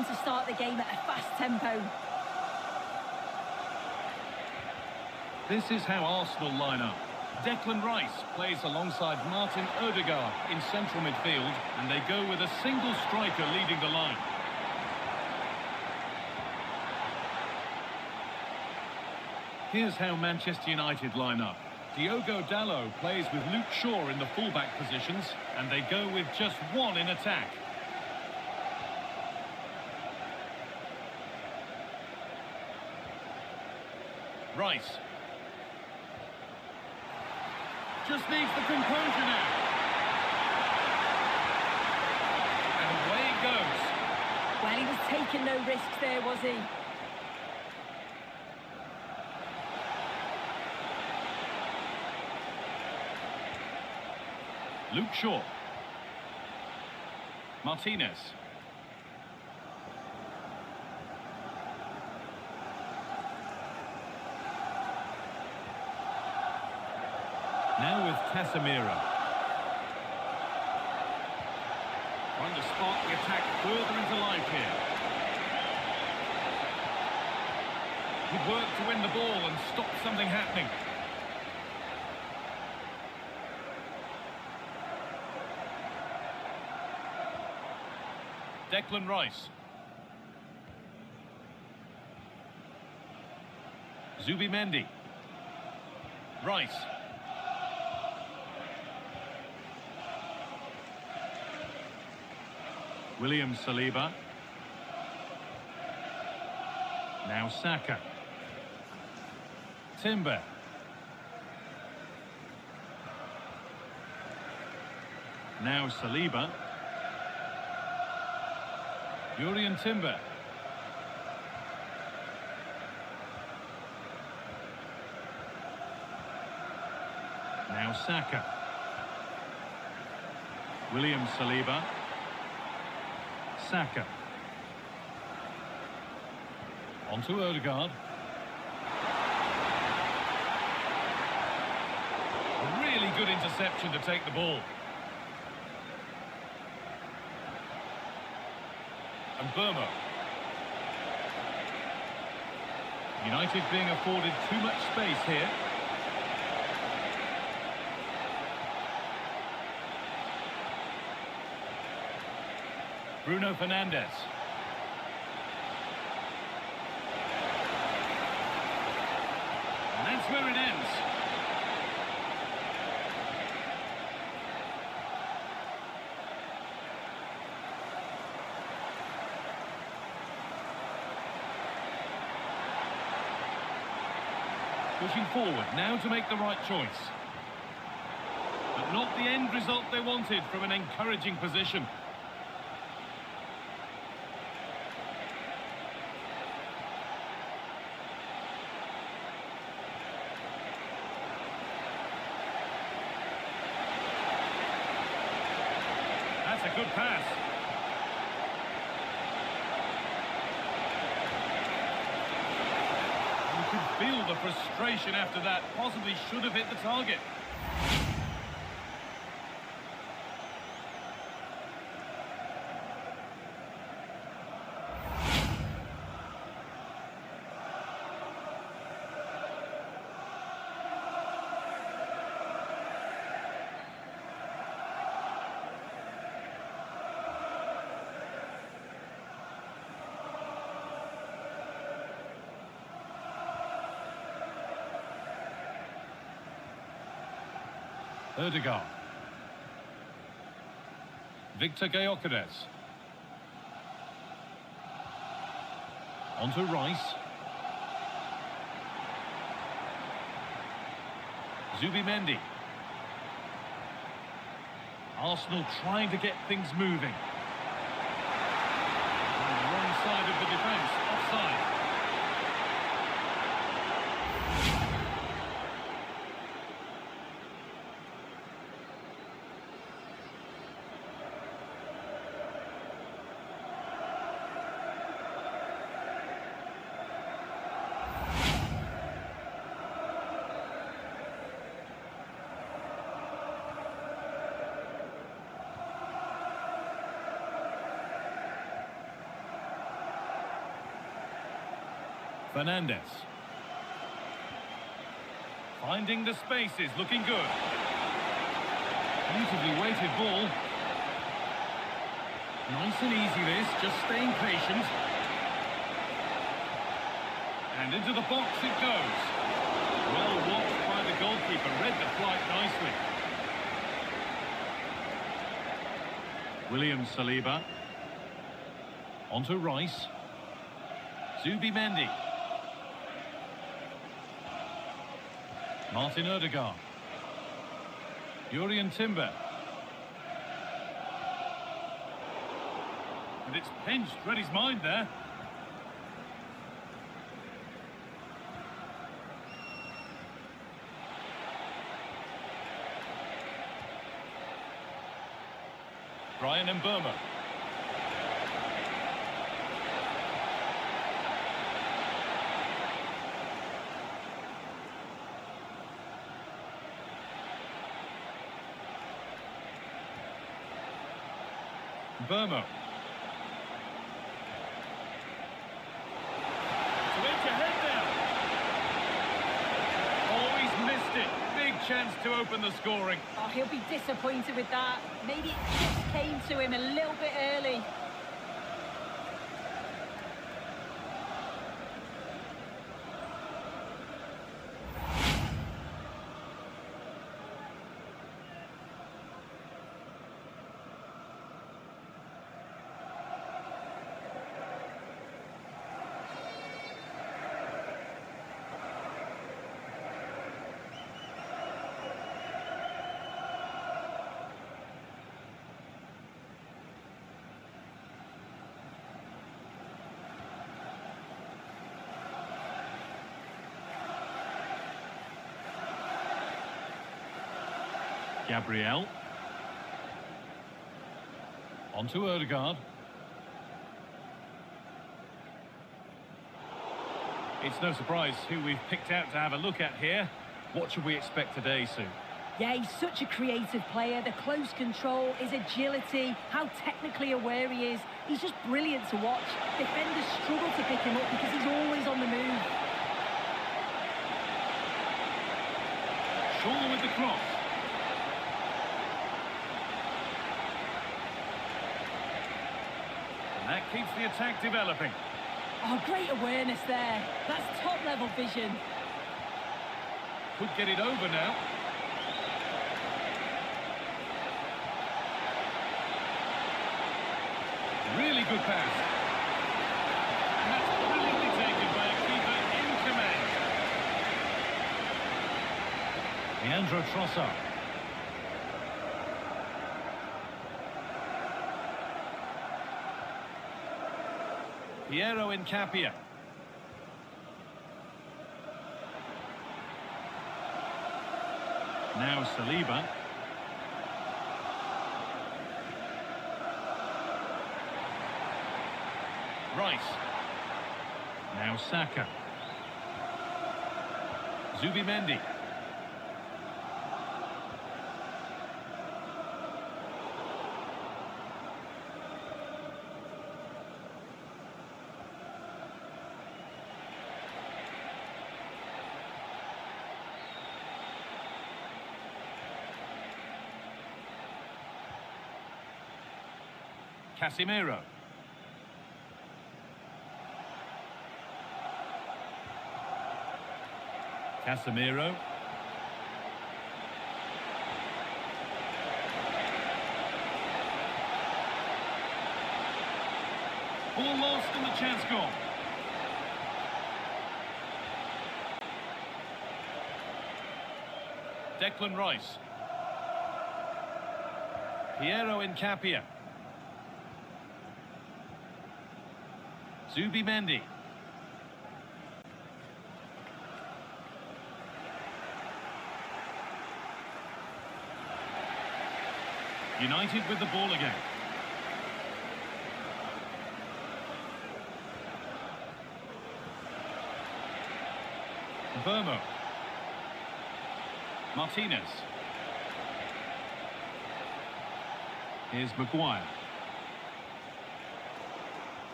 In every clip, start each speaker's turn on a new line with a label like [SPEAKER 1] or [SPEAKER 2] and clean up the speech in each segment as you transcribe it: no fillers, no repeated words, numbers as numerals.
[SPEAKER 1] keen to start the game at a fast tempo.
[SPEAKER 2] This is how Arsenal line up. Declan Rice plays alongside Martin Odegaard in central midfield, and they go with a single striker leading the line. Here's how Manchester United line up. Diogo Dalot plays with Luke Shaw in the fullback positions, and they go with just one in attack. Rice. Just needs the composure now. And away it goes.
[SPEAKER 1] Well, he was taking no risks there, was he?
[SPEAKER 2] Luke Shaw. Martinez. Now with Casemiro. Trying to spark the attack further into life here. Good work to win the ball and stop something happening. Declan Rice. Zubimendi. Rice. William Saliba. Now Saka. Timber. Now Saliba. Jurrien Timber. Now Saka. William Saliba. Saka. On to Odegaard. A really good interception to take the ball. And Burma. United being afforded too much space here. Bruno Fernandes. And that's where it ends. Pushing forward now to make the right choice. But not the end result they wanted from an encouraging position. That's a good pass. You could feel the frustration after that. Possibly should have hit the target. Odegaard. Victor Gyökeres. On to Rice. Zubimendi. Arsenal trying to get things moving. On the wrong side of the defence, offside. Fernandez. Finding the spaces, looking good. Beautifully weighted ball. Nice and easy this, just staying patient. And into the box it goes. Well watched by the goalkeeper, read the flight nicely. William Saliba. Onto Rice. Zubimendi. Martin Odegaard. Jurrien Timber. And it's pinched, read his mind there. Brian Mbeumo. Mbeumo. To edge ahead now. Oh, he's missed it. Big chance to open the scoring.
[SPEAKER 1] Oh, he'll be disappointed with that. Maybe it just came to him a little bit early.
[SPEAKER 2] Gabriel. Onto Odegaard. It's no surprise who we've picked out to have a look at here. What should we expect today, Sue?
[SPEAKER 1] Yeah, he's such a creative player. The close control, his agility, how technically aware he is. He's just brilliant to watch. Defenders struggle to pick him up because he's always on the move.
[SPEAKER 2] Shaw with the cross. And that keeps the attack developing.
[SPEAKER 1] Oh, great awareness there. That's top-level vision.
[SPEAKER 2] Could get it over now. Really good pass. And that's brilliantly taken by a keeper in command. Leandro Trossard. Piero Incapia. Now Saliba. Rice. Now Saka. Zubimendi. Casemiro. Casemiro. Ball lost and the chance gone. Declan Rice. Piero Incapia. Zubimendi. United with the ball again. Mbeumo. Martinez. Here's Maguire.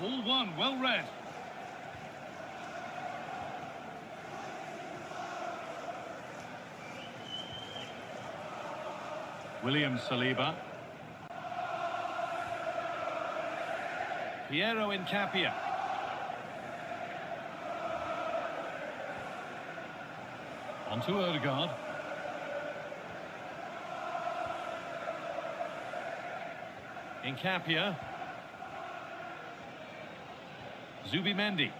[SPEAKER 2] Ball one, well read. William Saliba. Piero Incapia. On to Odegaard. Incapia. Zubimendi.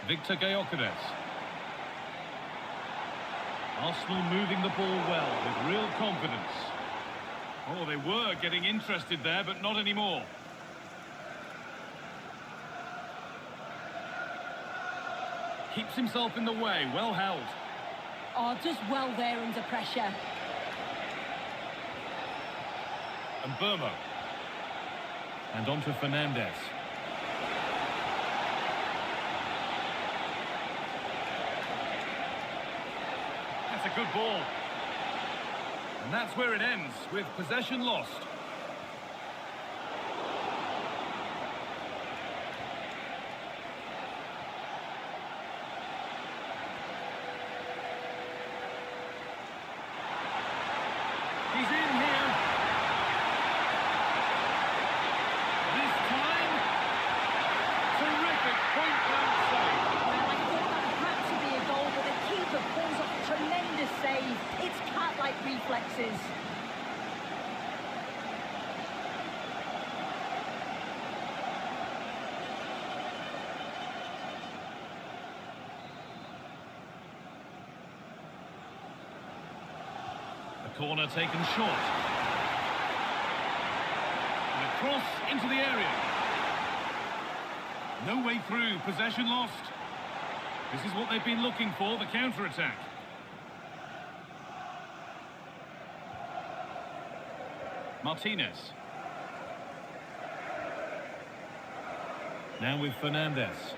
[SPEAKER 2] Victor Gyökeres. Arsenal moving the ball well with real confidence. Oh, they were getting interested there, but not anymore. Keeps himself in the way, well held.
[SPEAKER 1] Oh, does well there under pressure.
[SPEAKER 2] And Burmo. And on to Fernandez. That's a good ball. And that's where it ends, with possession lost. He's in here. This time, terrific point-blank save.
[SPEAKER 1] Well, I thought that had to be a goal, but the keeper pulls off a tremendous save. It's cat-like reflexes.
[SPEAKER 2] Corner taken short. And a cross into the area. No way through, possession lost. This is what they've been looking for, the counter-attack. Martinez. Now with Fernandez.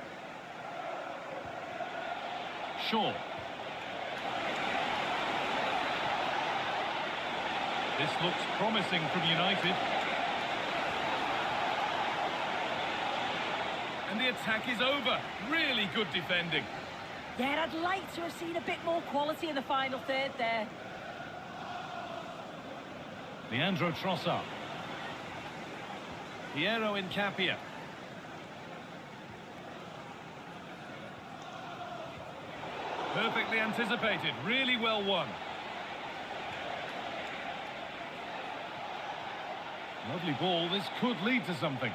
[SPEAKER 2] Shaw. This looks promising from United. And the attack is over. Really good defending.
[SPEAKER 1] Yeah, I'd like to have seen a bit more quality in the final third there.
[SPEAKER 2] Leandro Trossard. Piero Incapia. Perfectly anticipated. Really well won. Lovely ball, this could lead to something.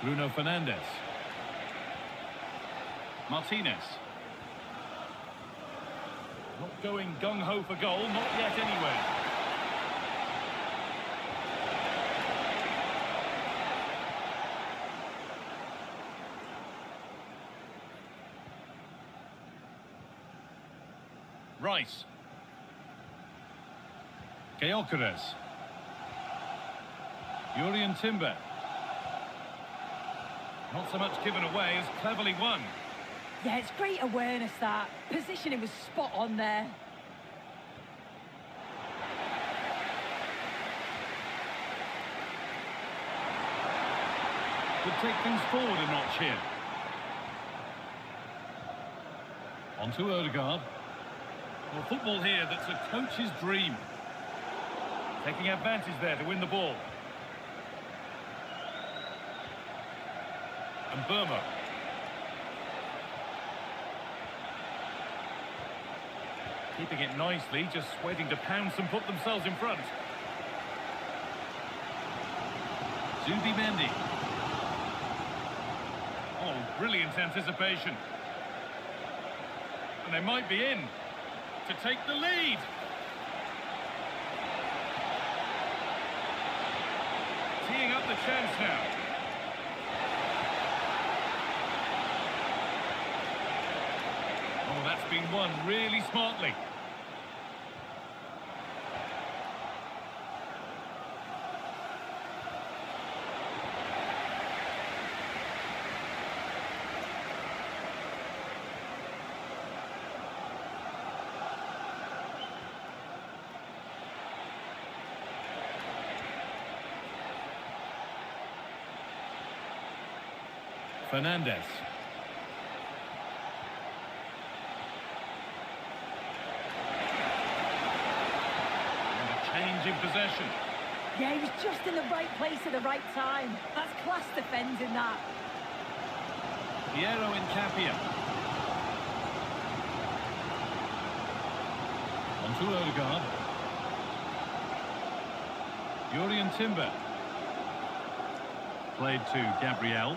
[SPEAKER 2] Bruno Fernandes. Martinez. Not going gung-ho for goal, not yet anyway. Rice. Gyökeres. Jurriën Timber. Not so much given away as cleverly won.
[SPEAKER 1] Yeah, it's great awareness, that. Positioning was spot on there.
[SPEAKER 2] Could take things forward a notch here. On to Odegaard. Well, football here that's a coach's dream. Taking advantage there to win the ball. And Burmo. Keeping it nicely, just waiting to pounce and put themselves in front. Zubimendi. Oh, brilliant anticipation. And they might be in to take the lead. Teeing up the chance now. Oh, that's been won really smartly. Fernandez. And a change in possession.
[SPEAKER 1] Yeah, he was just in the right place at the right time. That's class defending, that.
[SPEAKER 2] Piero Incapia. On to Odegaard. Jurriën Timber. Played to Gabriel.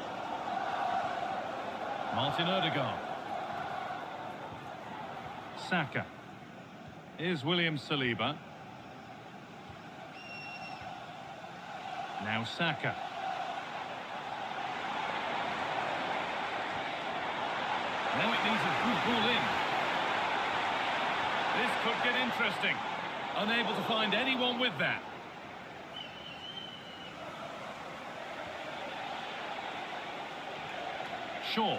[SPEAKER 2] Martin Odegaard. Saka. Here's William Saliba. Now Saka. Now it needs a good ball in. This could get interesting. Unable to find anyone with that. Shaw.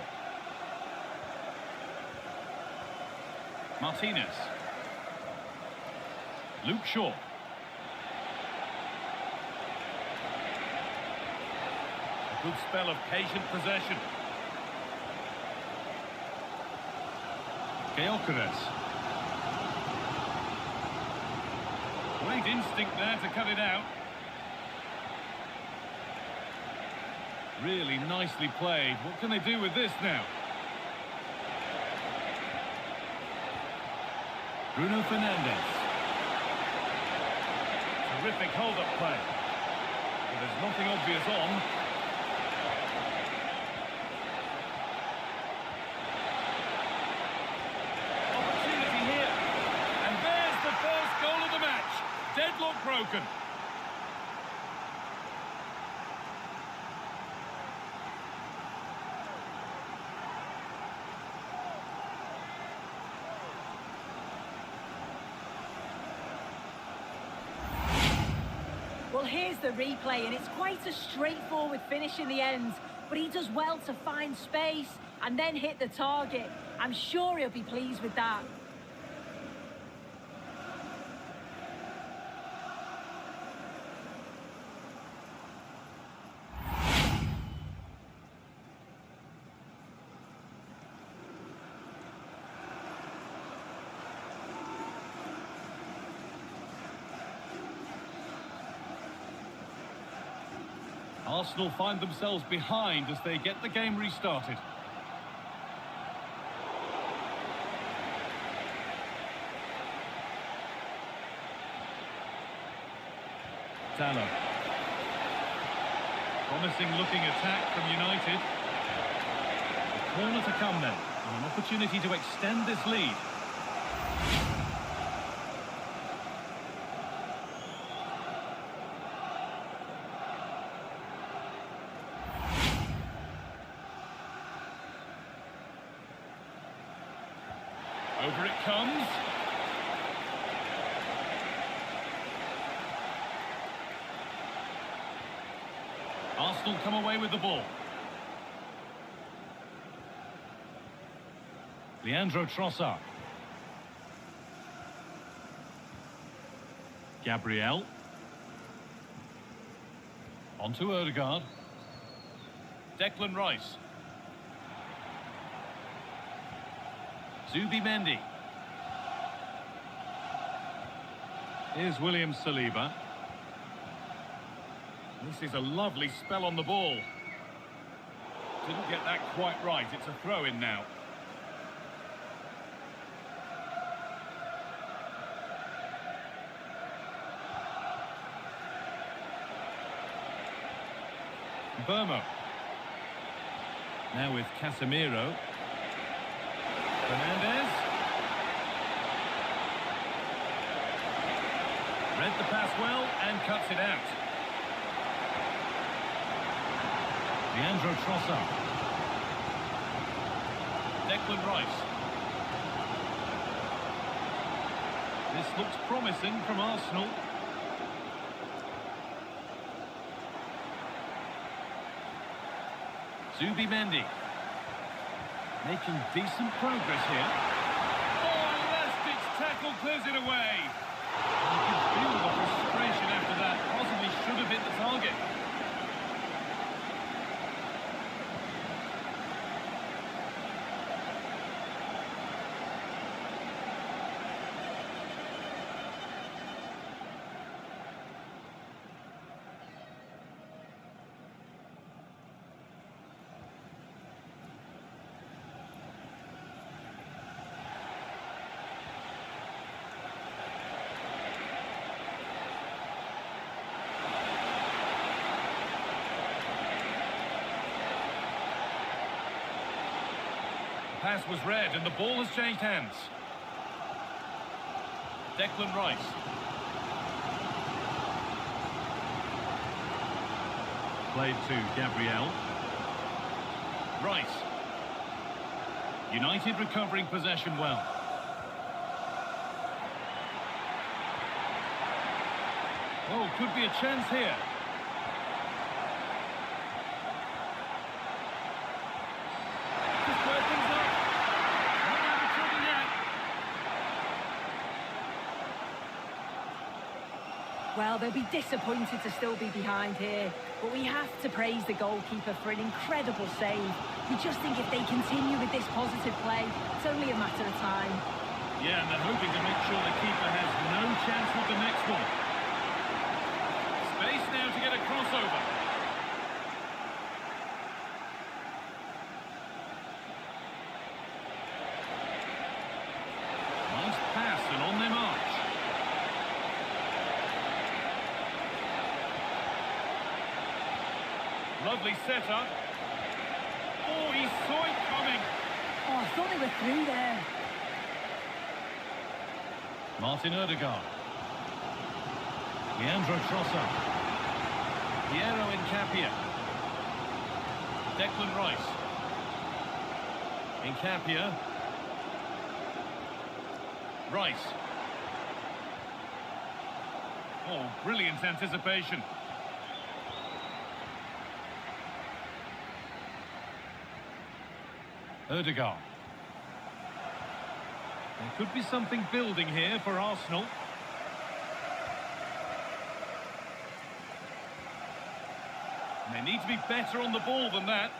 [SPEAKER 2] Martinez. Luke Shaw. A good spell of patient possession. Gyökeres. Great instinct there to cut it out. Really nicely played. What can they do with this now? Bruno Fernandes. Terrific hold-up play. But there's nothing obvious on. Opportunity here. And there's the first goal of the match. Deadlock broken.
[SPEAKER 1] Well, here's the replay, and it's quite a straightforward finish in the end. But he does well to find space and then hit the target. I'm sure he'll be pleased with that.
[SPEAKER 2] Arsenal find themselves behind as they get the game restarted. Talon. Promising looking attack from United. A corner to come then, and an opportunity to extend this lead. Over it comes. Arsenal come away with the ball. Leandro Trossard. Gabriel. On to Odegaard. Declan Rice. Zubimendi. Here's William Saliba. This is a lovely spell on the ball. Didn't get that quite right. It's a throw-in now. Burmo. Now with Casemiro. Fernandez. Read the pass well and cuts it out. Leandro Trossard. Declan Rice. This looks promising from Arsenal. Zubimendi. Making decent progress here. Oh, Elastic's tackle clears it away. You can feel the frustration after that. Possibly should have hit the target. pass was read and the ball has changed hands. Declan Rice. Played to Gabriel. Rice. United recovering possession well. Oh, could be a chance here. Just opens up. Not out of trouble yet.
[SPEAKER 1] Well, they'll be disappointed to still be behind here, but we have to praise the goalkeeper for an incredible save. We just think if they continue with this positive play, it's only a matter of time.
[SPEAKER 2] Yeah, and they're hoping to make sure the keeper has no chance with the next one. Space now to get a crossover. Nice pass and on their march. Lovely setup. Oh, he saw it coming.
[SPEAKER 1] Oh, I thought they were through there.
[SPEAKER 2] Martin Odegaard. Leandro Trossard. Piero Incapia. Declan Rice. Incapia. Rice. Oh, brilliant anticipation. Odegaard. There could be something building here for Arsenal. And they need to be better on the ball than that.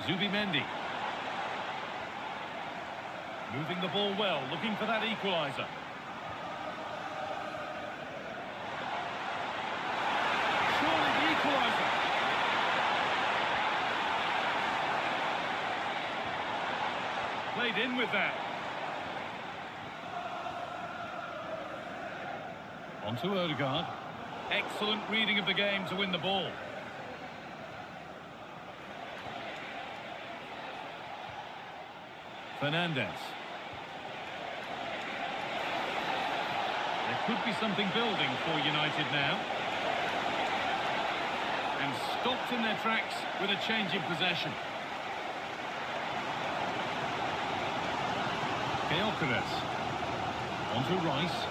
[SPEAKER 2] Zubimendi. Moving the ball well, looking for that equaliser. Surely the equaliser. Played in with that. On to Odegaard. Excellent reading of the game to win the ball. Fernandes. There could be something building for United now. And stopped in their tracks with a change in possession. Gyökeres. On to Rice.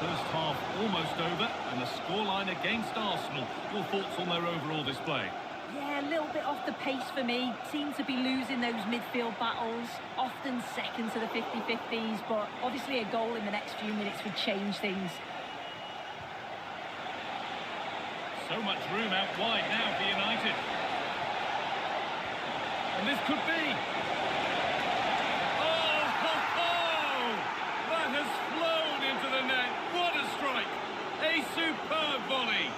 [SPEAKER 2] First half almost over, and the scoreline against Arsenal. Your thoughts on their overall display?
[SPEAKER 1] Yeah, a little bit off the pace for me. Seem to be losing those midfield battles, often second to the 50-50s, but obviously a goal in the next few minutes would change things.
[SPEAKER 2] So much room out wide now for United. And this could be. Oh, ho, ho! That has flown into the net. What a strike! A superb volley.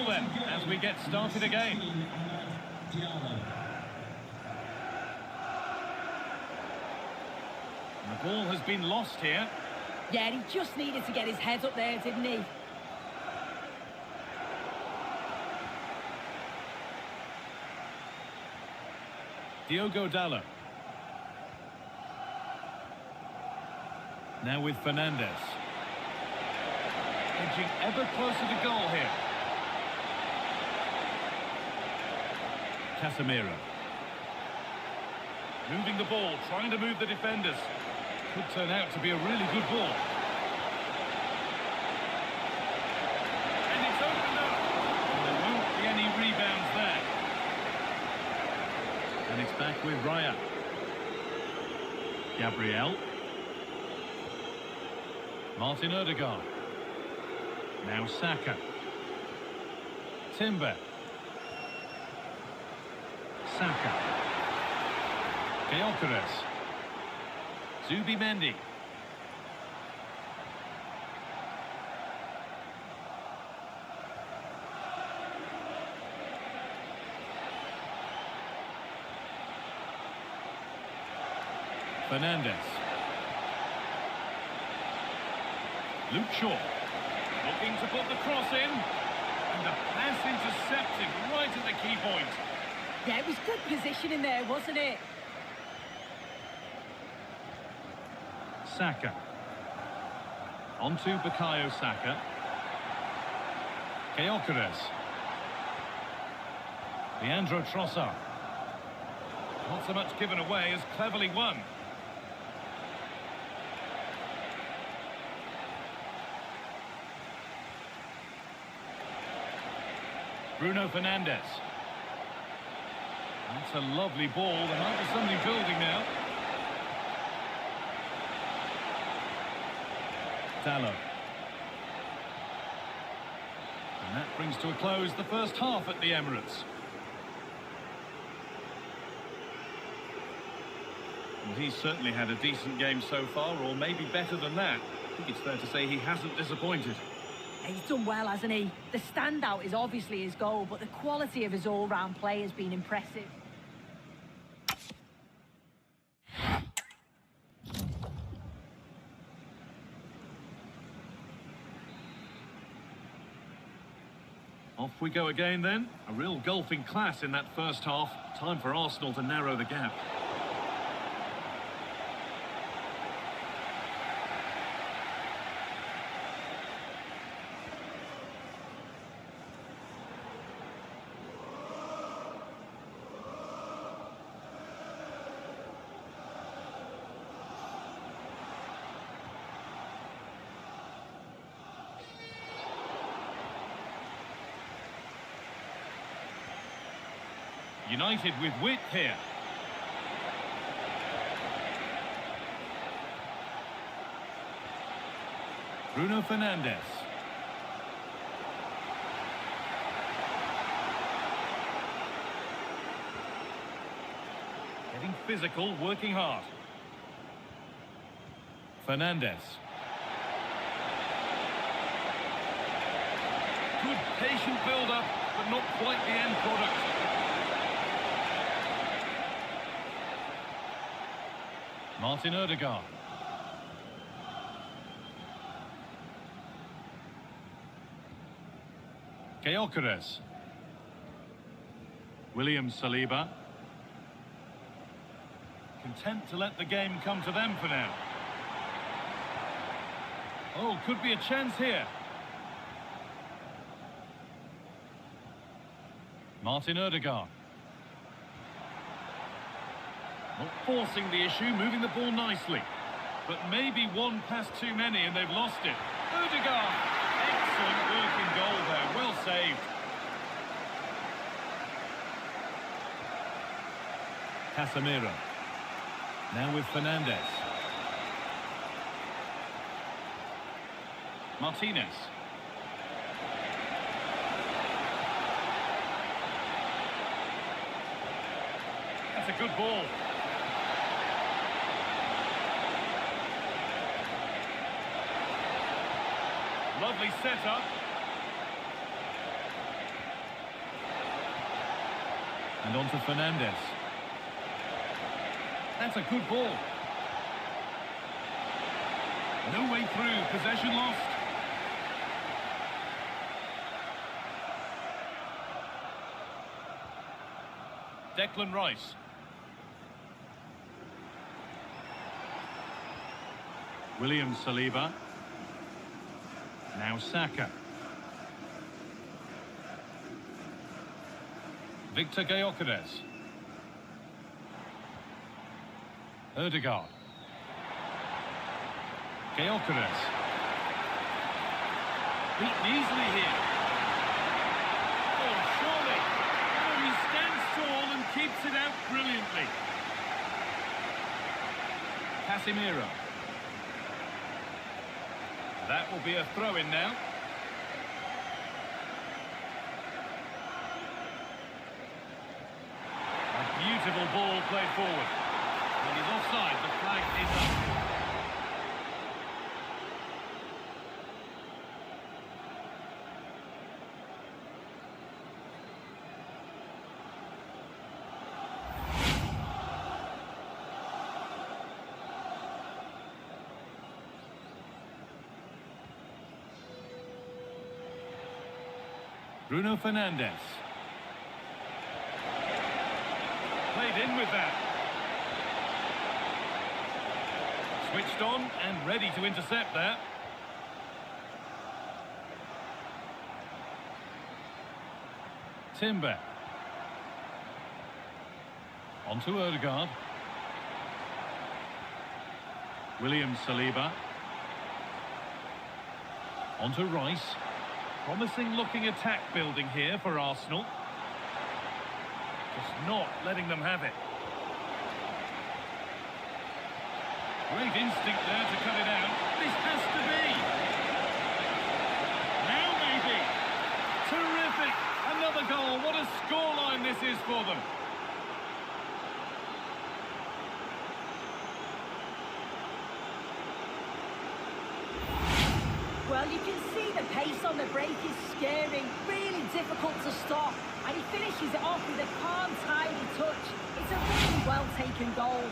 [SPEAKER 2] Then, as we get started again. The ball has been lost here.
[SPEAKER 1] Yeah, he just needed to get his head up there, didn't he?
[SPEAKER 2] Diogo Dalot. Now with Fernandes. Edging ever closer to goal here. Casemiro. Moving the ball, trying to move the defenders. Could turn out to be a really good ball. And it's opened up. And there won't be any rebounds there. And it's back with Raya. Gabriel. Martin Odegaard. Now Saka. Timber. Saka. Gyökeres. Zubimendi. Fernandes. Luke Shaw. Looking to put the cross in. And the pass intercepted right at the key point.
[SPEAKER 1] Yeah, it was good positioning there, wasn't it?
[SPEAKER 2] Saka. On to Bukayo Saka. Gyökeres. Leandro Trossard. Not so much given away as cleverly won. Bruno Fernandes. That's a lovely ball. There might be somebody building now. Dalot. And that brings to a close the first half at the Emirates. Well, he's certainly had a decent game so far, or maybe better than that. I think it's fair to say he hasn't disappointed.
[SPEAKER 1] He's done well, hasn't he? The standout is obviously his goal, but the quality of his all-round play has been impressive.
[SPEAKER 2] Off we go again then. A real golfing class in that first half. Time for Arsenal to narrow the gap. United with width here. Bruno Fernandes. Getting physical, working hard. Fernandes. Good patient build-up, but not quite the end product. Martin Odegaard. Gyökeres. William Saliba. Content to let the game come to them for now. Oh, could be a chance here. Martin Odegaard. Not forcing the issue, moving the ball nicely. But maybe one pass too many and they've lost it. Odegaard! Excellent work in goal there, well saved. Casemiro. Now with Fernandes. Martinez. That's a good ball. Lovely setup. And on to Fernandes. That's a good ball. No way through, possession lost. Declan Rice. William Saliba. Now Saka. Victor Gyökeres. Odegaard. Gyökeres. Beaten easily here. Oh, surely. Oh, he stands tall and keeps it out brilliantly. Casemiro. That will be a throw-in now. ball played forward. When he's offside, the flag is up. Bruno Fernandes. Played in with that. Switched on and ready to intercept that. Timber. On to Ødegaard. William Saliba. On to Rice. Promising looking attack building here for Arsenal. Just not letting them have it. Great instinct there to cut it out. This has to be. Now maybe. Terrific. Another goal. What a scoreline this is for them.
[SPEAKER 1] Well, you can see the pace on the break is scary, really difficult to stop. And he finishes it off with a calm, tidy touch. It's a really well-taken goal.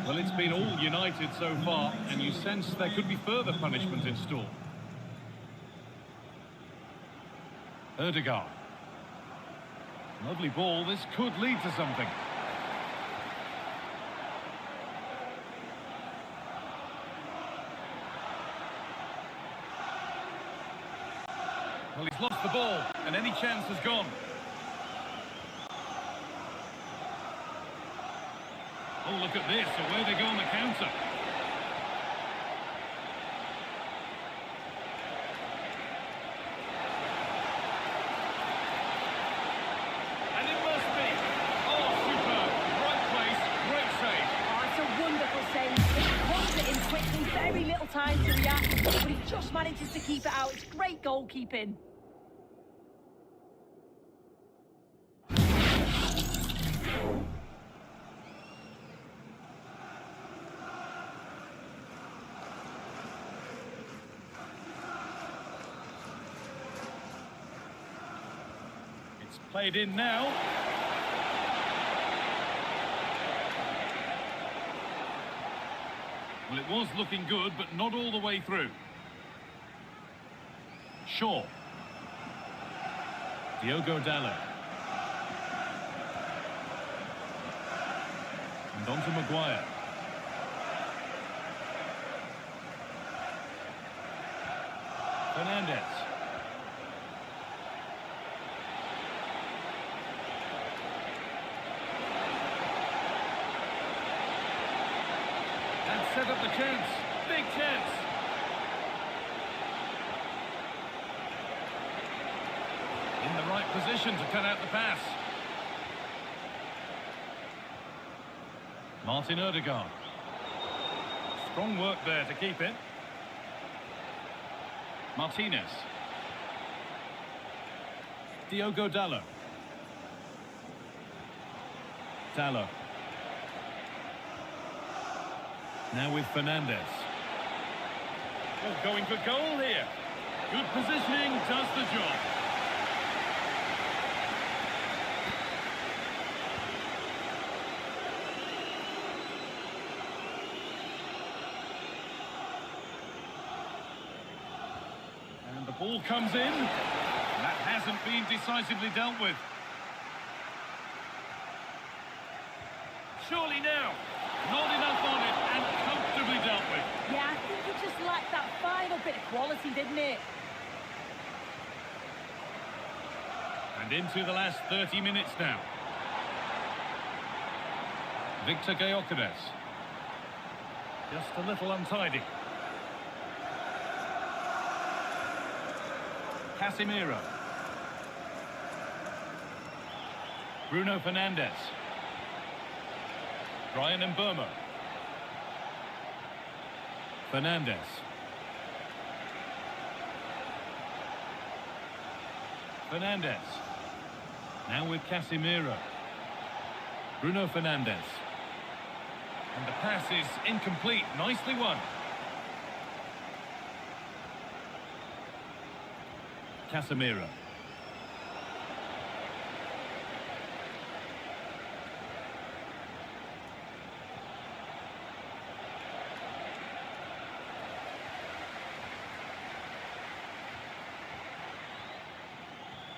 [SPEAKER 2] Well, it's been all United so far, and you sense there could be further punishment in store. Ødegaard. Lovely ball, this could lead to something. Well, he's lost the ball, and any chance has gone. Oh, look at this, away they go on the counter. And it must be. Oh, superb. Right place, great save.
[SPEAKER 1] Oh, it's a wonderful save. It pulls it in quickly, very little time to react, but he just manages to keep it out. It's great goalkeeping.
[SPEAKER 2] Played in now. Well, it was looking good, but not all the way through. Shaw. Diogo Dalot. And on to Maguire. Fernandes. Set up the chance. Big chance. In the right position to cut out the pass. Martin Ødegaard. Strong work there to keep it. Martinez. Diogo Dalot. Dalot. Now with Fernandes. Oh, going for goal here. Good positioning, does the job. And the ball comes in. That hasn't been decisively dealt with. Surely now. Not enough on it and comfortably dealt with.
[SPEAKER 1] Yeah, I think it just lacked that final bit of quality, didn't it?
[SPEAKER 2] And into the last 30 minutes now. Victor Gyökeres. Just a little untidy. Casemiro. Bruno Fernandes. Brian Mbeumo. Fernandes. Fernandes. Now with Casemiro. Bruno Fernandes. And the pass is incomplete. Nicely won. Casemiro.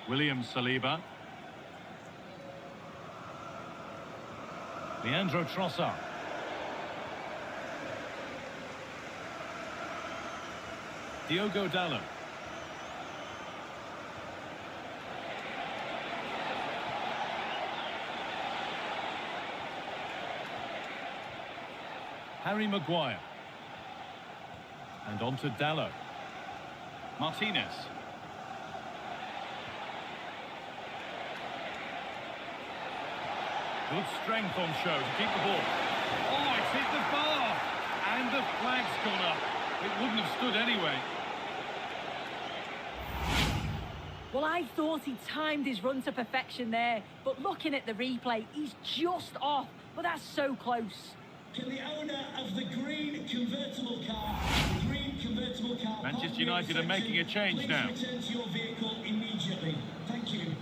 [SPEAKER 2] William Saliba. Leandro Trossard. Diogo Dalot. Harry Maguire. And on to Dalot. Martinez. Good strength on show to keep the ball. Oh, it's hit the bar! And the flag's gone up. It wouldn't have stood anyway.
[SPEAKER 1] Well, I thought he timed his run to perfection there, but looking at the replay, he's just off. But that's so close.
[SPEAKER 3] Can the owner of the green convertible car,
[SPEAKER 2] Manchester United are making a change now.
[SPEAKER 3] please return to your vehicle immediately. Thank you.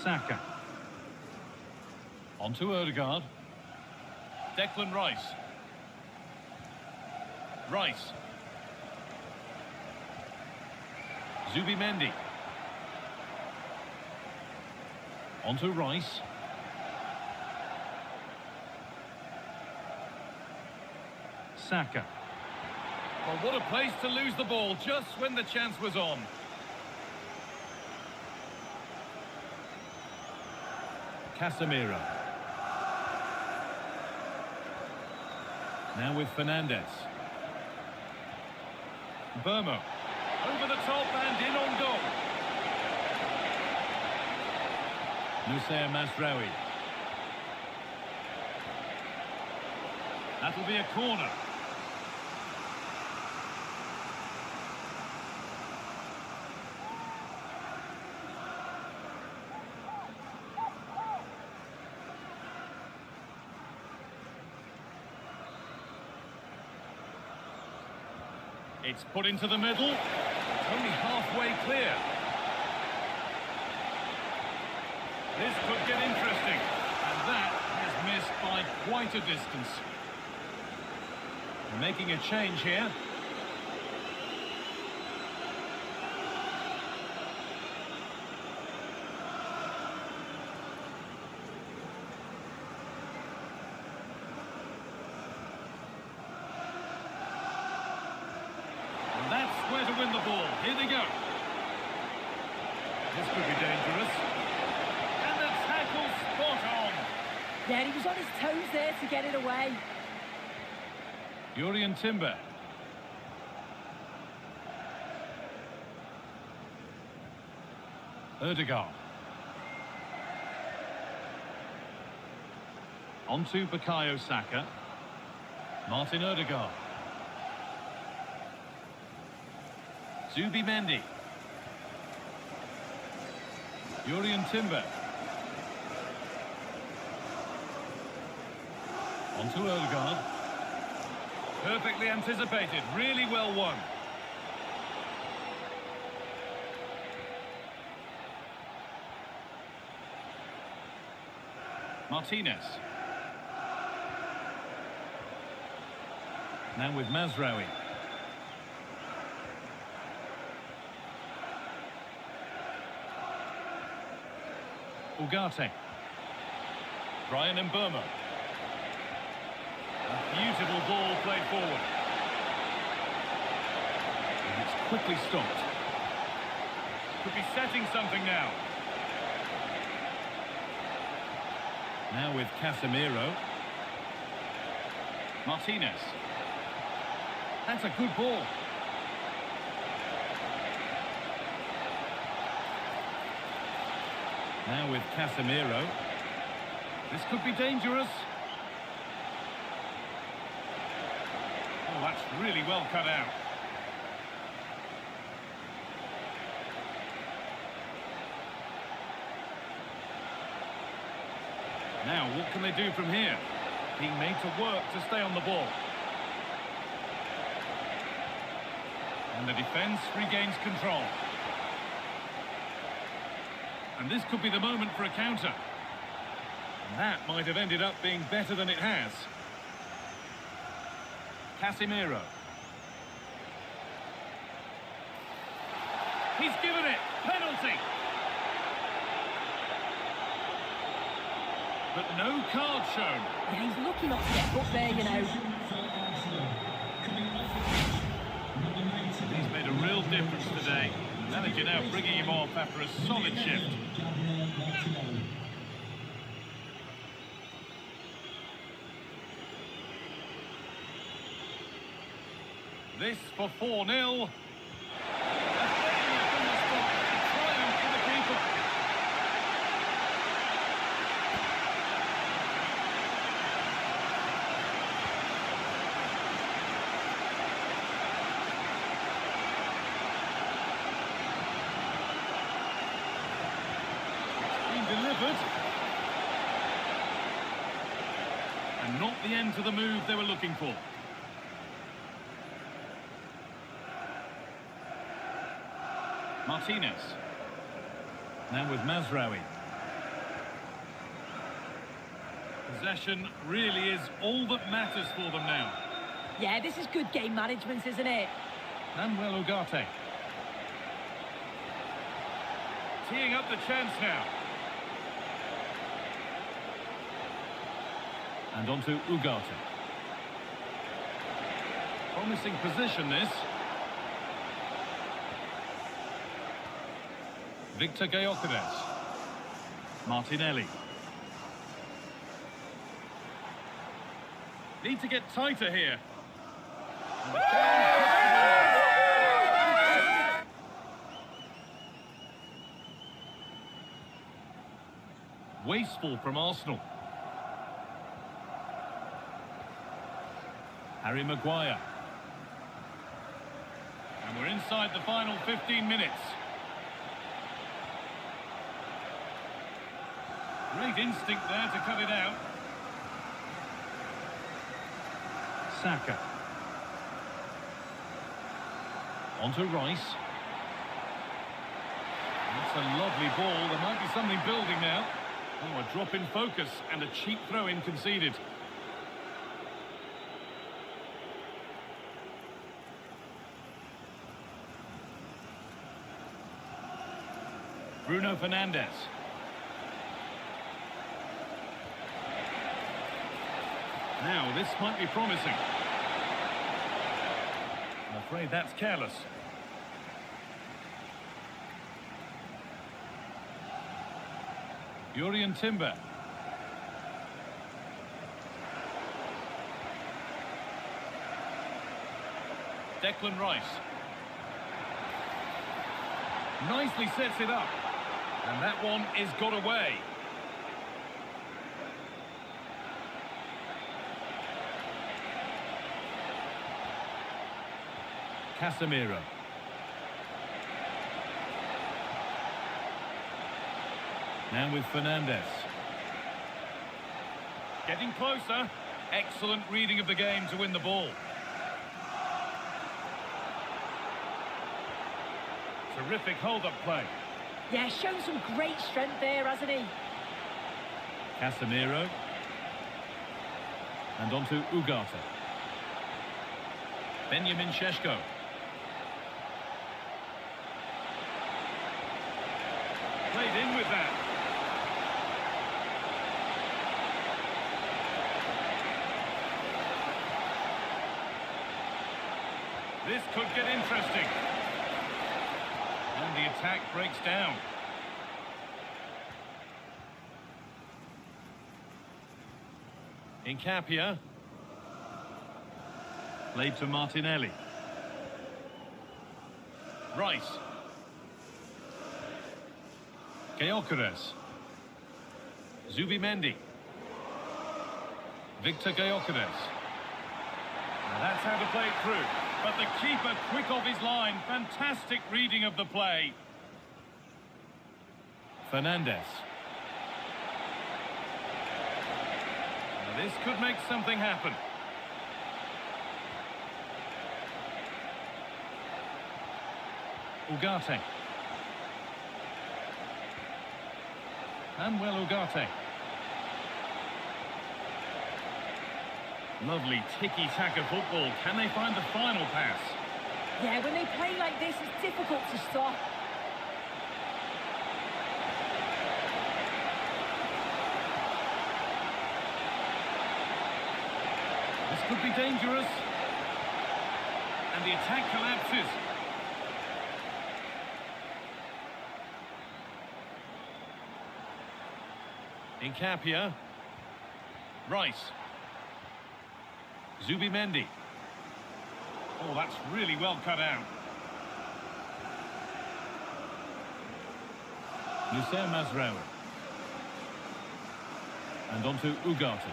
[SPEAKER 2] Saka. On to Odegaard. Declan Rice. Rice. Zubimendi. On to Rice. Saka. Well, what a place to lose the ball just when the chance was on. Casemiro. Now with Fernandes. Burmo. Over the top and in on goal. Noussair Mazraoui. That'll be a corner. It's put into the middle. It's only halfway clear. This could get interesting. And that is missed by quite a distance. We're making a change here. That's where to win the ball. Here they go. This could be dangerous. And the tackle spot on.
[SPEAKER 1] Yeah, he was on his toes there to get it away.
[SPEAKER 2] Yurian Timber. Odegaard. On to Bukayo Saka. Martin Odegaard. Zubimendi. Yurian Timber. On to Odegaard. Perfectly anticipated, really well won. Martinez. Now with Mazraoui. Ugarte. Brian Mbeumo. A beautiful ball played forward. And it's quickly stopped. Could be setting something now. Now with Casemiro. Martinez. That's a good ball. Now with Casemiro. This could be dangerous. Oh, that's really well cut out. Now, what can they do from here? Being made to work to stay on the ball. And the defence regains control. And this could be the moment for a counter. And that might have ended up being better than it has. Casemiro. He's given it. Penalty. But no card shown.
[SPEAKER 1] Yeah, he's lucky not to get booked there, you know.
[SPEAKER 2] He's made a real difference today. The manager now bringing him off after a solid shift. This for 4-0. Delivered. And not the end to the move they were looking for. Martinez. Now with Mazraoui. Possession really is all that matters for them now.
[SPEAKER 1] Yeah, this is good game management, isn't it?
[SPEAKER 2] Manuel Ugarte. Teeing up the chance now. And on to Ugarte. Promising position, this. Victor Gyökeres. Martinelli. Need to get tighter here. Wasteful from Arsenal. Harry Maguire. And we're inside the final 15 minutes. Great instinct there to cut it out. Saka. On to Rice. That's a lovely ball. There might be something building now. Oh, a drop in focus and a cheap throw-in conceded. Bruno Fernandes. Now, this might be promising. I'm afraid that's careless. Jurrien Timber. Declan Rice. Nicely sets it up. And that one is got away. Casemiro. Now with Fernandes. Getting closer. Excellent reading of the game to win the ball. Terrific hold-up play.
[SPEAKER 1] Yeah, shown some great strength there, hasn't he?
[SPEAKER 2] Casemiro. And on to Ugarte. Benjamin Šeško. Played in with that. This could get interesting. And the attack breaks down. Incapia. Played to Martinelli. Rice. Gyökeres. Zubimendi. Victor Gyökeres. That's how to play it through. But the keeper quick off his line. Fantastic reading of the play. Fernandes. Now this could make something happen. Ugarte. Manuel Ugarte. Lovely tiki-taka football. Can they find the final pass?
[SPEAKER 1] Yeah, when they play like this, it's difficult to stop.
[SPEAKER 2] This could be dangerous. And the attack collapses. Incapia. Rice. Zubimendi. Oh, that's really well cut out. Lucien Mazraoui. And on to Ugarte.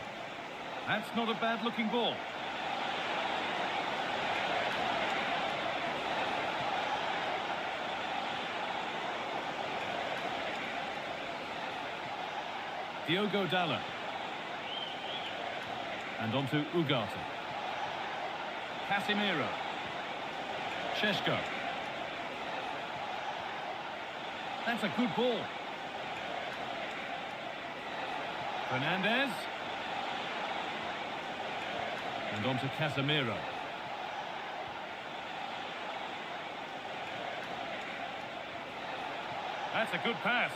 [SPEAKER 2] That's not a bad-looking ball. Diogo Dalot. And on to Ugarte. Casemiro. Šeško. That's a good ball. Fernandes. And on to Casemiro. That's a good pass.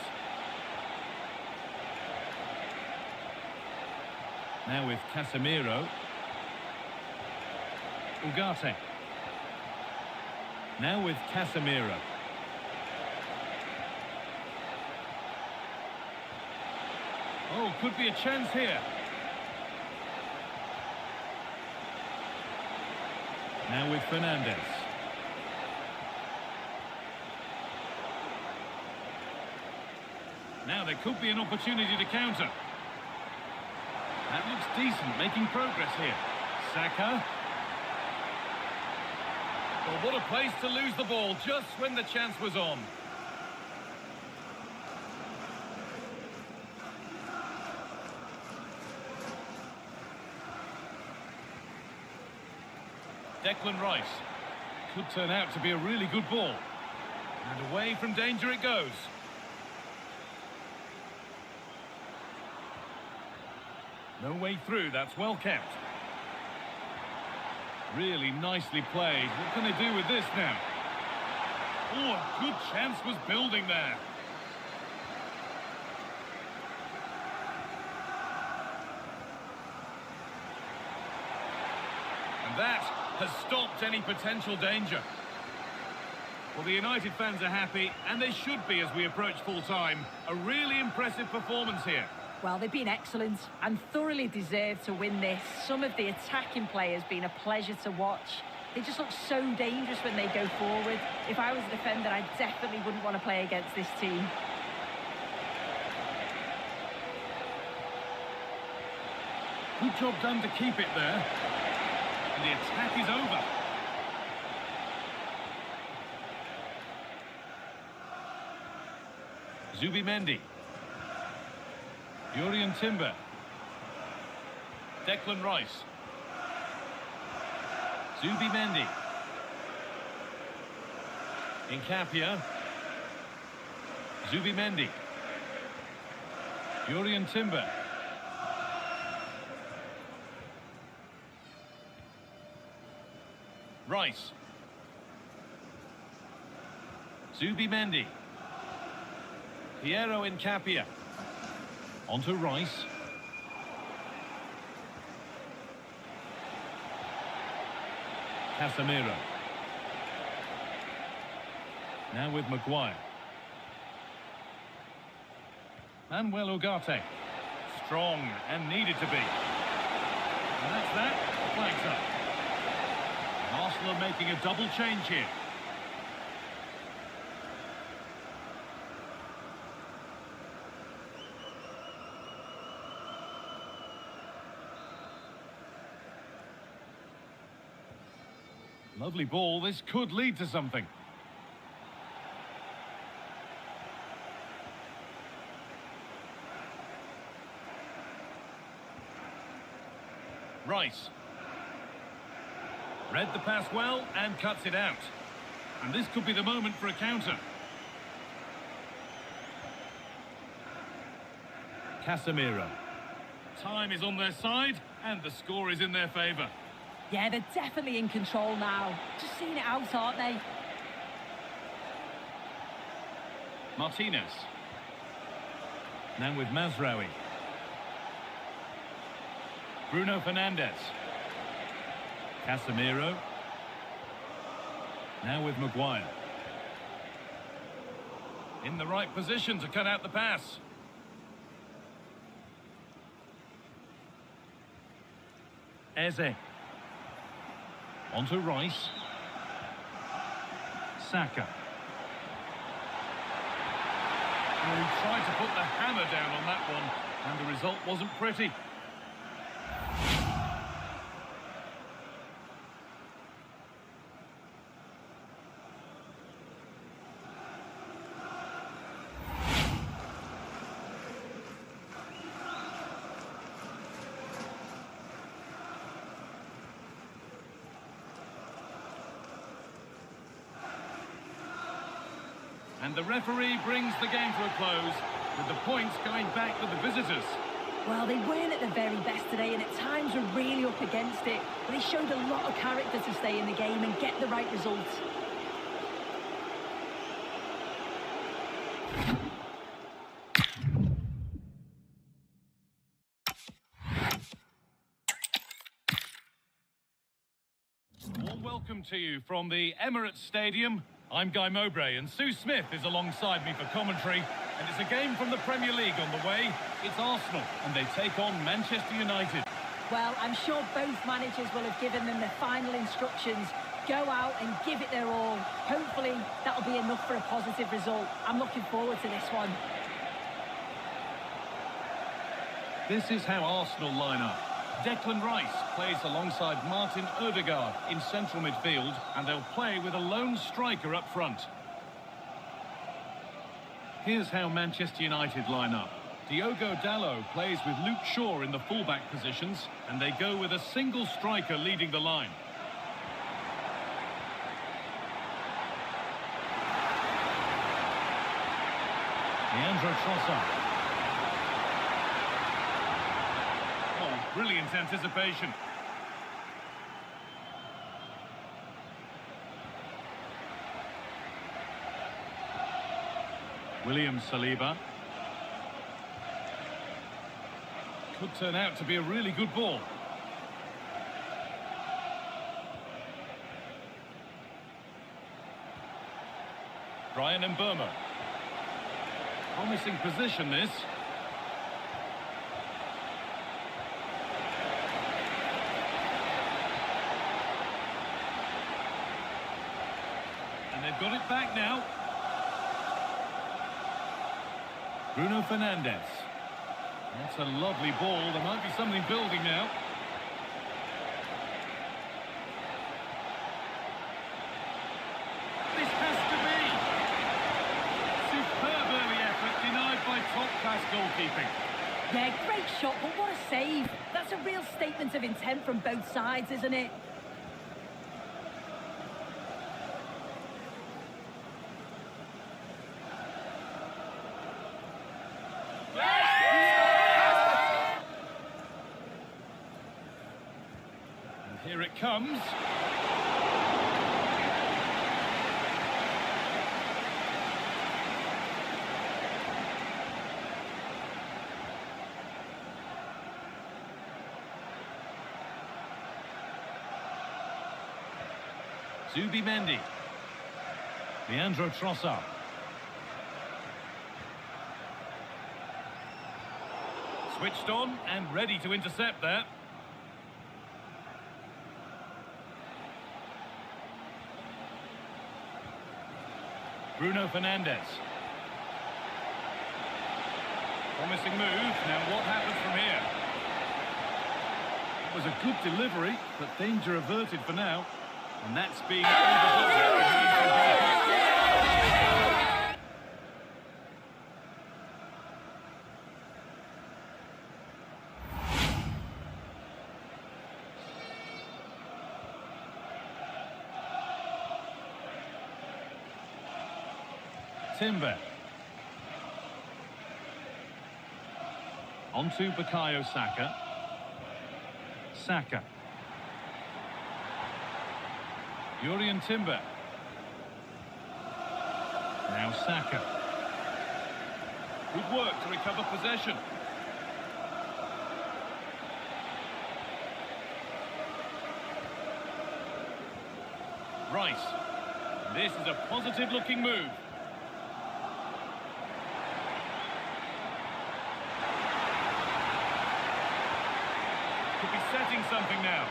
[SPEAKER 2] Now with Casemiro. Ugarte. Now with Casemiro. Oh, could be a chance here. Now with Fernandes. Now there could be an opportunity to counter. That looks decent, making progress here. Saka. Well, what a place to lose the ball just when the chance was on. Declan Rice. Could turn out to be a really good ball. And away from danger it goes. No way through, that's well kept. Really nicely played. What can they do with this now? Oh, a good chance was building there. And that has stopped any potential danger. Well, the United fans are happy, and they should be as we approach full time. A really impressive performance here.
[SPEAKER 1] Well, they've been excellent and thoroughly deserved to win this. Some of the attacking play has been a pleasure to watch. They just look so dangerous when they go forward. If I was a defender, I definitely wouldn't want to play against this team.
[SPEAKER 2] Good job done to keep it there. And the attack is over. Zubimendi. Jurrien Timber. Declan Rice. Zubimendi. Incapia. Zubimendi. Jurrien Timber. Rice. Zubimendi. Piero Incapia. On to Rice. Casemiro. Now with Maguire. Manuel Ugarte. Strong and needed to be. And that's that. Flags up. And Arsenal are making a double change here. Lovely ball, this could lead to something. Rice. Read the pass well and cuts it out. And this could be the moment for a counter. Casemiro. Time is on their side and the score is in their favour.
[SPEAKER 1] Yeah, they're definitely in control now. Just seeing it out, aren't they?
[SPEAKER 2] Martinez. Now with Mazraoui. Bruno Fernandes. Casemiro. Now with Maguire. In the right position to cut out the pass. Eze. Onto Rice. Saka. Well, he tried to put the hammer down on that one, and the result wasn't pretty. And the referee brings the game to a close, with the points going back to the visitors.
[SPEAKER 1] Well, they weren't at the very best today, and at times were really up against it. But they showed a lot of character to stay in the game and get the right results.
[SPEAKER 2] Warm welcome to you from the Emirates Stadium. I'm Guy Mowbray, and Sue Smith is alongside me for commentary. And it's a game from the Premier League on the way. It's Arsenal, and they take on Manchester United.
[SPEAKER 1] Well, I'm sure both managers will have given them the final instructions. Go out and give it their all. Hopefully, that'll be enough for a positive result. I'm looking forward to this one.
[SPEAKER 2] This is how Arsenal line up. Declan Rice plays alongside Martin Ødegaard in central midfield, and they'll play with a lone striker up front. Here's how Manchester United line up. Diogo Dalot plays with Luke Shaw in the fullback positions, and they go with a single striker leading the line. Leandro Trossard. Brilliant anticipation. William Saliba. Could turn out to be a really good ball. Brian Mbeumo. Promising position this. They've got it back now. Bruno Fernandes. That's a lovely ball. There might be something building now. This has to be. Superb early effort, denied by top-class goalkeeping.
[SPEAKER 1] Yeah, great shot, but what a save. That's a real statement of intent from both sides, isn't it?
[SPEAKER 2] Here it comes. Zubimendi. Leandro Trossard. Switched on and ready to intercept that. Bruno Fernandes. Promising move. Now what happens from here? It was a good delivery, but danger averted for now. And that's being overlooked. Timber. On to Bukayo Saka. Saka. Yurian Timber. Now Saka. Good work to recover possession. Rice. This is a positive-looking move. Could be setting something now.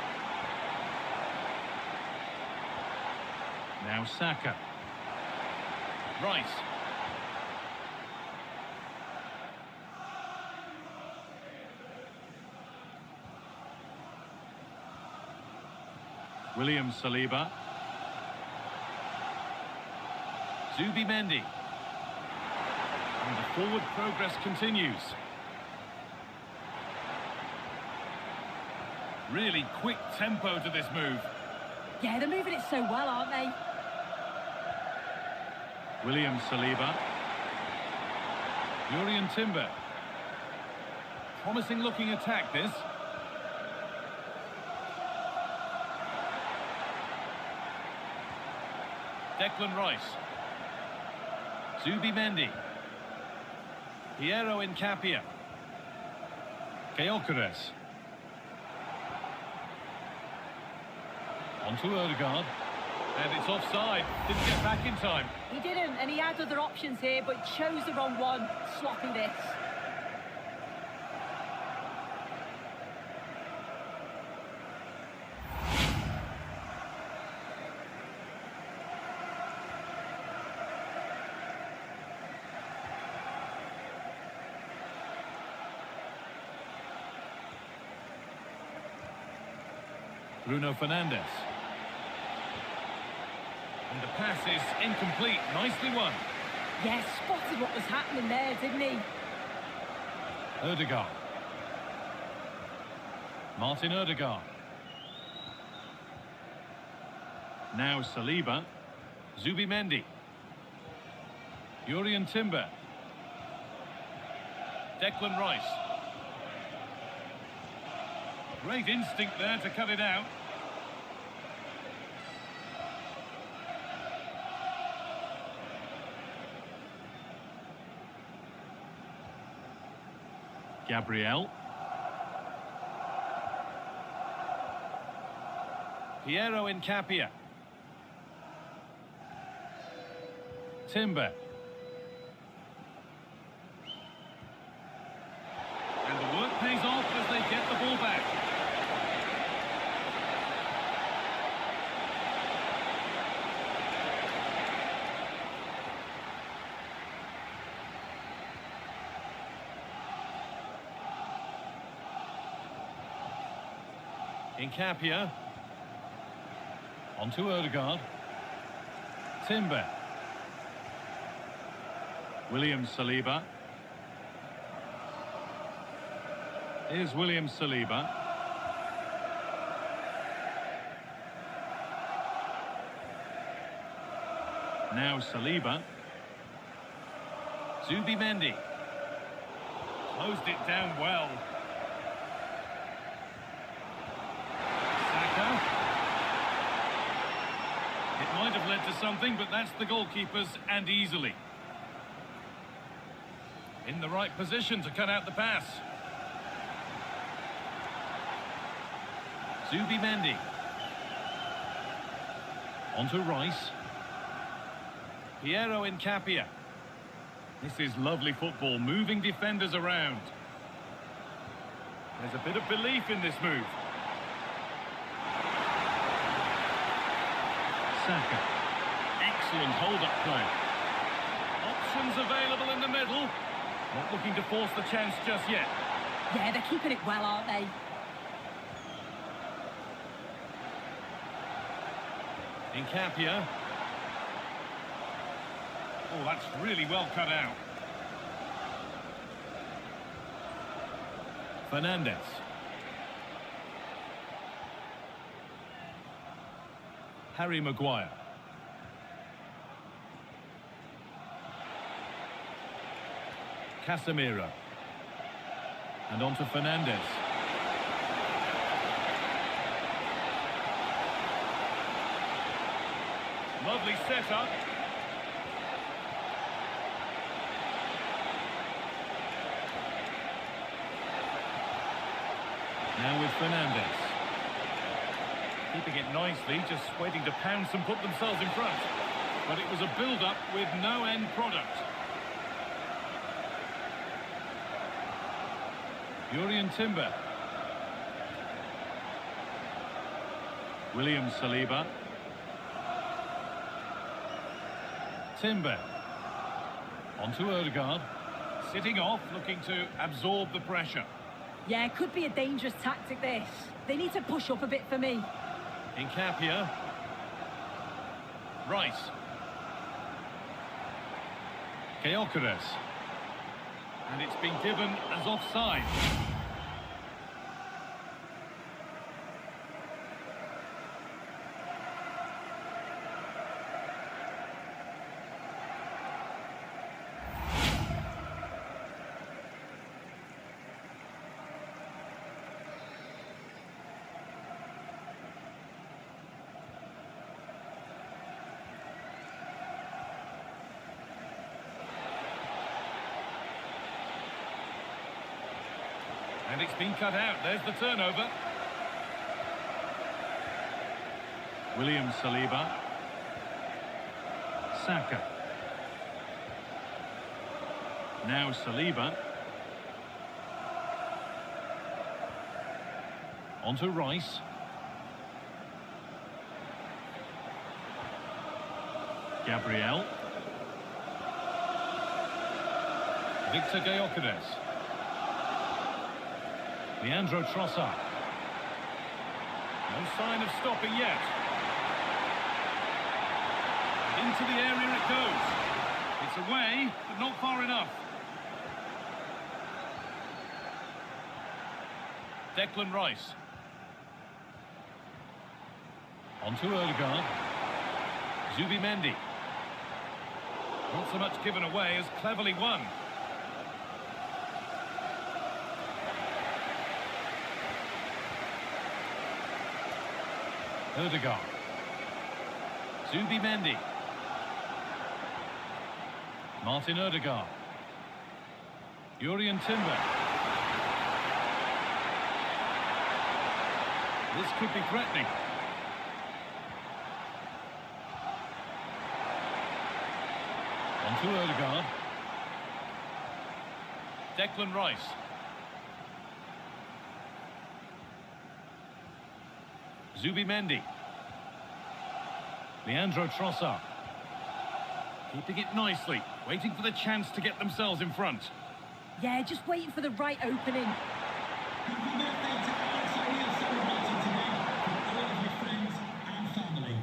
[SPEAKER 2] Now Saka. Rice. William Saliba. Zubimendi. And the forward progress continues. Really quick tempo to this move.
[SPEAKER 1] Yeah, they're moving it so well, aren't they?
[SPEAKER 2] William Saliba. Yurian Timber. Promising looking attack, this. Declan Rice. Zubimendi. Piero Incapia. Gyökeres. On to Odegaard. And it's offside. Didn't get back in time.
[SPEAKER 1] He didn't, and he had other options here, but chose the wrong one. Sloppy this.
[SPEAKER 2] Bruno Fernandes. And the pass is incomplete. Nicely won.
[SPEAKER 1] Yeah, spotted what was happening there, didn't he?
[SPEAKER 2] Odegaard. Martin Odegaard. Now Saliba. Zubimendi. Yurian Timber. Declan Rice. Great instinct there to cut it out. Gabriel. Piero Incapia. Timber. And the work pays off as they get the ball back. Incapia. On to Odegaard. Timber. William Saliba. Here's William Saliba. Now Saliba. Zubimendi. Closed it down well. It might have led to something, but that's the goalkeeper's, and easily. In the right position to cut out the pass. Zubimendi. On to Rice. Piero Incapia. This is lovely football, moving defenders around. There's a bit of belief in this move. Saka. Excellent hold-up play. Options available in the middle. Not looking to force the chance just yet.
[SPEAKER 1] Yeah, they're keeping it well, aren't they?
[SPEAKER 2] Incapia. Oh, that's really well cut out. Fernandez. Harry Maguire. Casemiro. And on to Fernandez. Lovely setup. Now with Fernandez. Keeping it nicely, just waiting to pounce and put themselves in front. But it was a build-up with no end product. Jurriën Timber. William Saliba. Timber. On to Odegaard. Sitting off, looking to absorb the pressure.
[SPEAKER 1] Yeah, it could be a dangerous tactic, this. They need to push up a bit for me.
[SPEAKER 2] Incapia. Rice. Gyökeres. And it's been given as offside. And it's been cut out. There's the turnover. William Saliba. Saka. Now Saliba. On to Rice. Gabriel. Victor Gyökeres. Leandro Trossard. No sign of stopping yet. Into the area it goes. It's away, but not far enough. Declan Rice. On to Odegaard. Zubimendi. Not so much given away as cleverly won. Odegaard. Zubimendi. Martin Odegaard. Jurriën Timber. This could be threatening. On to Odegaard. Declan Rice. Zubimendi. Leandro Trossard. Keeping it nicely, waiting for the chance to get themselves in front.
[SPEAKER 1] Yeah, just waiting for the right opening.
[SPEAKER 3] Happy birthday to Alex, we are celebrating today with all of your friends and family.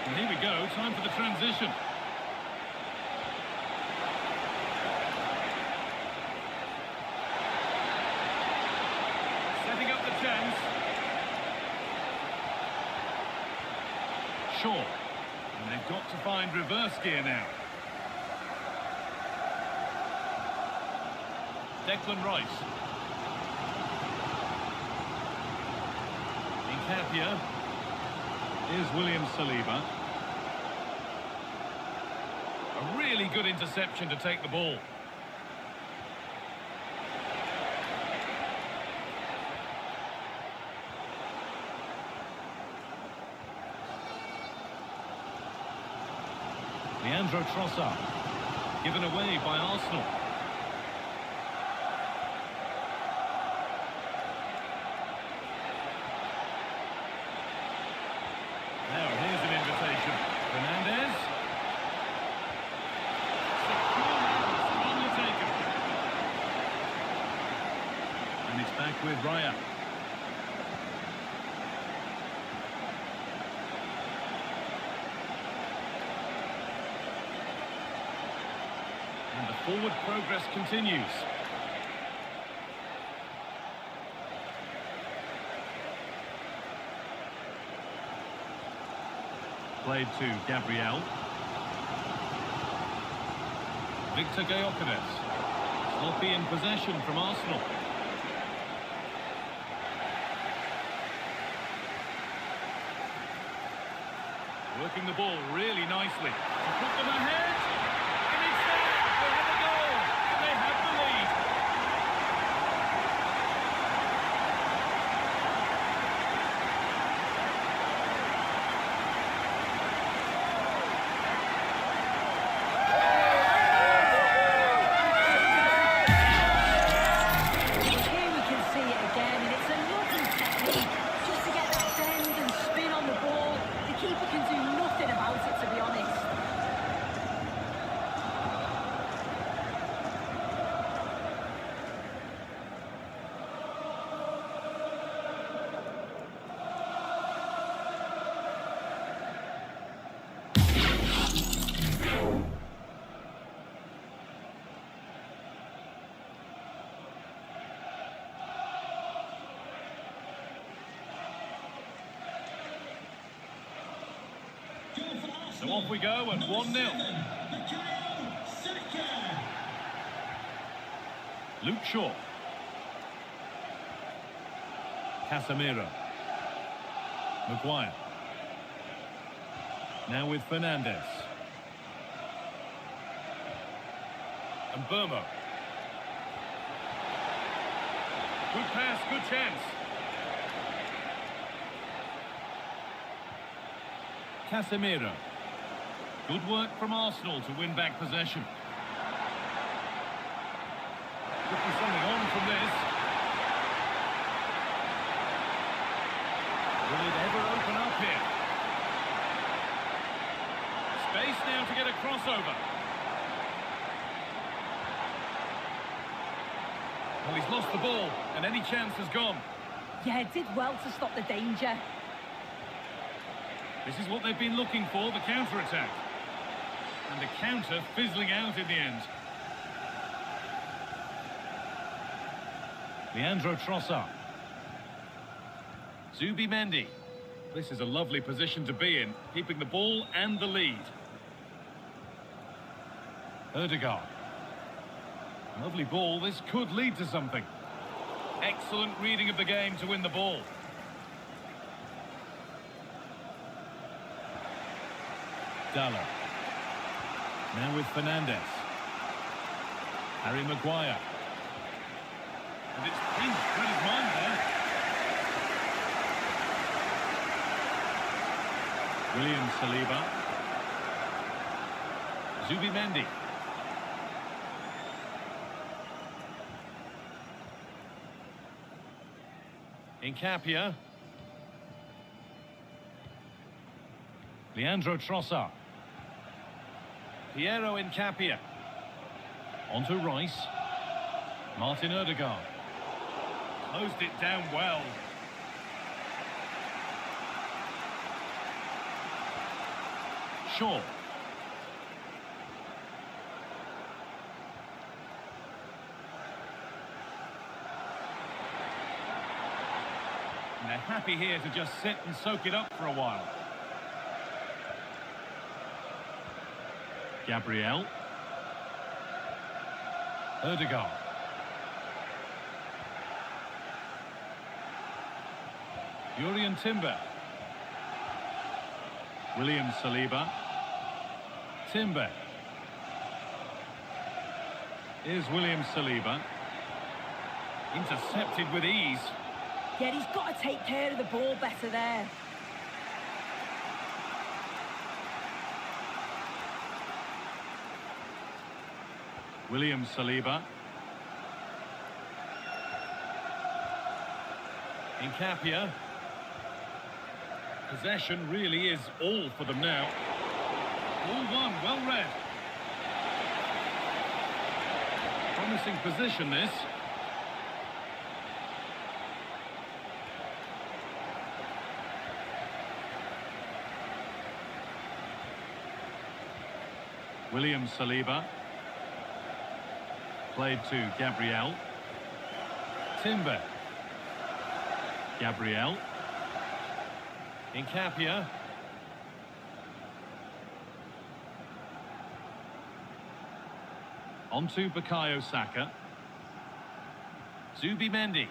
[SPEAKER 2] And here we go, time for the transition. Setting up the chance. Shaw. And they've got to find reverse gear now. Declan Rice. Incapia. Here's William Saliba. A really good interception to take the ball. Leandro Trossard. Given away by Arsenal. Now here's an invitation. Fernandez. Strongly taken. And it's back with Raya. Forward progress continues. Played to Gabriel. Victor Gyökeres. Sloppy in possession from Arsenal. Working the ball really nicely. To put them ahead. And it's there. They have a goal. And they have the lead.
[SPEAKER 1] Here we can see it again, and it's a lovely technique. Just to get that bend and spin on the ball. The keeper can do nothing about it, to be honest.
[SPEAKER 2] So off we go at 1-0. Luke Shaw. Casemiro. Maguire. Now with Fernandes. And Burmo. Good pass, good chance. Casemiro. Good work from Arsenal to win back possession. Could be something on from this. Will it ever open up here? Space now to get a crossover. Well, he's lost the ball, and any chance has gone.
[SPEAKER 1] Yeah, did well to stop the danger.
[SPEAKER 2] This is what they've been looking for, the counter-attack. And the counter fizzling out in the end. Leandro Trossard. Zubimendi. This is a lovely position to be in, keeping the ball and the lead. Ødegaard. Lovely ball, this could lead to something. Excellent reading of the game to win the ball. Dalla. Now with Fernandes. Harry Maguire. And it's Prince read his mind there. William Saliba. Zubimendi. Incapia. Leandro Trossard. Piero Incapia. On to Rice. Martin Ødegaard. Closed it down well. Shaw. And they're happy here to just sit and soak it up for a while. Gabriel. Ødegaard. Jurriën Timber. William Saliba. Timber. Here's William Saliba. Intercepted with ease.
[SPEAKER 1] Yeah, he's got to take care of the ball better there.
[SPEAKER 2] William Saliba. Incapia. Possession really is all for them now. All one, well read. Promising position this. William Saliba. Played to Gabriel. Timber. Gabriel. Incapia. On to Bukayo Saka. Zubimendi.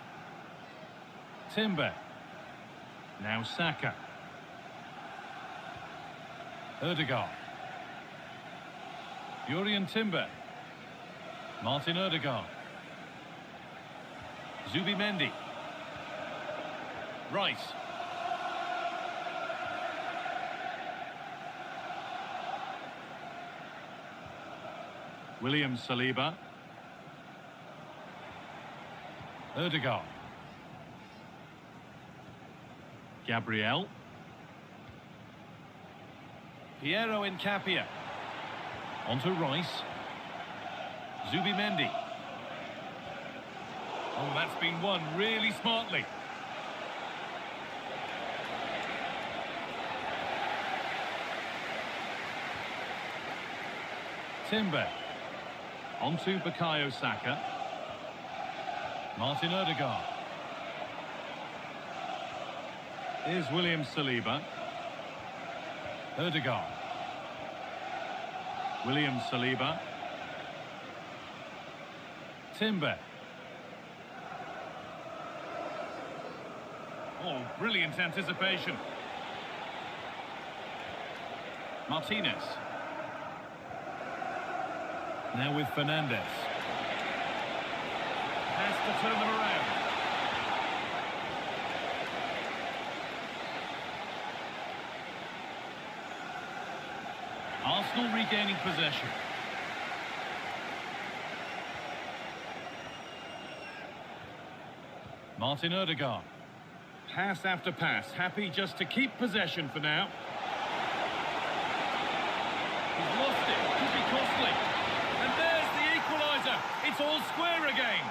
[SPEAKER 2] Timber. Now Saka. Ødegaard. Jurriën Timber. Martin Ødegaard. Zubimendi. Rice. William Saliba. Ødegaard. Gabriel. Piero Incapia. Onto Rice. Zubimendi. Oh, that's been won really smartly. Timber. Onto Bukayo Saka. Martin Ødegaard. Here's William Saliba. Ødegaard. William Saliba. Timber. Oh, brilliant anticipation. Martinez. Now with Fernandes. Has to turn them around. Arsenal regaining possession. Martin Ødegaard. Pass after pass, happy just to keep possession for now. He's lost it, could be costly. And there's the equaliser. It's all square again.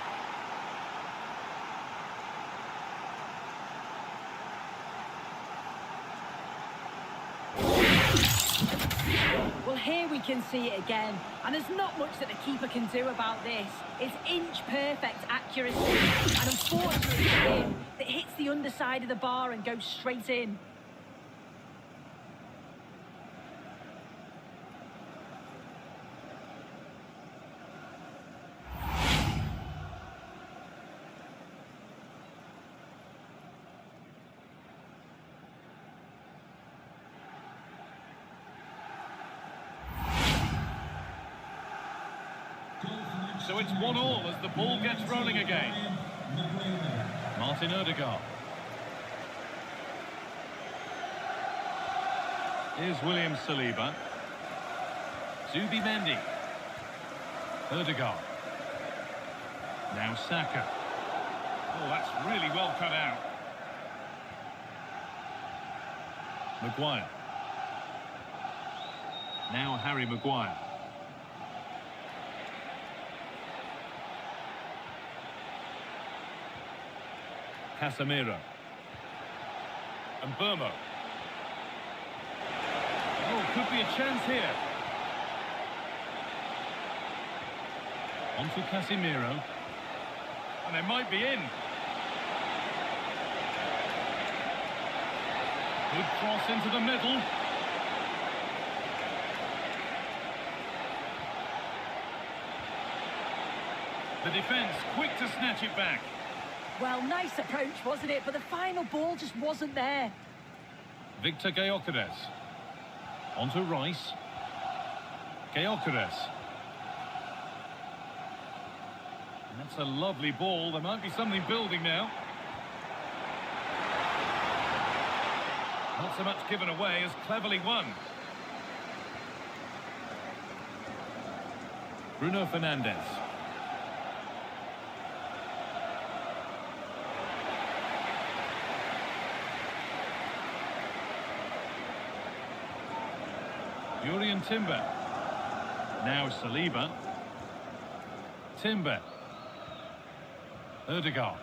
[SPEAKER 1] Well, here we can see it again, and there's not much that the keeper can do about this. It's inch-perfect accuracy, and unfortunately for him, it hits the underside of the bar and goes straight in.
[SPEAKER 2] So it's 1-1 as the ball gets rolling again. Martin Ødegaard. Here's William Saliba. Zubimendi. Ødegaard. Now Saka. Oh, that's really well cut out. Maguire. Now Harry Maguire. Casemiro. And Burmo. Oh, could be a chance here. On to Casemiro. And they might be in. Good cross into the middle. The defence quick to snatch it back.
[SPEAKER 1] Well, nice approach, wasn't it? But the final ball just wasn't there.
[SPEAKER 2] Victor Gyökeres. Onto Rice. Gyökeres. And that's a lovely ball. There might be something building now. Not so much given away as cleverly won. Bruno Fernandes. Jurriën Timber. Now Saliba. Timber. Ødegaard.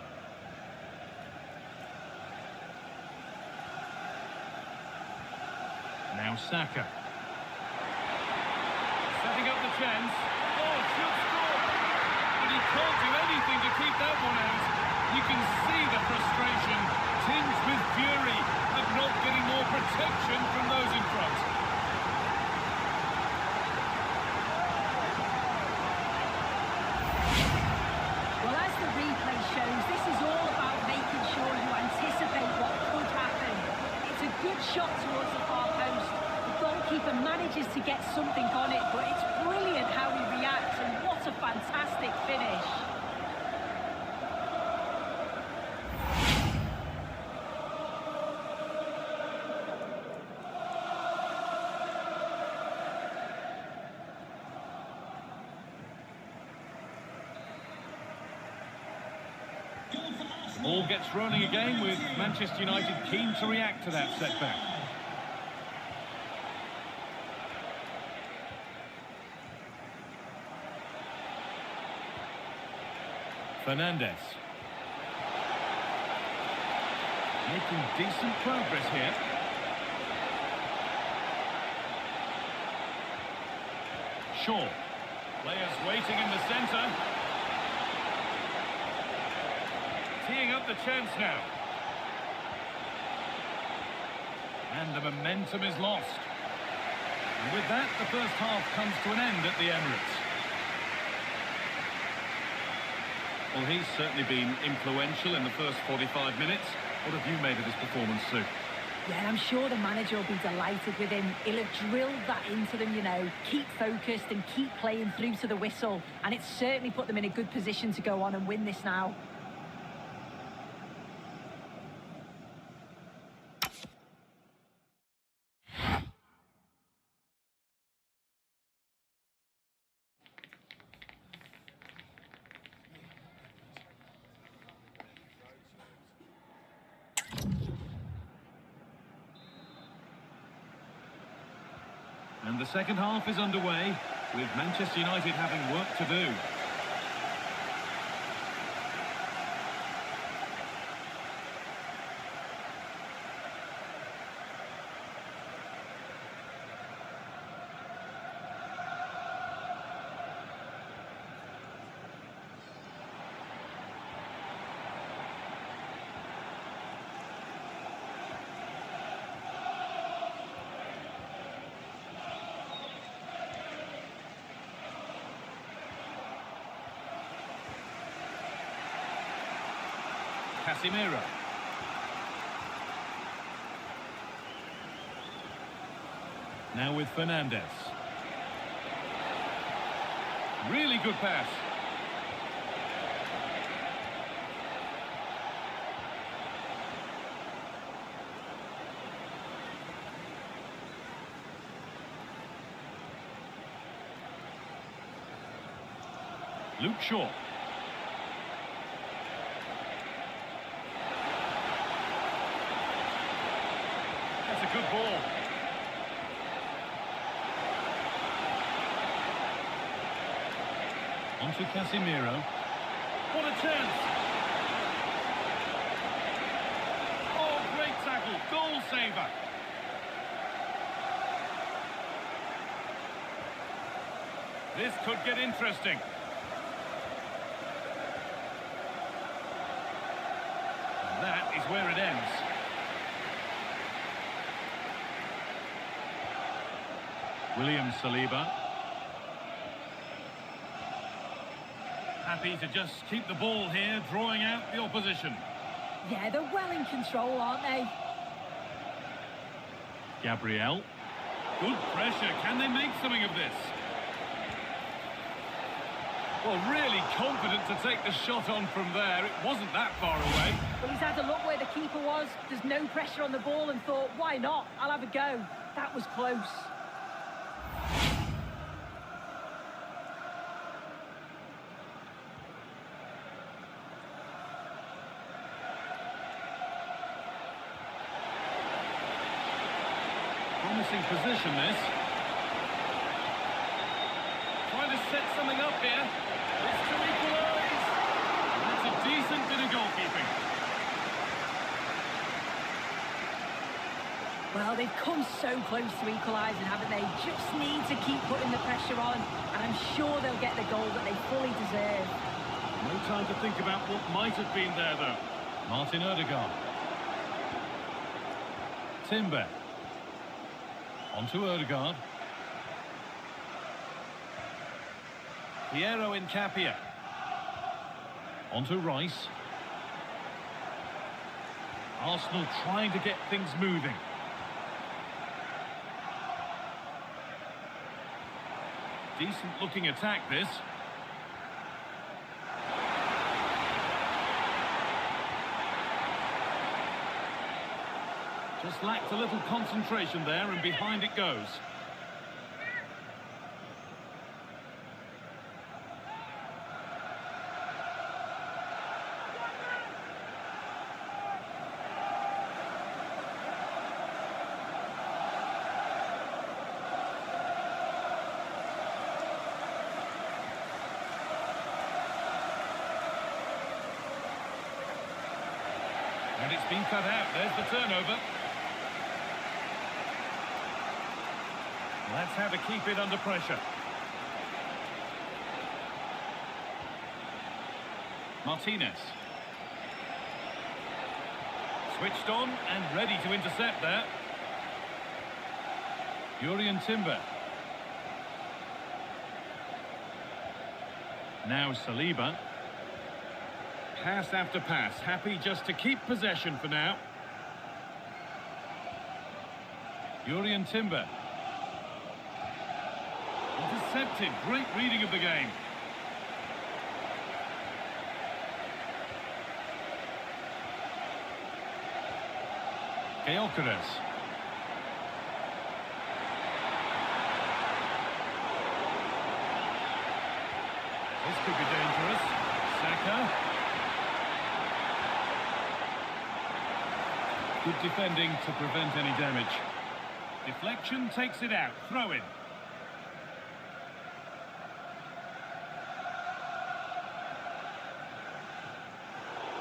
[SPEAKER 2] Now Saka. Setting up the chance. Oh, should score. But he can't do anything to keep that one out. You can see the frustration, tinged with fury, of not getting more protection from those in front.
[SPEAKER 1] Well, as the replay shows, this is all about making sure you anticipate what could happen. It's a good shot towards the far post. The goalkeeper manages to get something on it, but it's brilliant how he reacts, and what a fantastic finish.
[SPEAKER 2] Ball gets rolling again with Manchester United keen to react to that setback. Fernandes. Making decent progress here. Shaw. Players waiting in the centre. Teeing up the chance now. And the momentum is lost. And with that, the first half comes to an end at the Emirates. Well, he's certainly been influential in the first 45 minutes. What have you made of his performance, Sue?
[SPEAKER 1] Yeah, I'm sure the manager will be delighted with him. He'll have drilled that into them, you know. Keep focused and keep playing through to the whistle. And it's certainly put them in a good position to go on and win this now.
[SPEAKER 2] And the second half is underway, with Manchester United having work to do. Casemiro. Now with Fernandes. Really good pass. Luke Shaw. That's a good ball. On to Casemiro. What a chance! Oh, great tackle. Goal saver. This could get interesting. And that is where it ends. William Saliba. Happy to just keep the ball here, drawing out the opposition.
[SPEAKER 1] Yeah, they're well in control, aren't they?
[SPEAKER 2] Gabriel. Good pressure. Can they make something of this? Well, really confident to take the shot on from there. It wasn't that far away.
[SPEAKER 1] Well, he's had a look where the keeper was. There's no pressure on the ball and thought, why not? I'll have a go. That was close.
[SPEAKER 2] Promising position, this. Trying to set something up here. It's to equalise. That's a decent bit of goalkeeping.
[SPEAKER 1] Well, they've come so close to equalising, haven't they? Just need to keep putting the pressure on, and I'm sure they'll get the goal that they fully deserve.
[SPEAKER 2] No time to think about what might have been there, though. Martin Odegaard. Timber. On to Odegaard. Piero Incapia. On to Rice. Arsenal trying to get things moving. Decent looking attack, this. Just lacked a little concentration there, and behind it goes. And it's been cut out. There's the turnover. That's how to keep it under pressure. Martinez. Switched on and ready to intercept there. Jurrien Timber. Now Saliba. Pass after pass, happy just to keep possession for now. Jurrien Timber. Intercepted, great reading of the game. Gyökeres. This could be dangerous. Saka. Good defending to prevent any damage. Deflection takes it out. Throw in.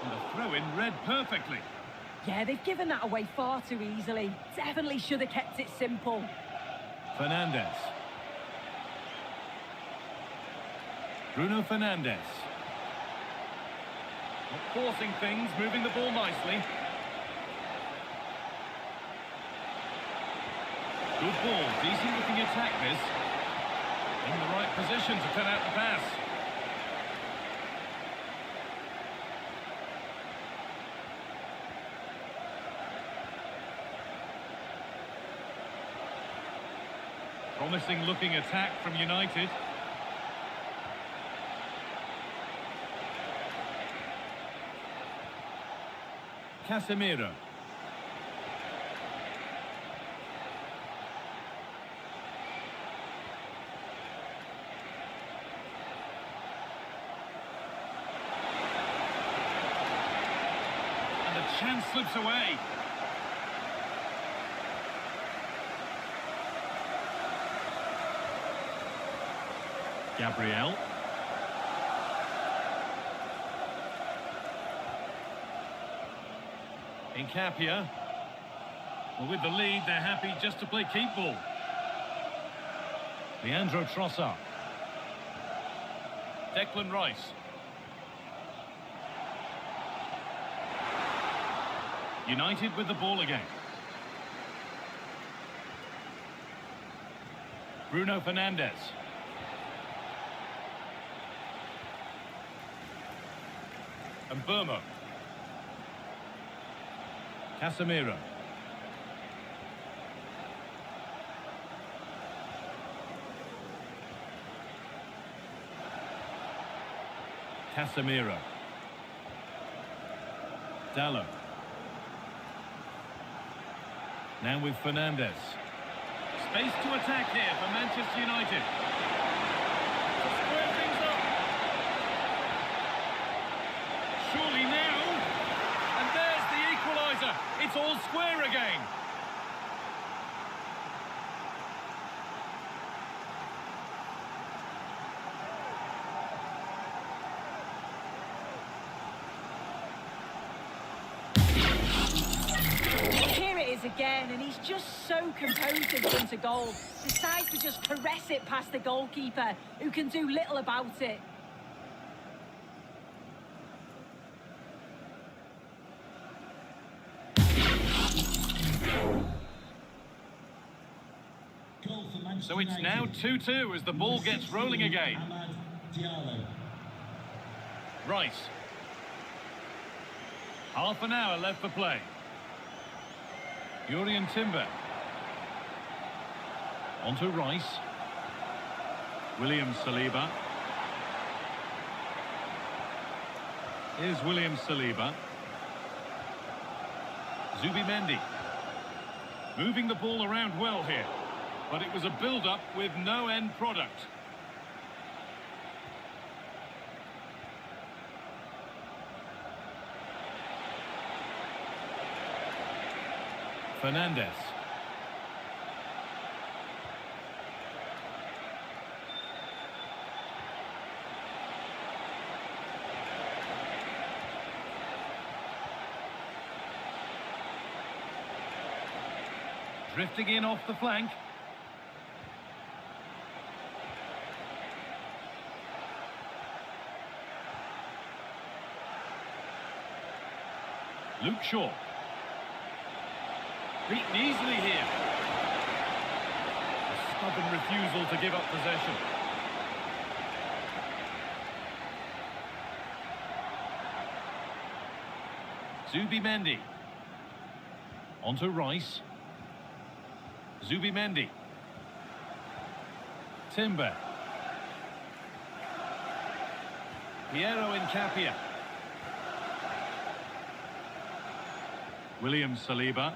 [SPEAKER 2] And the throw in read perfectly.
[SPEAKER 1] Yeah, they've given that away far too easily. Definitely should have kept it simple.
[SPEAKER 2] Fernandes. Bruno Fernandes. Not forcing things, moving the ball nicely. Good ball, decent looking attack this. In the right position to cut out the pass. Promising looking attack from United. Casemiro. And the chance slips away. Gabriel. Incapia. Well, with the lead, they're happy just to play keep ball. Leandro Trossard. Declan Rice. United with the ball again. Bruno Fernandes. And Burma. Casemiro. Casemiro. Dallo. Now with Fernandes. Space to attack here for Manchester United. To square things up. Surely now. And there's the equaliser. It's all square again.
[SPEAKER 1] Here it is again, and he's just so composed in front of goal. Decides to just caress it past the goalkeeper, who can do little about it.
[SPEAKER 2] So it's now 2-2 as the ball gets rolling again.
[SPEAKER 3] Amad Diallo.
[SPEAKER 2] Rice. Half an hour left for play. Yurian Timber. Onto Rice. William Saliba. Here's William Saliba. Zubimendi. Moving the ball around well here. But it was a build-up with no end product. Fernandez. Drifting in off the flank. Luke Shaw. Beaten easily here. A stubborn refusal to give up possession. Zubimendi. Onto Rice. Zubimendi. Timber. Piero Incapia. William Saliba.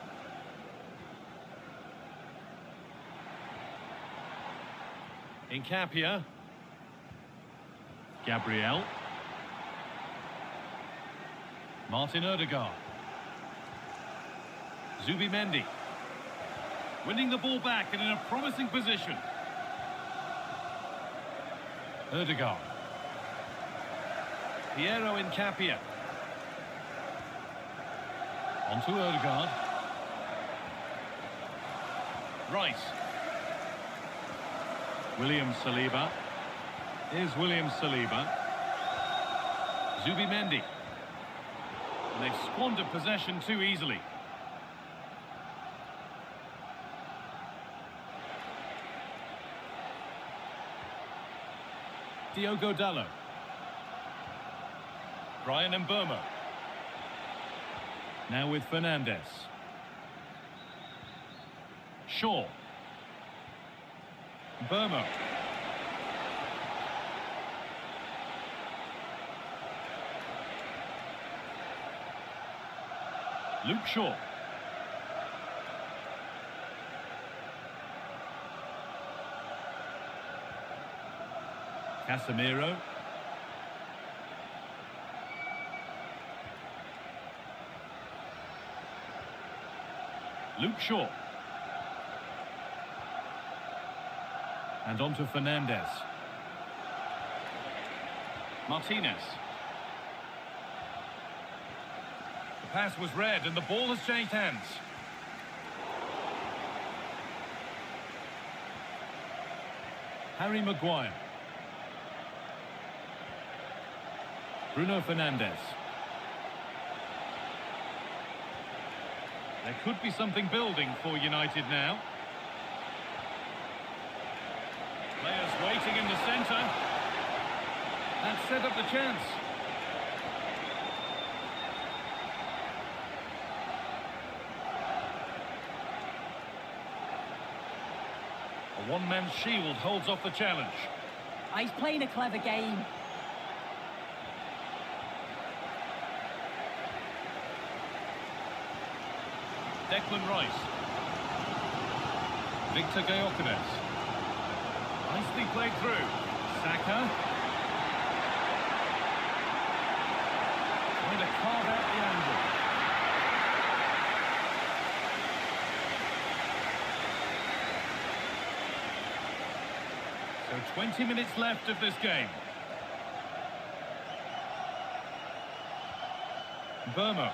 [SPEAKER 2] Incapia. Gabriel. Martin Odegaard. Zubimendi. Winning the ball back and in a promising position. Odegaard. Piero Incapia. Onto Odegaard. Rice. William Saliba. Here's William Saliba. Zubimendi. And they've squandered possession too easily. Diogo Dallo. Brian Mbeumo. Now with Fernandez. Shaw. Mbeumo. Luke Shaw. Casemiro. Luke Shaw. And on to Fernandez. Martinez. The pass was read and the ball has changed hands. Harry Maguire. Bruno Fernandes. There could be something building for United now. Players waiting in the centre. That set up the chance. A one-man shield holds off the challenge.
[SPEAKER 1] He's playing a clever game.
[SPEAKER 2] Declan Rice. Victor Gyökeres. Nicely played through. Saka. Trying to carve out the angle. So 20 minutes left of this game. Mbeumo.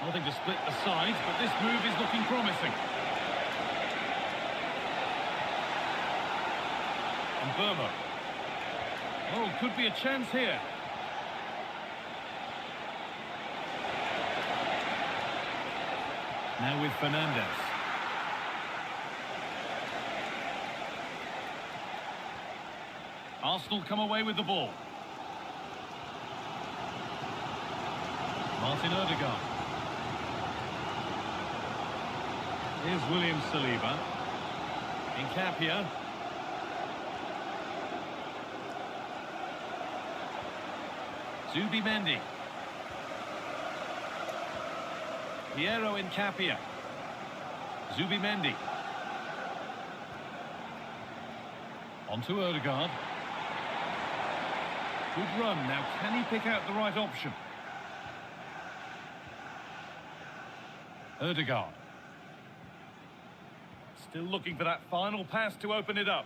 [SPEAKER 2] Nothing to split the sides, but this move is looking promising. And Mbeumo. Oh, could be a chance here. Now with Fernandez. Arsenal come away with the ball. Martin Odegaard. Here's William Saliba. Nkapia. Zubimendi. Piero Nkapia. Zubimendi. Onto Odegaard. Good run. Now, can he pick out the right option? Odegaard. Still looking for that final pass to open it up.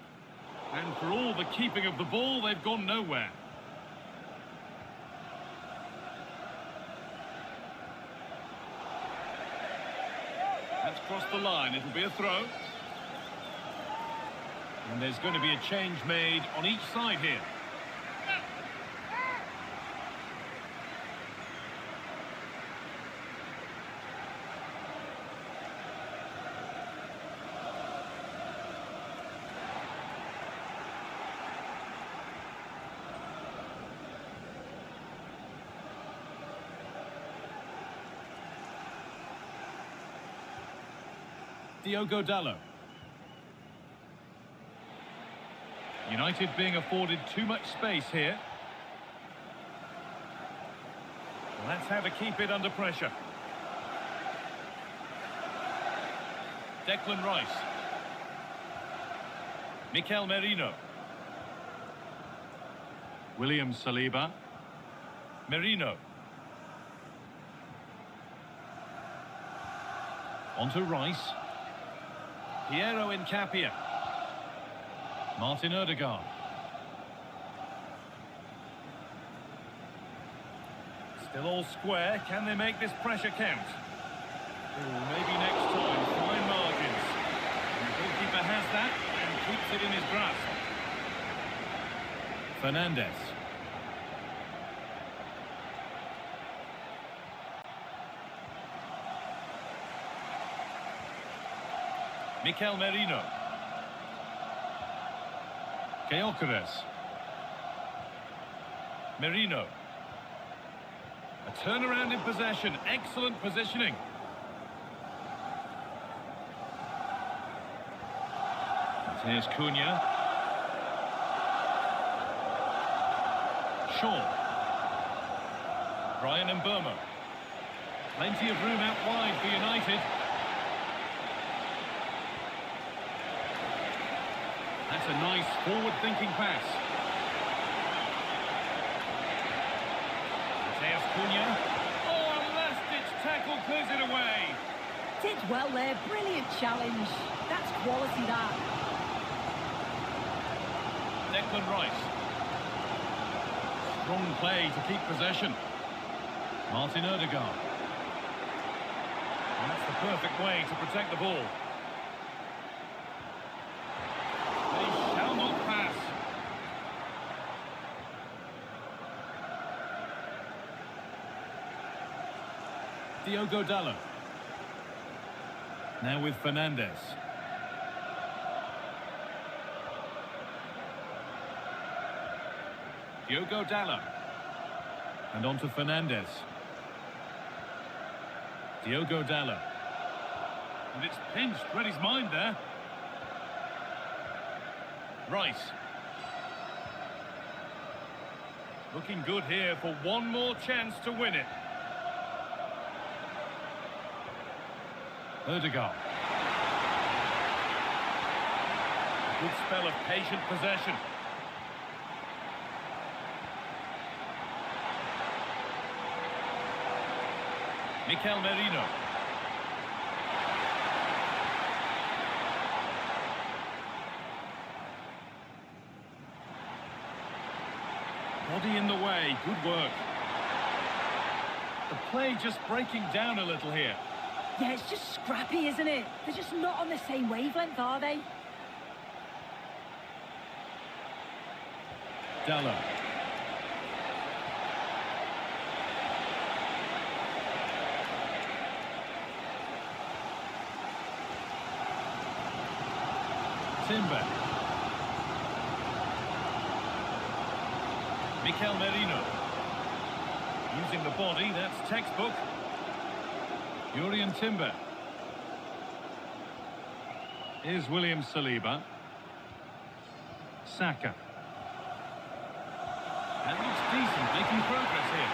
[SPEAKER 2] And for all the keeping of the ball, they've gone nowhere. That's crossed the line. It'll be a throw. And there's going to be a change made on each side here. Diogo Dalot. United being afforded too much space here. Well, that's how to keep it under pressure. Declan Rice. Mikel Merino. William Saliba. Merino. Onto Rice. Piero Nkapia. Martin Odegaard. Still all square. Can they make this pressure count? Ooh, maybe next time. Fine margins. And the goalkeeper has that and keeps it in his grasp. Fernandes. Mikel Merino. Gyökeres. Merino. A turnaround in possession. Excellent positioning. And here's Cunha. Shaw. Brian Mbeumo. Plenty of room out wide for United. That's a nice forward-thinking pass. There's Cunha. Oh, a last-ditch tackle clears it away.
[SPEAKER 1] Did well there. Brilliant challenge. That's quality, that.
[SPEAKER 2] Declan Rice. Strong play to keep possession. Martin Odegaard. And that's the perfect way to protect the ball. Diogo Dalot. Now with Fernandes. Diogo Dalot. And on to Fernandes. Diogo Dalot. And it's pinched. Read his mind there. Rice. Looking good here for one more chance to win it. Odegaard. A good spell of patient possession. Mikel Merino. Body in the way, good work. The play just breaking down a little here.
[SPEAKER 1] Yeah, it's just scrappy, isn't it? They're just not on the same wavelength, are they?
[SPEAKER 2] Dalot. Timber. Mikel Merino. Using the body, that's textbook. Jurriën Timber. Here's William Saliba. Saka. That looks decent, making progress here.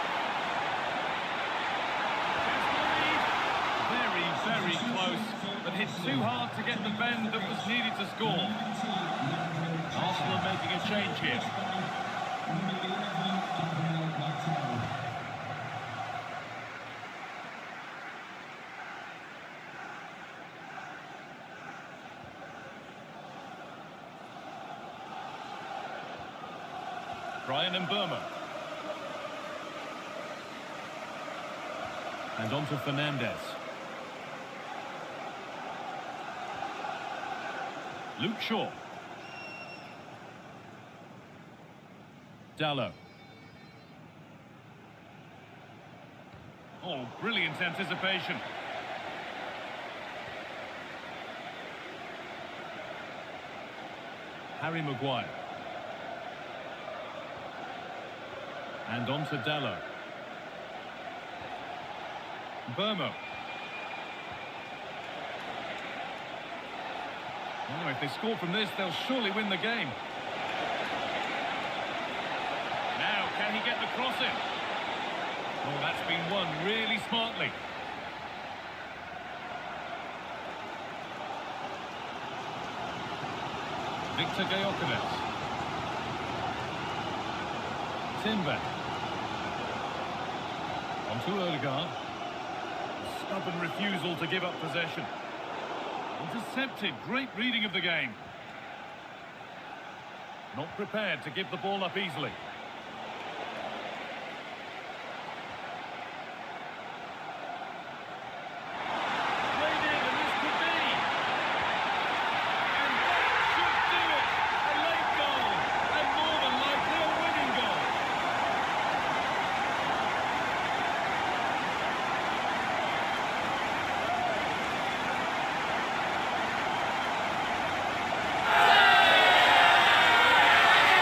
[SPEAKER 2] Very, very close, but hit too hard to get the bend that was needed to score. Arsenal making a change here. Brian Mbeumo. And on to Fernandes. Luke Shaw. Dalot. Oh, brilliant anticipation. Harry Maguire. And on to Dalot. Mbeumo. Oh, if they score from this, they'll surely win the game. Now, can he get the cross in? Oh, that's been won really smartly. Victor Gyökeres. Timber. On to Odegaard. Stubborn refusal to give up possession. Intercepted. Great reading of the game. Not prepared to give the ball up easily. Played in, and this could be. And that should do it. A late goal. And more than likely a winning goal.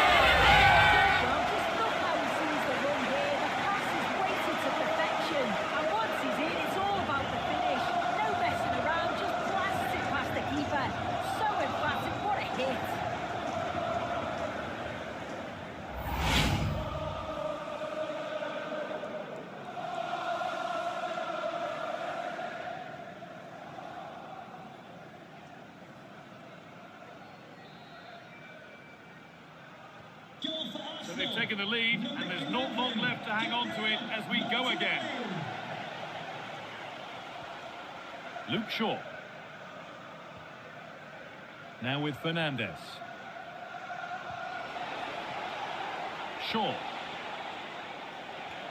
[SPEAKER 1] Well, just look how he sees the run here. The pass is weighted to perfection. And once he's in, it's all about the finish. No messing around, just blasts it past the keeper. So emphatic, what a hit.
[SPEAKER 3] Goal for
[SPEAKER 2] So
[SPEAKER 3] Arsenal.
[SPEAKER 2] they've taken the lead, and there's not long left to hang on to it as we go again. Luke Shaw. Now with Fernandes. Shaw.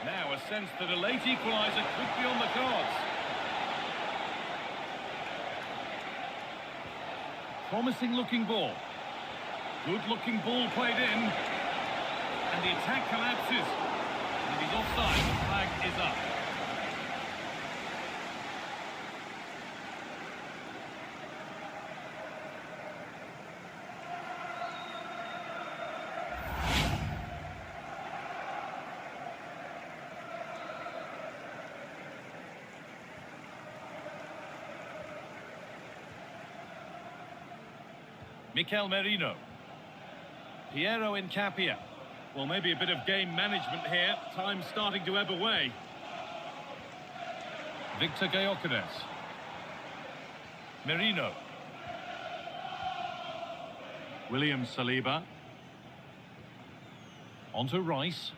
[SPEAKER 2] Now a sense that a late equaliser could be on the cards. Promising looking ball. Good looking ball played in. And the attack collapses. And he's offside. The flag is up. Mikel Merino. Piero Incapia. Well, maybe a bit of game management here. Time starting to ebb away. Victor Gyökeres. Merino. William Saliba. On to Rice.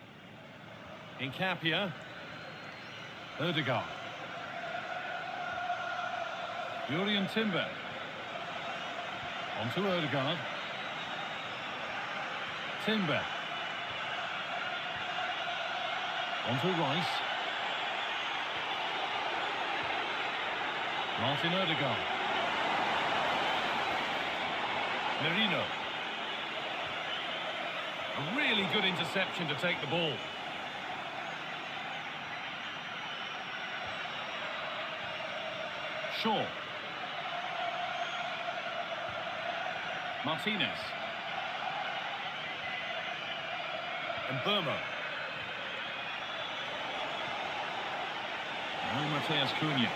[SPEAKER 2] Incapia. Odegaard. Jurriën Timber. On to Odegaard. Timber. On to Rice. Martin Odegaard. Merino. A really good interception to take the ball. Shaw. Martinez. Mbeumo. Mateus Cunha.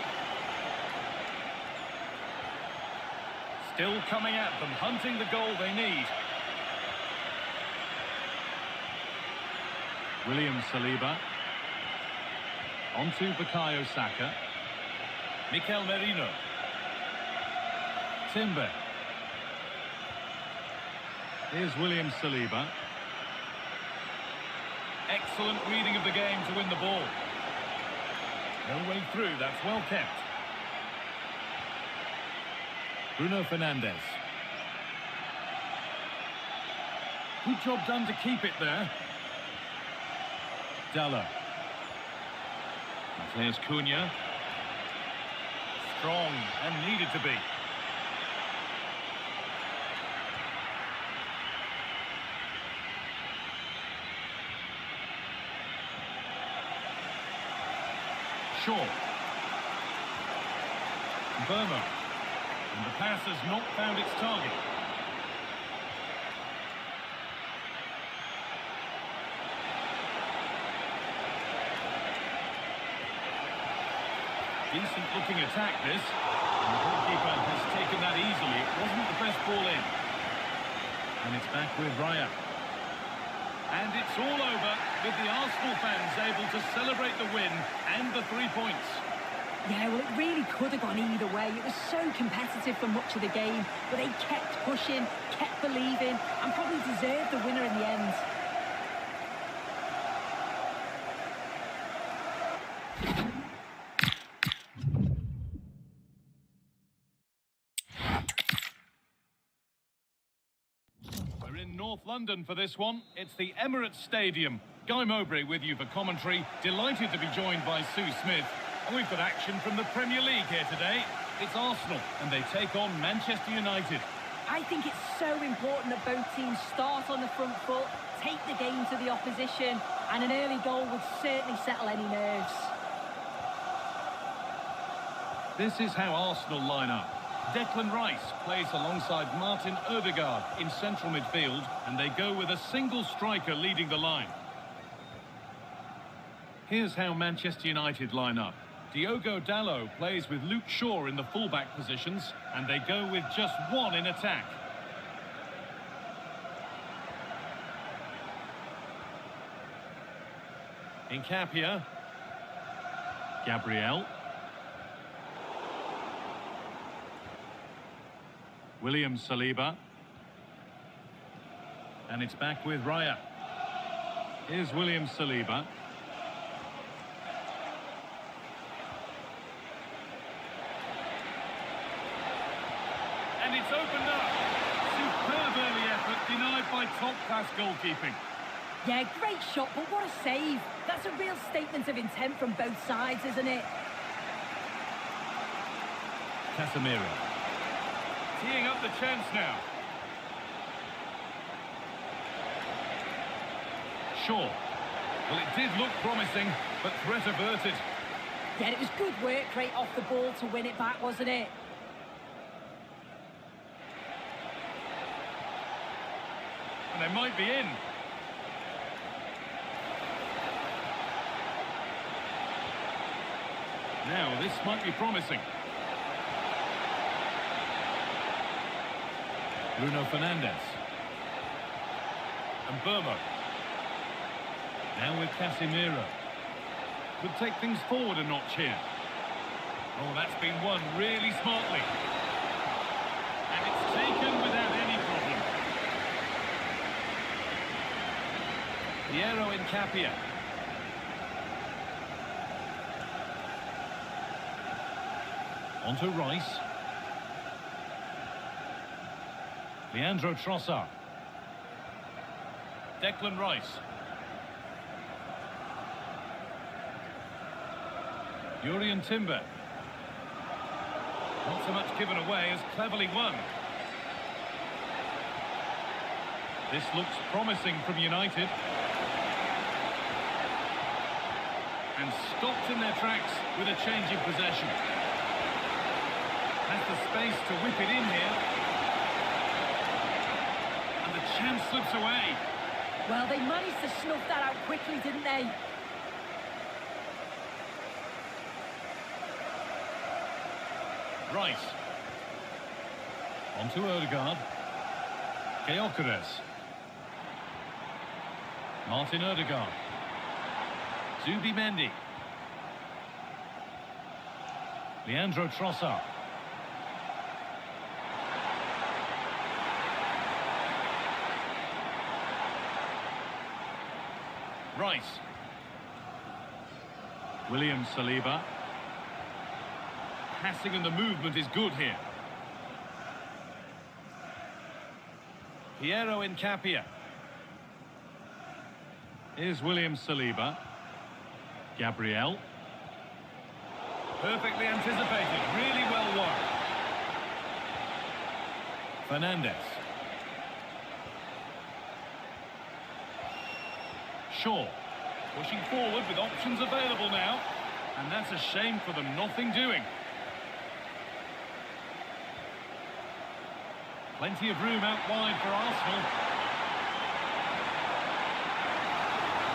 [SPEAKER 2] Still coming at them, hunting the goal they need. William Saliba. Onto Bukayo Saka. Mikel Merino. Timber. Here's William Saliba. Excellent reading of the game to win the ball. No way through, that's well kept. Bruno Fernandes. Good job done to keep it there. Dalla. Mateus Cunha. Strong and needed to be. Shaw. Burma. And the pass has not found its target. Decent looking attack this. And the goalkeeper has taken that easily. It wasn't the best ball in. And it's back with Raya. And it's all over with the Arsenal fans able to celebrate the win and the 3 points.
[SPEAKER 1] Yeah, well, it really could have gone either way. It was so competitive for much of the game, but they kept pushing, kept believing, and probably deserved the winner in the end.
[SPEAKER 2] We're in North London for this one. It's the Emirates Stadium. Guy Mowbray with you for commentary. Delighted to be joined by Sue Smith. And we've got action from the Premier League here today. It's Arsenal, and they take on Manchester United.
[SPEAKER 1] I think it's so important that both teams start on the front foot, take the game to the opposition, and an early goal would certainly settle any nerves.
[SPEAKER 2] This is how Arsenal line up. Declan Rice plays alongside Martin Odegaard in central midfield, and they go with a single striker leading the line. Here's how Manchester United line up. Diogo Dalot plays with Luke Shaw in the fullback positions, and they go with just one in attack. Nkapia. Gabriel. William Saliba. And it's back with Raya. Here's William Saliba. And it's opened up. Superb early effort, denied by top-class goalkeeping.
[SPEAKER 1] Yeah, great shot, but what a save. That's a real statement of intent from both sides, isn't it?
[SPEAKER 2] Casemiro. Teeing up the chance now. Shaw. Well, it did look promising, but threat averted.
[SPEAKER 1] Yeah, it was good work rate off the ball to win it back, wasn't it?
[SPEAKER 2] And they might be in. Now, this might be promising. Bruno Fernandes. And Burma. Now with Casemiro. Could take things forward a notch here. Oh, that's been won really smartly. And it's taken without any problem. Piero Nkapia. Onto Rice. Leandro Trossard. Declan Rice. Jurriën Timber. Not so much given away as cleverly won. This looks promising from United. And stopped in their tracks with a change in possession. Has the space to whip it in here. And the chance slips away.
[SPEAKER 1] Well, they managed to snuff that out quickly, didn't they?
[SPEAKER 2] Rice. On to Odegaard. Gyökeres. Martin Odegaard. Zubimendi. Leandro Trossard. Rice. William Saliba. Passing and the movement is good here. Piero Incapia. Here's William Saliba. Gabriel. Perfectly anticipated, really well won. Fernandez. Shaw. Pushing forward with options available now. And that's a shame for them, nothing doing. Plenty of room out wide for Arsenal.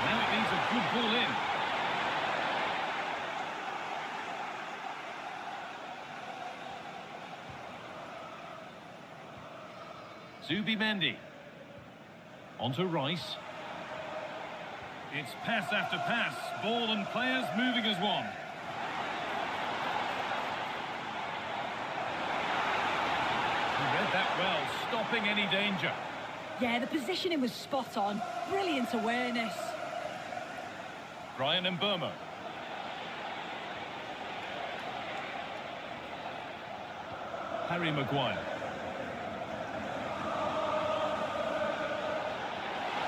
[SPEAKER 2] Now it needs a good ball in. Zubimendi. On to Rice. It's pass after pass. Ball and players moving as one. He read that well, stopping any danger.
[SPEAKER 1] Yeah, the positioning was spot on. Brilliant awareness.
[SPEAKER 2] Brian Mbeumo. Harry Maguire.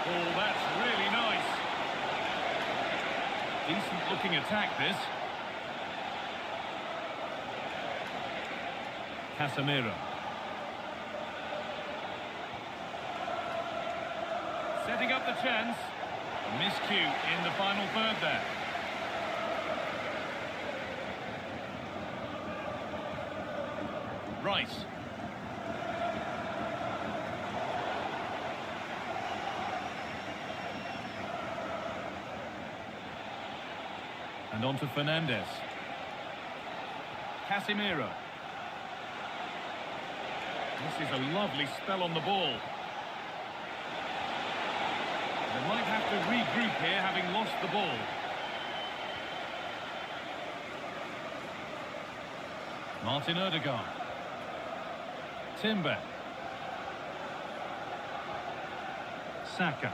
[SPEAKER 2] Oh, that's really nice. Decent looking attack, this. Casemiro. Setting up the chance. A miscue in the final third there. Rice. And on to Fernandez. Casemiro. This is a lovely spell on the ball. They might have to regroup here, having lost the ball. Martin Odegaard. Timber. Saka.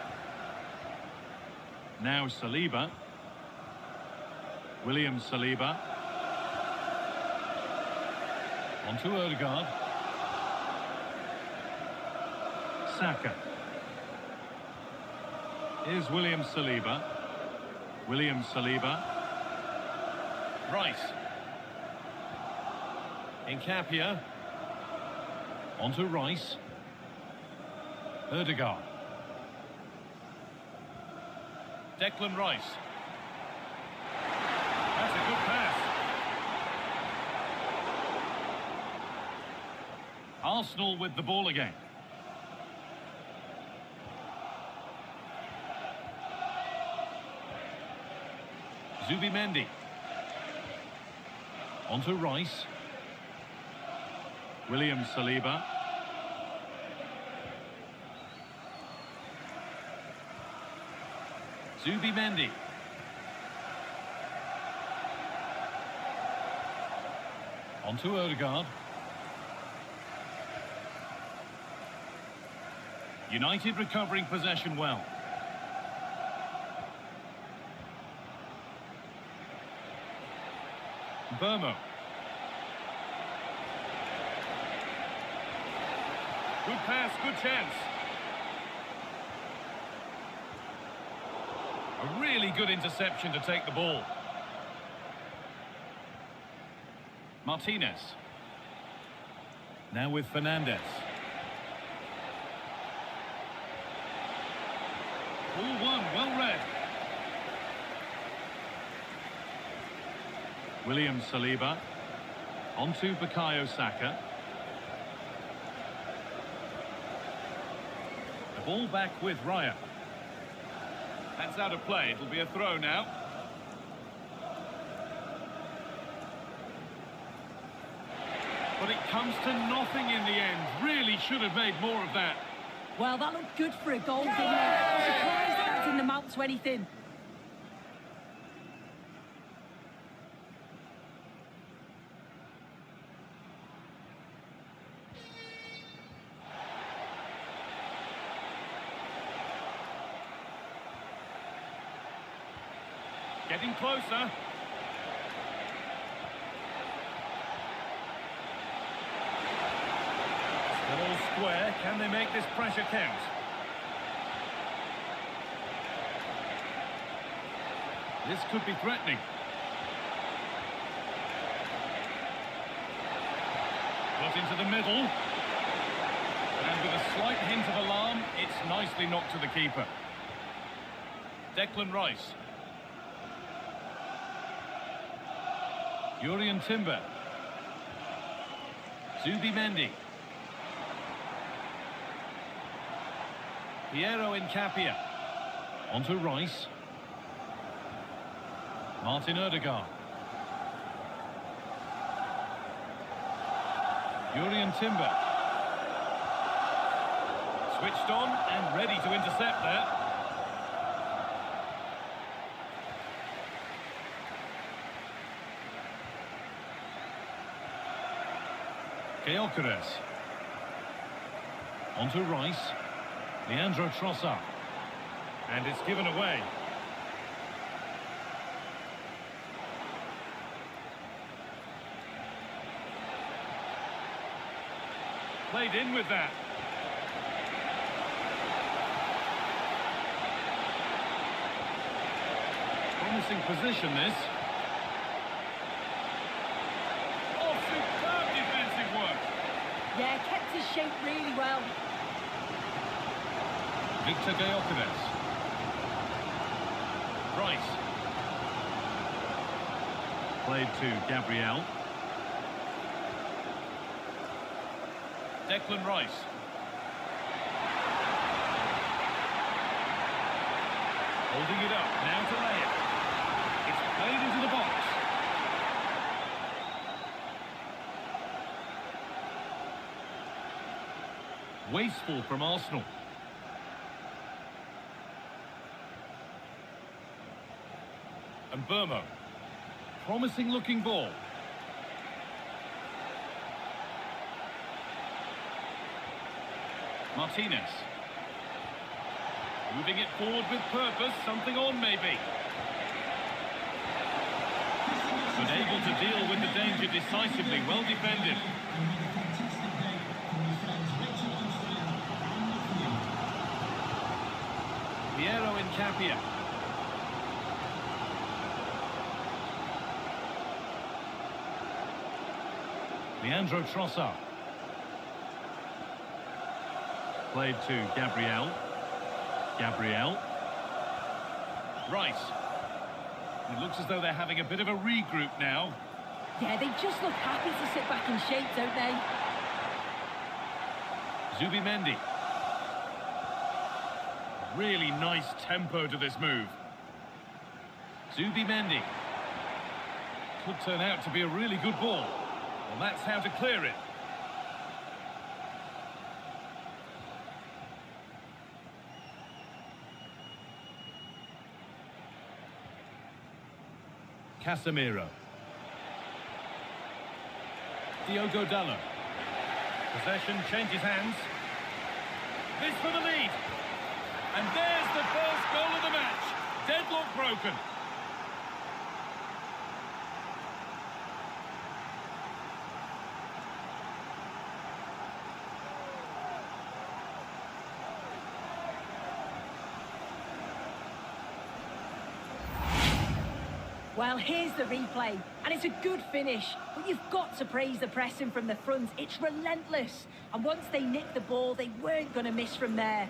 [SPEAKER 2] Now Saliba. William Saliba. On to Odegaard. Saka. Here's William Saliba. William Saliba. Rice. Incapia. On to Rice. Odegaard. Declan Rice. That's a good pass. Arsenal with the ball again. Zubimendi. On to Rice. William Saliba. Zubimendi. On to Odegaard. United recovering possession well. Mbeumo. Good pass, good chance. A really good interception to take the ball. Martinez. Now with Fernandez. Ball one, well read. William Saliba. On to Bukayo Saka. The ball back with Raya. That's out of play. It'll be a throw now. But it comes to nothing in the end. Really should have made more of that.
[SPEAKER 1] Well, that looked good for a goal, didn't it? I'm surprised that didn't amount to anything.
[SPEAKER 2] Getting closer. Still all square. Can they make this pressure count? This could be threatening. Put into the middle. And with a slight hint of alarm, it's nicely knocked to the keeper. Declan Rice. Jurriën Timber. Zubimendi. Piero Incapia. Onto Rice. Martin Odegaard. Jurriën Timber. Switched on and ready to intercept there. Gyökeres. Onto Rice. Leandro Trossard. And it's given away. Played in with that. Promising position, this. Oh, superb defensive work.
[SPEAKER 1] Yeah, kept his shape really well.
[SPEAKER 2] Victor Gyökeres. Rice. Played to Gabriel. Declan Rice. Holding it up, now to lay it. It's played into the box. Wasteful from Arsenal. And Burmo. Promising looking ball. Martinez. Moving it forward with purpose, something on maybe. But able to deal with the danger decisively, well defended. Piero Incapia. Leandro Trossard. Played to Gabriel. Rice. It looks as though they're having a bit of a regroup now.
[SPEAKER 1] Yeah, they just look happy to sit back in shape, don't they?
[SPEAKER 2] Zubimendi. Really nice tempo to this move. Zubimendi. Could turn out to be a really good ball. Well, that's how to clear it. Casemiro. Diogo Dallo. Possession changes hands. This for the lead. And there's the first goal of the match. Deadlock broken.
[SPEAKER 1] Well, here's the replay, and it's a good finish, but you've got to praise the pressing from the front. It's relentless, and once they nicked the ball, they weren't going to miss from there.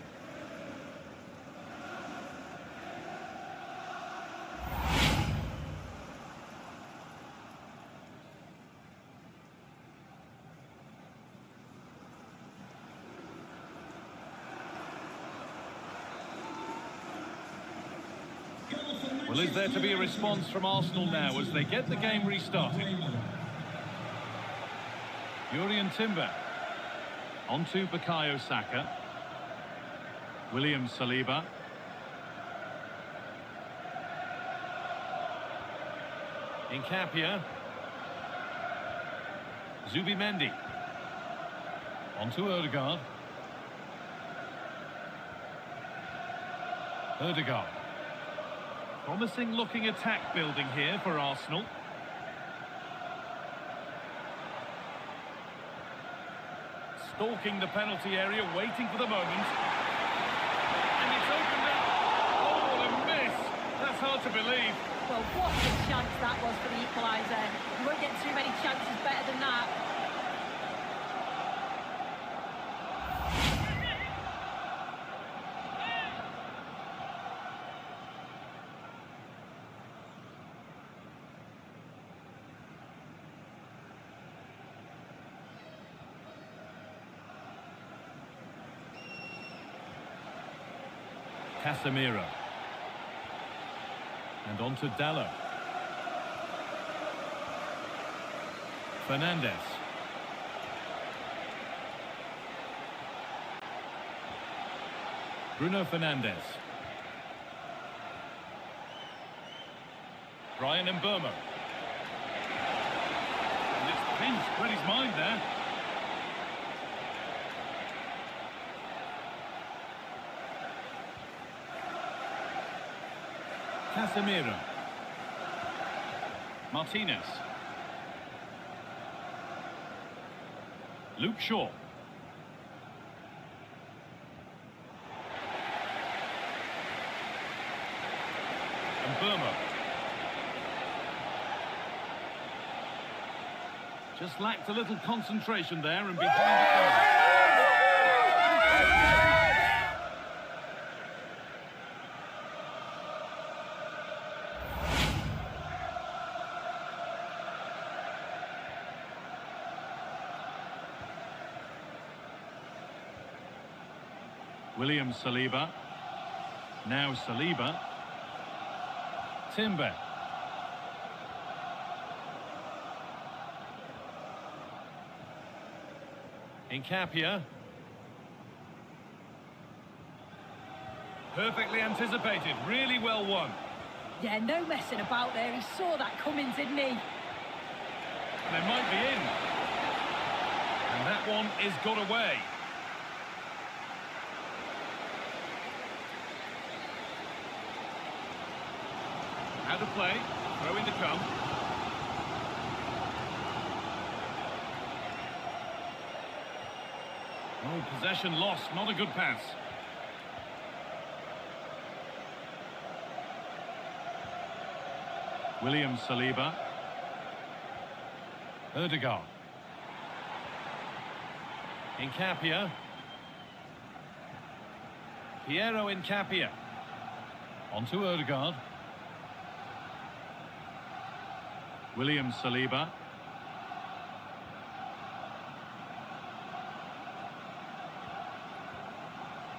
[SPEAKER 2] Well, is there to be a response from Arsenal now as they get the game restarted? Yuri Timber. On to Bukayo Saka. William Saliba. Nkapia. Zubimendi. On to Odegaard. Odegaard. Promising looking attack building here for Arsenal. Stalking the penalty area, waiting for the moment. And it's opened up. Oh, what a miss. That's hard to believe.
[SPEAKER 1] Well, what a chance that was for the equaliser. You won't get too many chances better than that.
[SPEAKER 2] Casemiro. And on to Dallo. Fernandes. Bruno Fernandes. Brian Mbeumo. And it's pinched read his mind there. Casemiro. Martinez. Luke Shaw. And Burma. Just lacked a little concentration there and behind the goal. William Saliba. Now Saliba. Timber. Nkapia. Perfectly anticipated, really well won.
[SPEAKER 1] Yeah, no messing about there. He saw that coming, didn't he?
[SPEAKER 2] They might be in. And that one is got away. Out of play, throw in to come. Oh, possession lost, not a good pass. William Saliba. Odegaard. Nkapia. Piero Nkapia. On to Odegaard. William Saliba.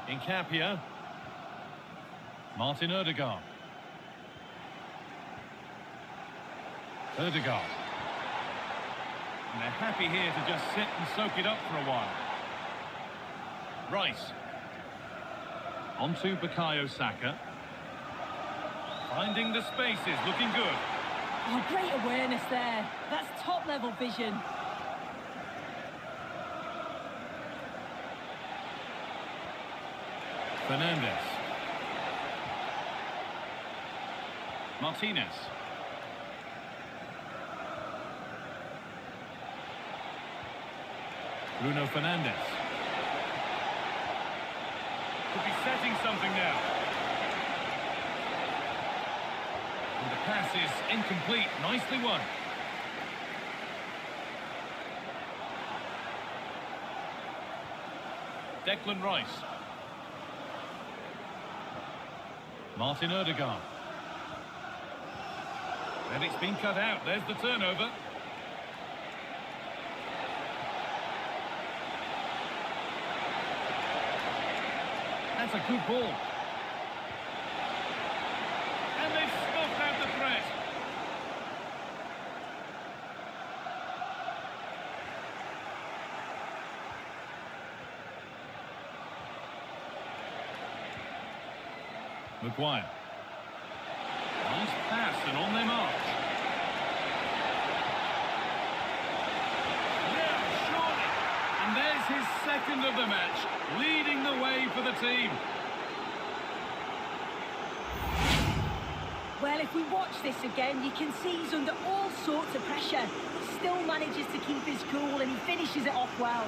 [SPEAKER 2] Nkapia. Martin Odegaard. Odegaard. And they're happy here to just sit and soak it up for a while. Rice. On to Bukayo Saka. Finding the spaces, looking good.
[SPEAKER 1] Oh, great awareness there. That's top-level vision.
[SPEAKER 2] Fernandes. Martinez. Bruno Fernandes. Could be setting something now. And the pass is incomplete. Nicely won. Declan Rice. Martin Odegaard. And it's been cut out. There's the turnover. That's a good ball. And they've snuffed out the threat. Maguire. Nice pass and on they march. Yeah, surely. And there's his second of the match, leading the way for the team.
[SPEAKER 1] Well, if we watch this again, you can see he's under all sorts of pressure, but still manages to keep his cool and he finishes it off well.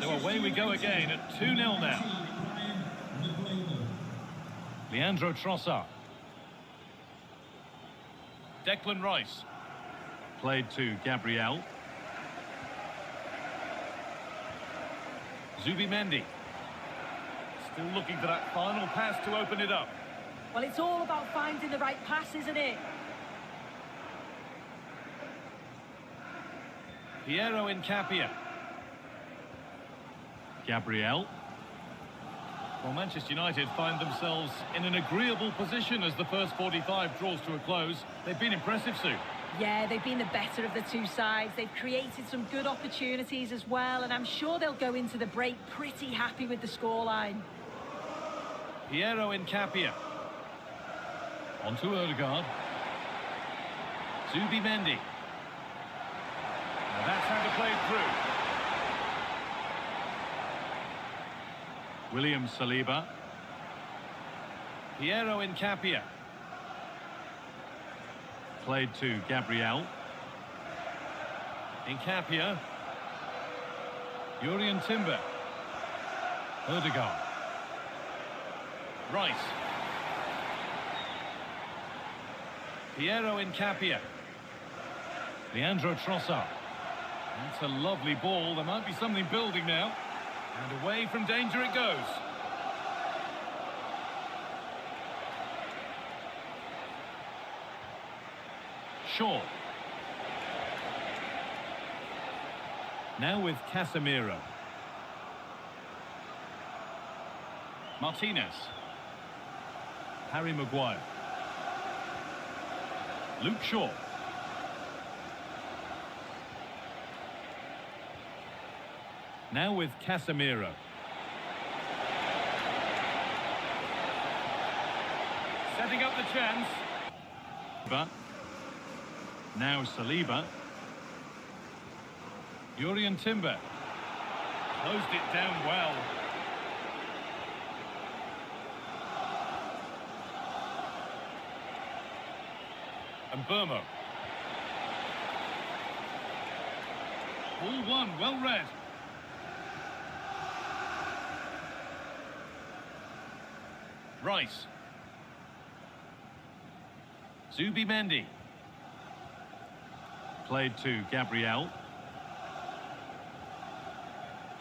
[SPEAKER 2] So away we go again at 2-0 now. Leandro Trossard. Declan Rice. Played to Gabriel. Zubimendi. Still looking for that final pass to open it up.
[SPEAKER 1] Well, it's all about finding the right pass, isn't it?
[SPEAKER 2] Piero Incapia. Gabriel. Well, Manchester United find themselves in an agreeable position as the first 45 draws to a close. They've been impressive, Sue.
[SPEAKER 1] Yeah, they've been the better of the two sides. They've created some good opportunities as well, and I'm sure they'll go into the break pretty happy with the scoreline.
[SPEAKER 2] Piero Incapia. On to Odegaard. Zubimendi. Now that's how to play it through. William Saliba. Piero Incapia. Played to Gabriel. Incapia. Jurrien Timber. Odegaard. Rice. Piero Incapia. Leandro Trossard. That's a lovely ball. There might be something building now. And away from danger it goes. Shaw. Now with Casemiro. Martinez. Harry Maguire. Luke Shaw. Now with Casemiro. Setting up the chance. Now Saliba. Jurrien Timber. Closed it down well. And Burmo. Ball one, well read. Rice. Zubimendi. Played to Gabriel.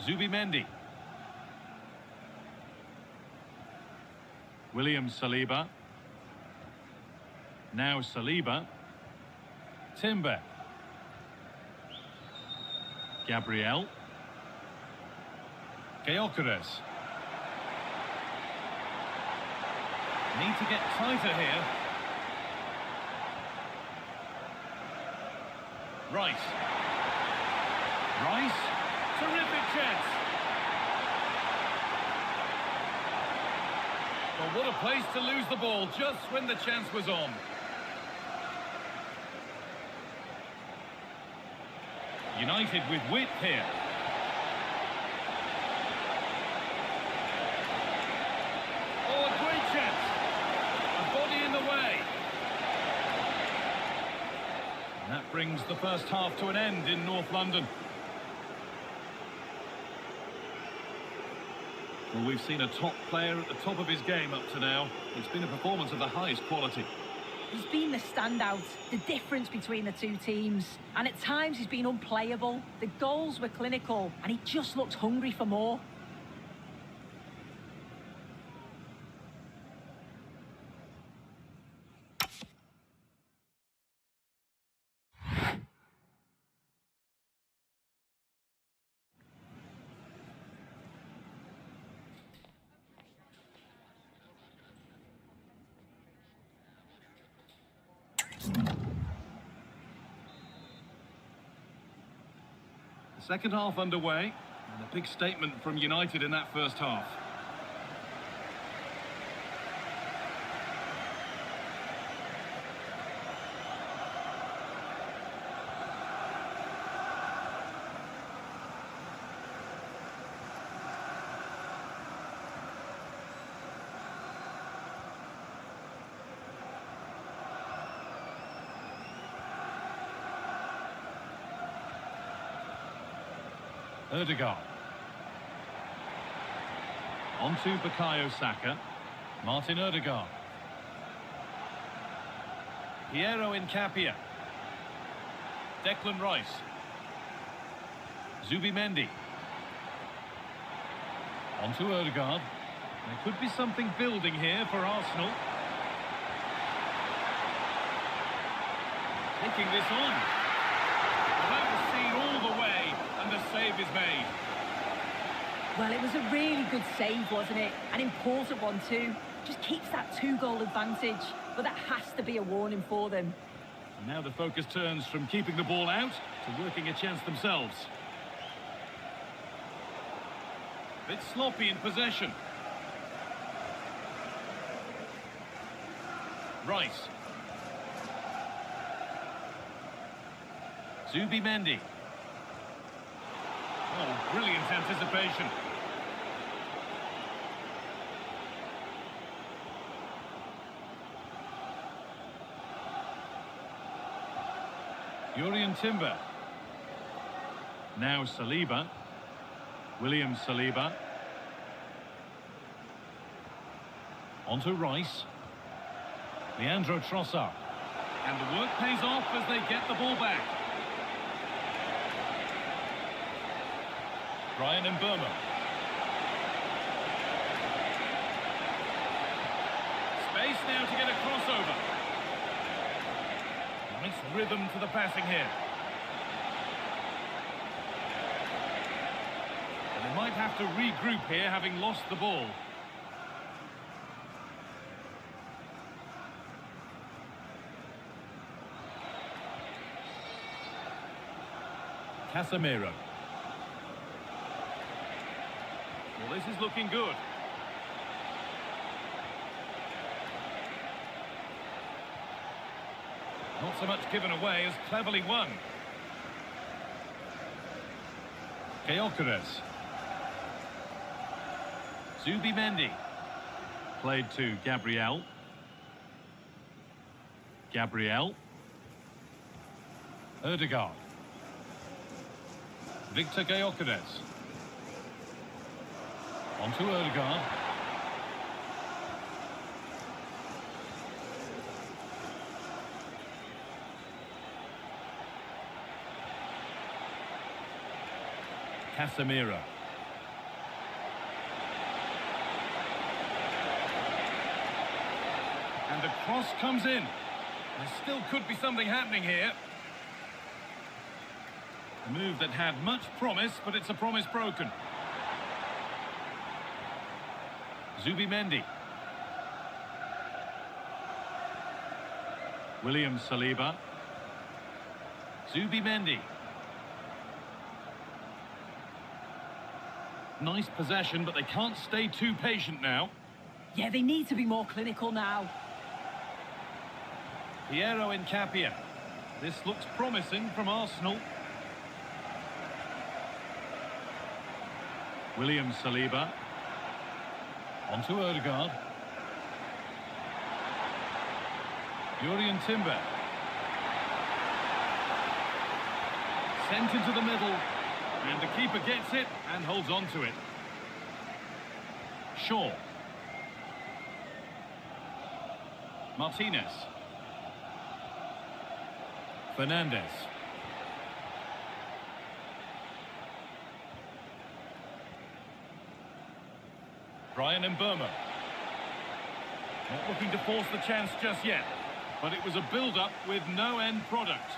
[SPEAKER 2] Zubimendi. William Saliba. Now Saliba. Timber. Gabriel. Gyökeres. Need to get tighter here. Rice. Rice. Terrific chance. Well, what a place to lose the ball just when the chance was on. United with width here. Oh, a great chance. A body in the way. And that brings the first half to an end in North London. Well, we've seen a top player at the top of his game up to now. It's been a performance of the highest quality.
[SPEAKER 1] He's been the standout, the difference between the two teams. And at times he's been unplayable. The goals were clinical and he just looked hungry for more.
[SPEAKER 2] The second half underway, and a big statement from United in that first half. Ødegaard. On to Bukayo Saka. Martin Ødegaard. Piero Incapia. Declan Rice. Zubimendi. On to Ødegaard. There could be something building here for Arsenal. Taking this on. That was seen all the way, and the save is made.
[SPEAKER 1] Well, it was a really good save, wasn't it? An important one too. Just keeps that 2-goal advantage, but that has to be a warning for them.
[SPEAKER 2] And now the focus turns from keeping the ball out to working a chance themselves. Bit sloppy in possession. Rice. Zubimendi. Oh, brilliant anticipation. Jurrien Timber. Now Saliba. William Saliba. On to Rice. Leandro Trossard. And the work pays off as they get the ball back. Brian Mbeumo. Space now to get a crossover. Nice rhythm to the passing here. And they might have to regroup here, having lost the ball. Casemiro. Well, this is looking good. Not so much given away as cleverly won. Gyökeres. Zubimendi. Played to Gabriel. Gabriel. Ødegaard. Victor Gyökeres. On to Ødegaard. Casemiro. And the cross comes in. There still could be something happening here. A move that had much promise, but it's a promise broken. Zubimendi. William Saliba. Zubimendi. Nice possession, but they can't stay too patient now.
[SPEAKER 1] Yeah, they need to be more clinical now.
[SPEAKER 2] Piero Incapia. This looks promising from Arsenal. William Saliba. On to Ødegaard. Jurrien Timber. Sent into the middle. And the keeper gets it and holds on to it. Shaw. Martinez. Fernandez. Brian Mbeumo. Not looking to force the chance just yet, but it was a build-up with no end product.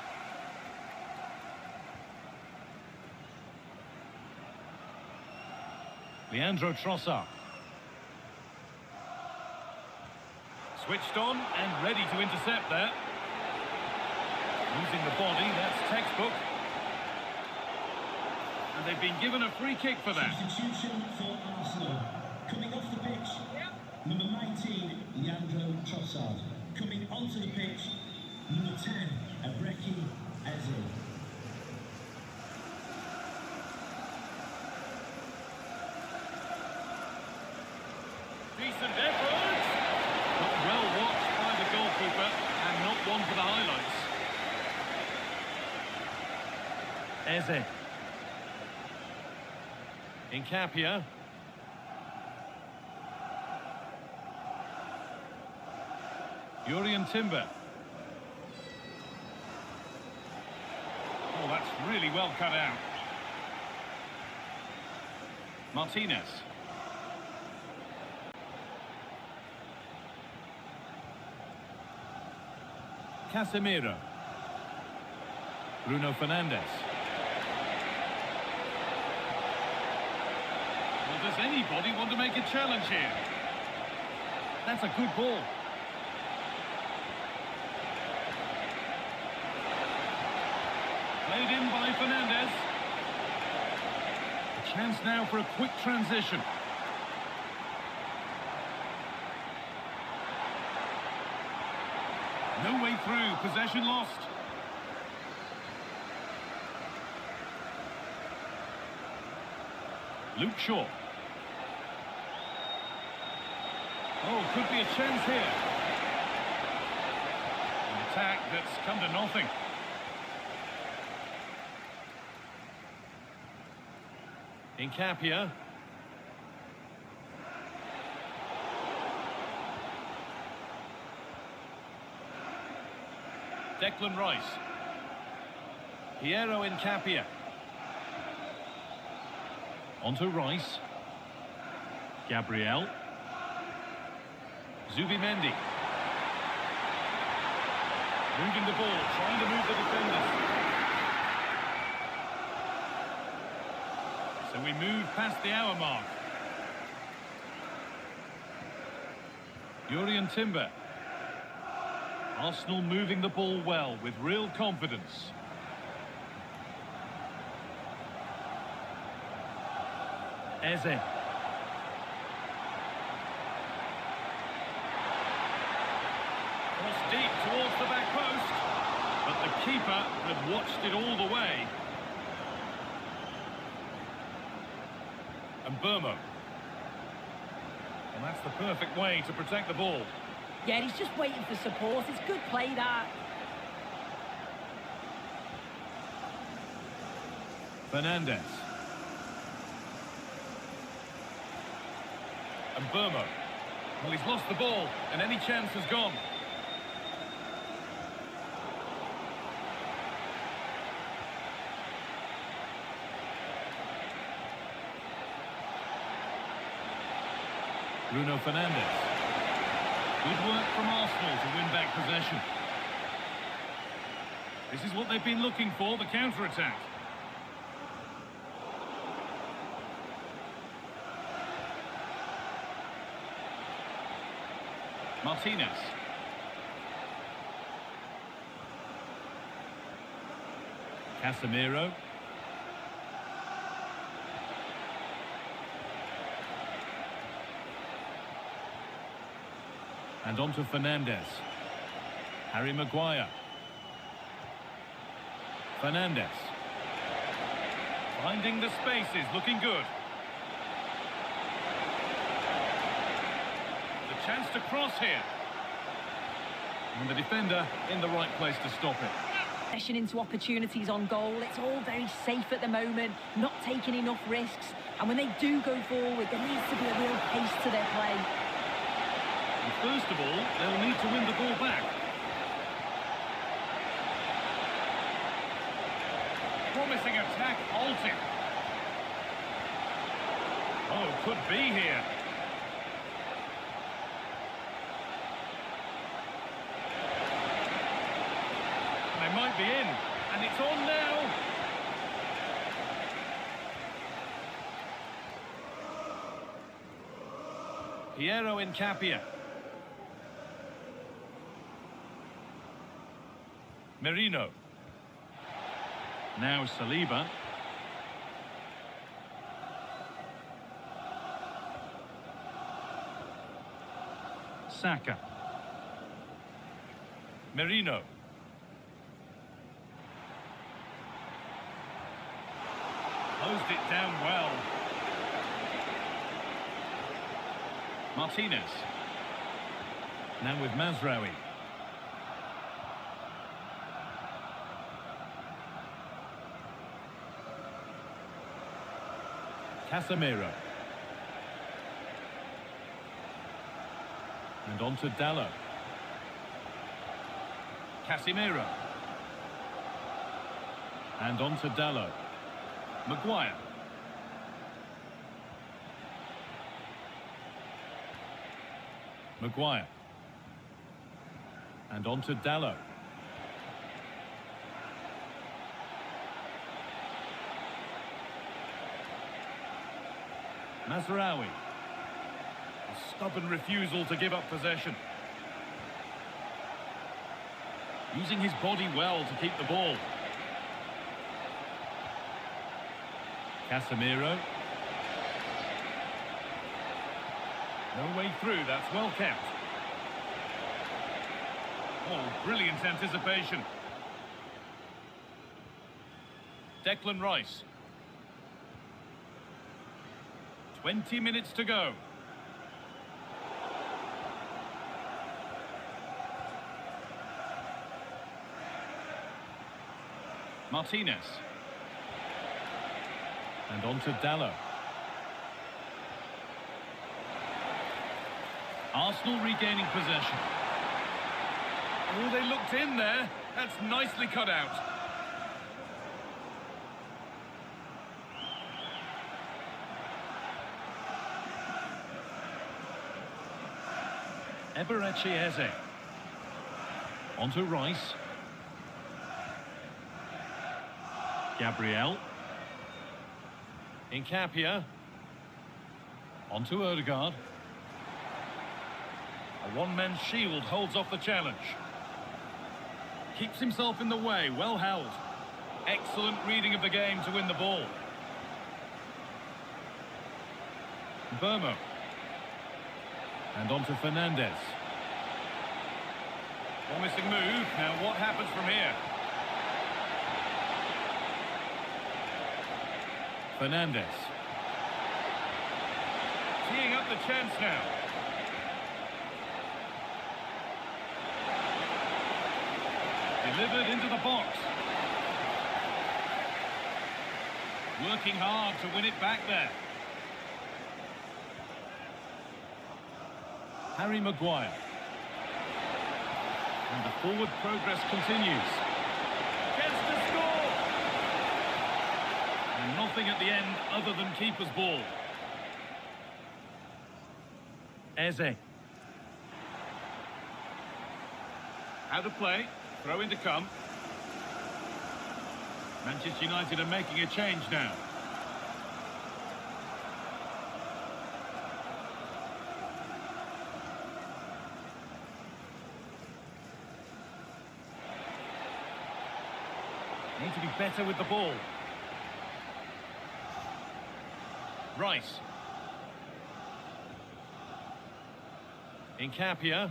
[SPEAKER 2] Leandro Trossard. Switched on and ready to intercept there. Using the body, that's textbook. they've been given a free kick for that.
[SPEAKER 3] Substitution for Arsenal. Coming off the pitch, number 19, Leandro Trossard. Coming onto the pitch, number 10, Abreki Eze.
[SPEAKER 2] Decent effort. But well watched by the goalkeeper and not one for the highlights. Eze. Incapia. Urian Timber. Oh, that's really well cut out. Martinez. Casemiro. Bruno Fernandes. Well, does anybody want to make a challenge here? That's a good ball. Played in by Fernandes. A chance now for a quick transition. No way through, possession lost. Luke Shaw. Oh, could be a chance here. An attack that's come to nothing. Incapia. Declan Rice. Piero Incapia. Onto Rice. Gabriel. Zubimendi. Moving the ball, trying to move the defenders. So we move past the hour mark. Urian Timber. Arsenal moving the ball well with real confidence. Eze. Cross deep towards the back post, but the keeper had watched it all the way. And Burmo. And that's the perfect way to protect the ball.
[SPEAKER 1] Yeah, he's just waiting for support. It's good play, that.
[SPEAKER 2] Fernandes. And Burmo. Well, he's lost the ball, and any chance has gone. Bruno Fernandes. Good work from Arsenal to win back possession. This is what they've been looking for, the counter-attack. Martinez. Casemiro. And on to Fernandes. Harry Maguire. Fernandes. Finding the spaces, looking good. The chance to cross here. And the defender in the right place to stop it.
[SPEAKER 1] Possession into opportunities on goal. It's all very safe at the moment, not taking enough risks. And when they do go forward, there needs to be a real pace to their play.
[SPEAKER 2] First of all, they'll need to win the ball back. Promising attack halted. Oh, could be here. They might be in, and it's on now. Piero Incapia. Merino. Now Saliba. Saka. Merino. Closed it down well. Martinez. Now with Mazraoui. Casemiro. And on to Dalot. Casemiro. And on to Dalot. Maguire. Maguire. And on to Dalot. Mazraoui. A stubborn refusal to give up possession. Using his body well to keep the ball. Casemiro. No way through, that's well kept. Oh, brilliant anticipation. Declan Rice. 20 minutes to go. Martinez. And on to Dalot. Arsenal regaining possession. Oh, they looked in there. That's nicely cut out. Eze. On to Rice. Gabriel. Incapia. On to Odegaard. A one-man shield holds off the challenge. Keeps himself in the way, well held. Excellent reading of the game to win the ball. Burmo. And on to Fernandez. Promising move. Now what happens from here? Fernandez. Teeing up the chance now. Delivered into the box. Working hard to win it back there. Harry Maguire. And the forward progress continues. Chance to score! And nothing at the end other than keeper's ball. Eze. Out of play. Throw in to come. Manchester United are making a change now. Need to be better with the ball. Rice. Incapia.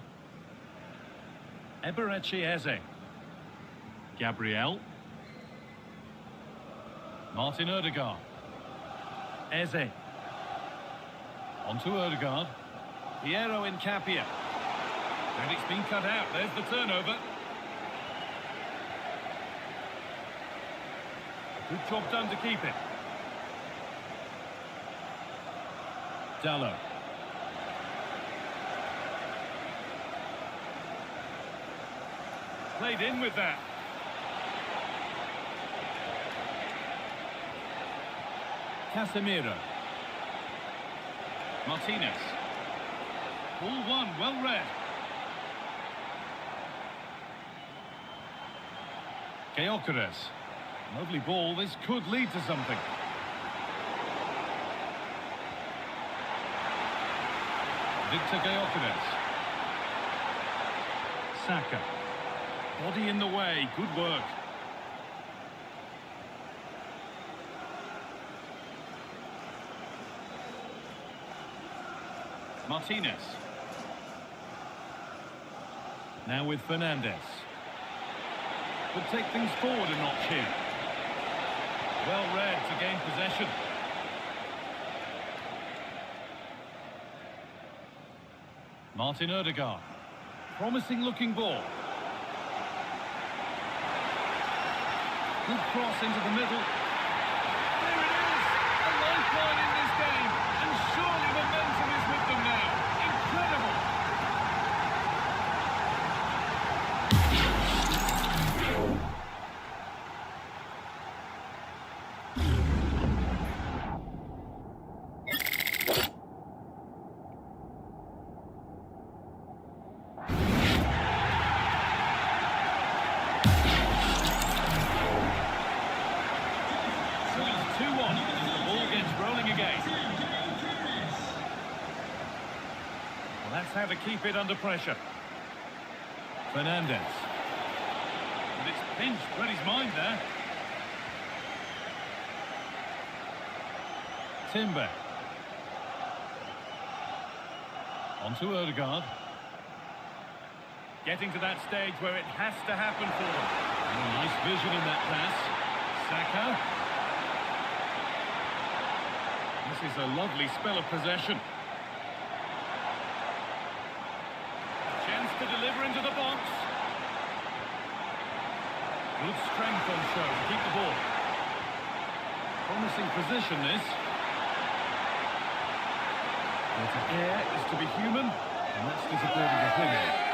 [SPEAKER 2] Eze. Gabriel. Martin Odegaard. Eze. On to Odegaard. Piero Incapia. And it's been cut out. There's the turnover. Good job done to keep it. Dalot. Played in with that. Casemiro. Martinez. Ball one, well read. Gyökeres. Lovely ball, this could lead to something. Victor Gyökeres. Saka. Body in the way, good work. Martinez. Now with Fernandez. Could take things forward a notch here. Well read to gain possession. Martin Odegaard. Promising looking ball. Good cross into the middle. There it is! A lifeline in this game. And surely momentum is with them now. Incredible! So it's 2-1 as the ball gets rolling again. Well, that's how to keep it under pressure. Fernandez. And it's pinched, read his mind there. Timber. On to Odegaard. Getting to that stage where it has to happen for them. Oh, nice vision in that pass. Saka. This is a lovely spell of possession. Chance to deliver into the box. Good strength on show to keep the ball. Promising position this. Well, to err is to be human, and that's disappointing opinion.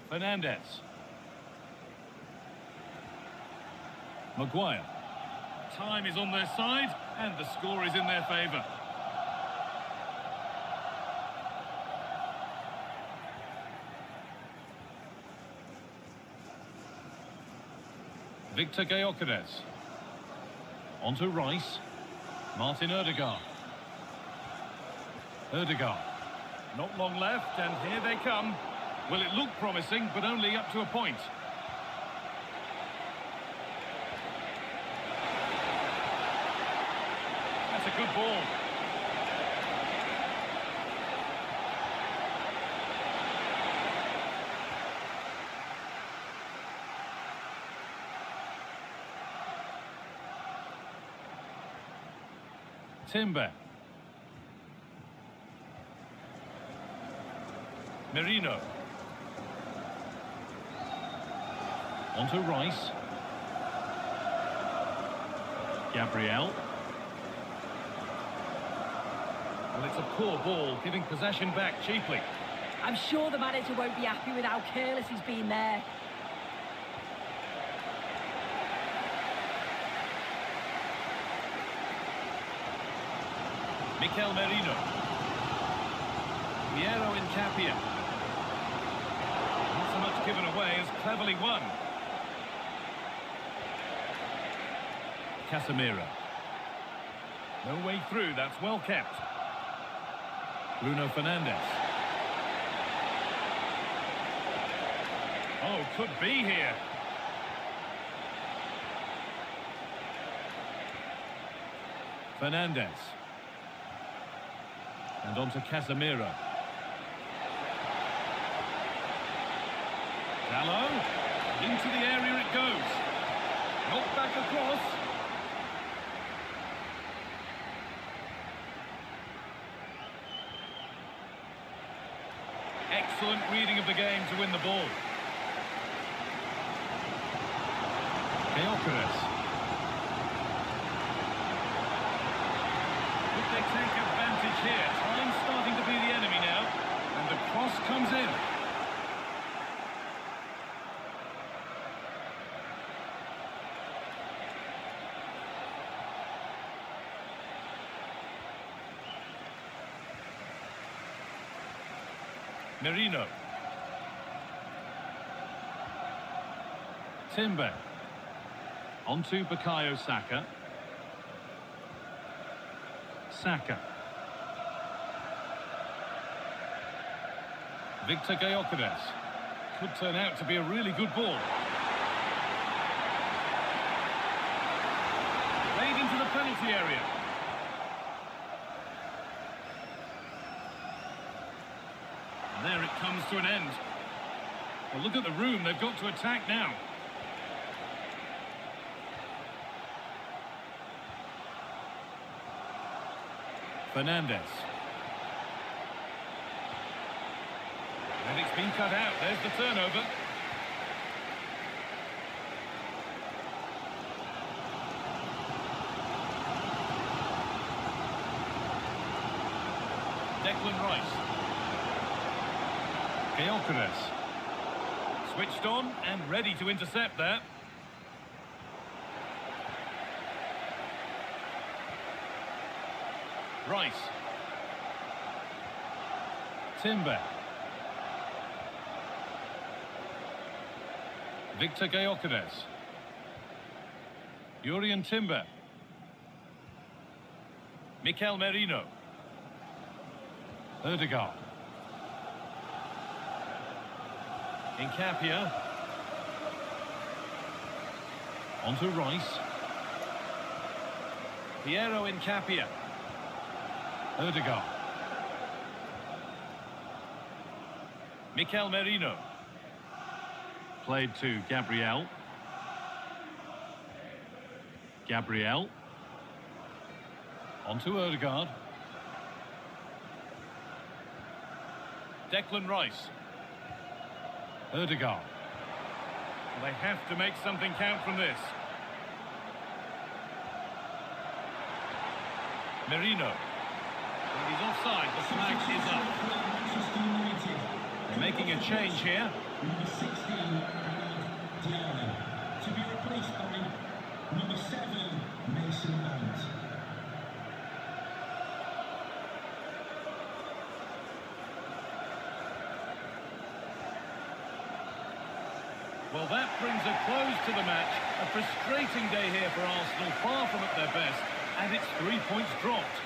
[SPEAKER 2] Fernandez. Maguire. Time is on their side, and the score is in their favour. Victor Gyökeres. On to Rice. Martin Odegaard. Odegaard. Not long left, and here they come. Well, it looked promising, but only up to a point. That's a good ball. Timber. Merino. On to Rice. Gabriel. Well, it's a poor ball, giving possession back cheaply.
[SPEAKER 1] I'm sure the manager won't be happy with how careless he's been there.
[SPEAKER 2] Mikel Merino. Piero Incapia. Not so much given away as cleverly won. Casemiro. No way through, that's well kept. Bruno Fernandes. Oh, could be here. Fernandes. And on to Casemiro. Dallo. Into the area it goes. Knocked back across. Excellent reading of the game to win the ball. Gyökeres. Could they take advantage here? Time starting to be the enemy now. And the cross comes in. Merino. Timber. On to Bukayo Saka. Saka. Victor Gyökeres. Could turn out to be a really good ball. Played into the penalty area. And there it comes to an end. Well, look at the room they've got to attack now. Fernandez. And it's been cut out. There's the turnover. Declan Rice. Gyökeres. Switched on and ready to intercept there. Rice. Timber. Victor Gyökeres. Jurriën Timber. Mikel Merino. Ødegaard. Nkapia. On to Rice. Piero Nkapia. Ødegaard. Mikel Merino. Played to Gabriel. Gabriel. On to Ødegaard. Declan Rice. Ødegaard. Well, they have to make something count from this. Merino. Well, he's offside, the flag is up. They're making a change here.
[SPEAKER 3] Number 16, Diallo, to be replaced by number 7, Mason Mount.
[SPEAKER 2] Well, that brings a close to the match. A frustrating day here for Arsenal, far from at their best, and it's 3 points dropped.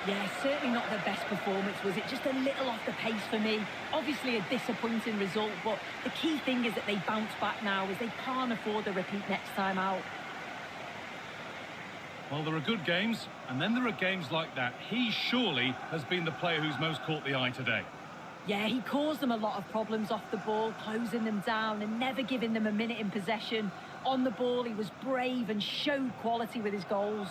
[SPEAKER 1] Yeah, certainly not their best performance, was it? Just a little off the pace for me. Obviously a disappointing result, but the key thing is that they bounce back now, as they can't afford a repeat next time out.
[SPEAKER 2] Well, there are good games, and then there are games like that. He surely has been the player who's most caught the eye today.
[SPEAKER 1] Yeah, he caused them a lot of problems off the ball, closing them down and never giving them a minute in possession. On the ball, he was brave and showed quality with his goals.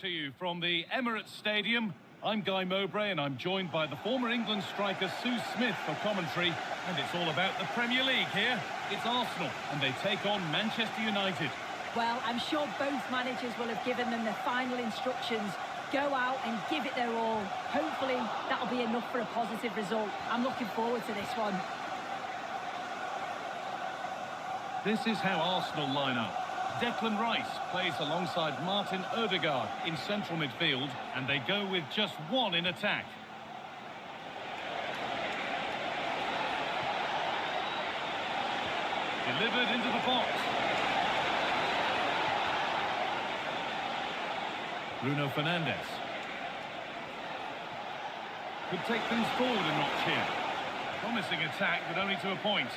[SPEAKER 2] to you from the Emirates Stadium. I'm Guy Mowbray and I'm joined by the former England striker Sue Smith for commentary. And it's all about the Premier League here. It's Arsenal and they take on Manchester United.
[SPEAKER 1] Well, I'm sure both managers will have given them the final instructions. Go out and give it their all. Hopefully, that'll be enough for a positive result. I'm looking forward to this one.
[SPEAKER 2] This is how Arsenal line up. Declan Rice plays alongside Martin Odegaard in central midfield, and they go with just one in attack. Delivered into the box. Bruno Fernandes. Could take things forward a notch here. Promising attack, but only to a point.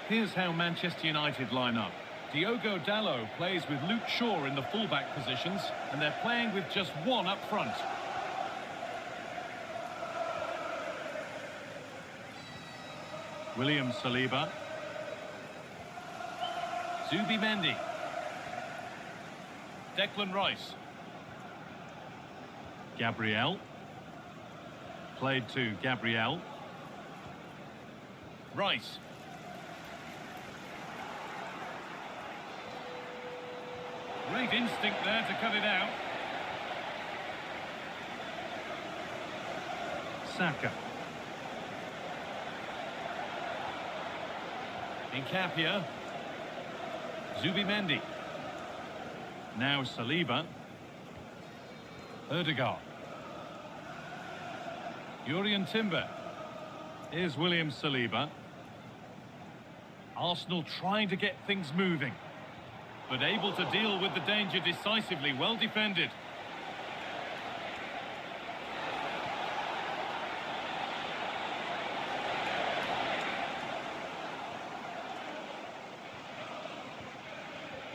[SPEAKER 2] Here's how Manchester United line up. Diogo Dalot plays with Luke Shaw in the fullback positions, and they're playing with just one up front. William Saliba. Zubimendi. Declan Rice. Gabriel. Played to Gabriel. Rice. Great instinct there to cut it out. Saka. Nkapia. Zubimendi. Now Saliba. Odegaard. Jurrien Timber. Here's William Saliba. Arsenal trying to get things moving, but able to deal with the danger decisively. Well defended.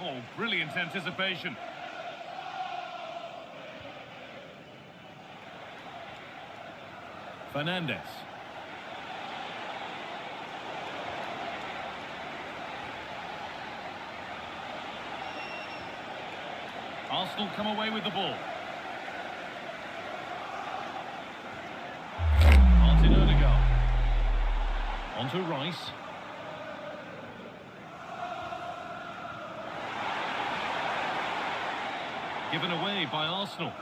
[SPEAKER 2] Oh, brilliant anticipation. Fernandes. Arsenal come away with the ball. Martin Odegaard. On to Rice. Given away by Arsenal.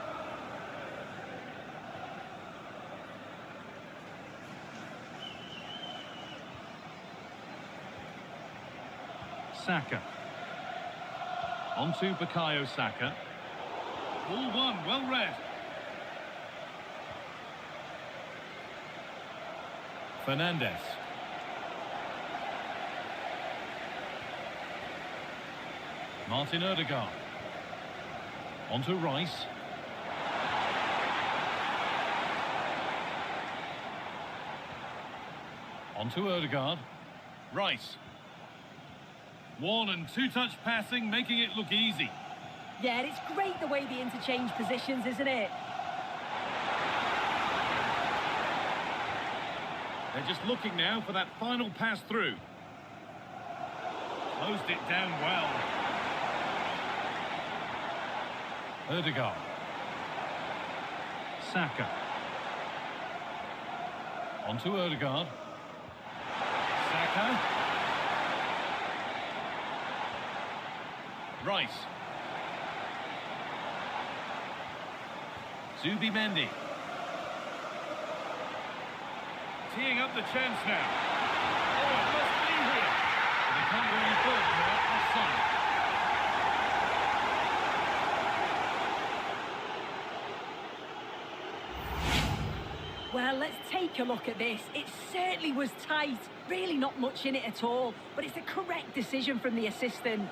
[SPEAKER 2] Saka. On to Bukayo Saka. Ball one, well read. Fernandes. Martin Odegaard. On to Rice. On to Odegaard. Rice. One and two-touch passing, making it look easy.
[SPEAKER 1] Yeah, it's great the way they interchange positions, isn't it?
[SPEAKER 2] They're just looking now for that final pass through. Closed it down well. Odegaard. Saka. On to Odegaard. Saka. Rice. Zubimendi. Teeing up the chance now. Oh, it must be here. They can't go any further now. Offside.
[SPEAKER 1] Well, let's take a look at this. It certainly was tight. Really not much in it at all. But it's the correct decision from the assistant.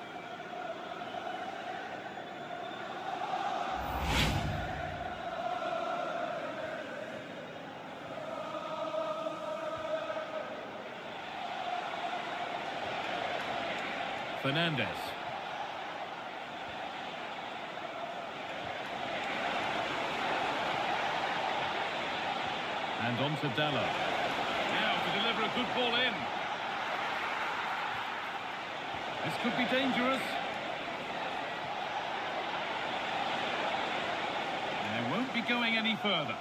[SPEAKER 2] Fernandes. And on to Dalot. Now to deliver a good ball in. This could be dangerous. They won't be going any further.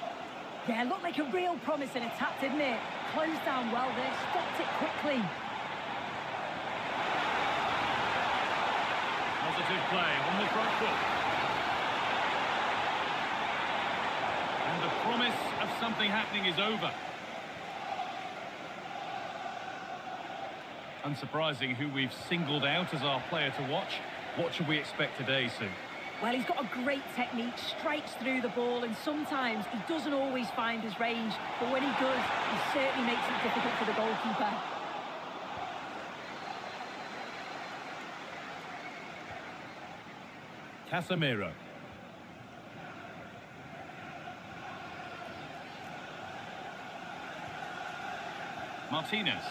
[SPEAKER 1] Yeah, looked like a real promising attack, didn't it? Closed down well there, stopped it quickly.
[SPEAKER 2] Positive play on the front foot. And the promise of something happening is over. Unsurprising who we've singled out as our player to watch. What should we expect today, Sue?
[SPEAKER 1] Well, he's got a great technique, strikes through the ball, and sometimes he doesn't always find his range, but when he does, he certainly makes it difficult for the goalkeeper.
[SPEAKER 2] Casemiro. Martinez.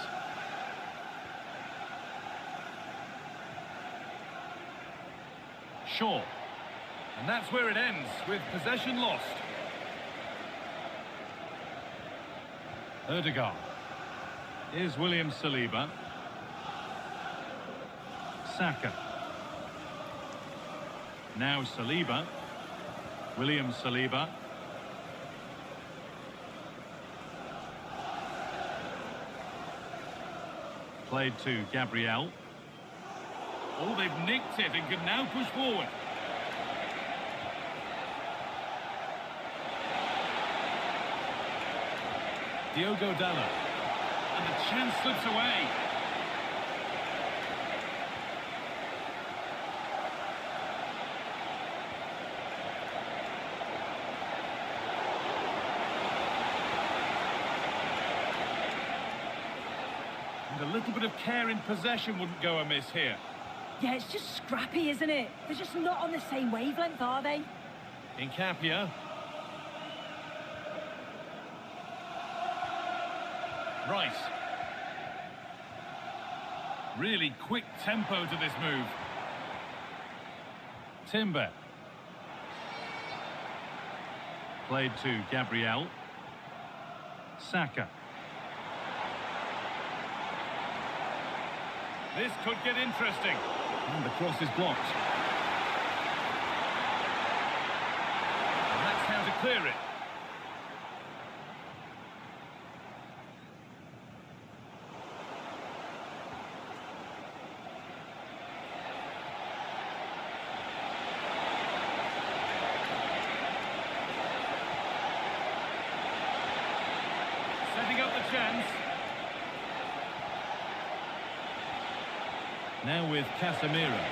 [SPEAKER 2] Shaw. And that's where it ends, with possession lost. Ødegaard. Here's William Saliba. Saka. Now Saliba. William Saliba. Played to Gabriel. Oh, they've nicked it and can now push forward. Diogo Dalot. And the chance slips away. And a little bit of care in possession wouldn't go amiss here.
[SPEAKER 1] Yeah, it's just scrappy, isn't it? They're just not on the same wavelength, are they?
[SPEAKER 2] Nkapia. Rice. Really quick tempo to this move. Timber. Played to Gabriel. Saka. This could get interesting. And the cross is blocked. And that's how to clear it. Setting up the chance. Now with Casemiro.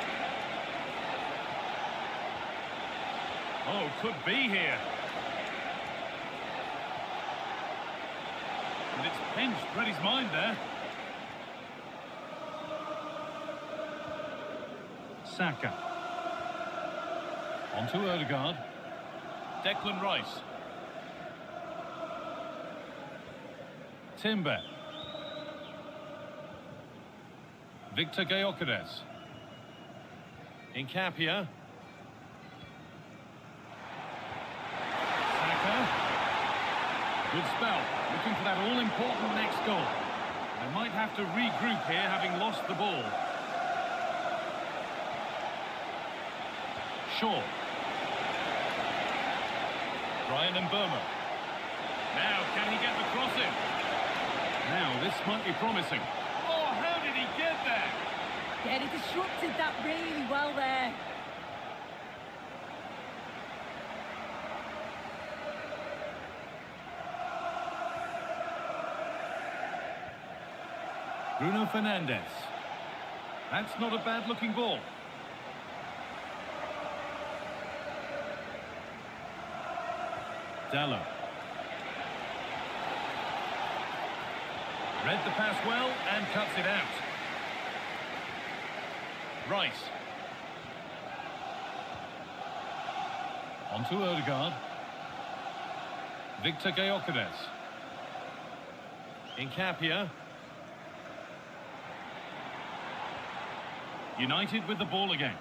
[SPEAKER 2] Oh, could be here. And it's pinched, read his mind there. Saka. On to Ødegaard. Declan Rice. Timber. Victor Gyökeres. Nkapia. Saka. Good spell. Looking for that all-important next goal. They might have to regroup here, having lost the ball. Shaw. Ryan Mbeumo. Now, can he get the cross in? Now, this might be promising. Oh, how did he get there?
[SPEAKER 1] Yeah, he disrupted that really well there.
[SPEAKER 2] Bruno Fernandes. That's not a bad-looking ball. Dalot. Read the pass well and cuts it out. Rice. On to Ødegaard. Victor Gyökeres. Nkapia. United with the ball again.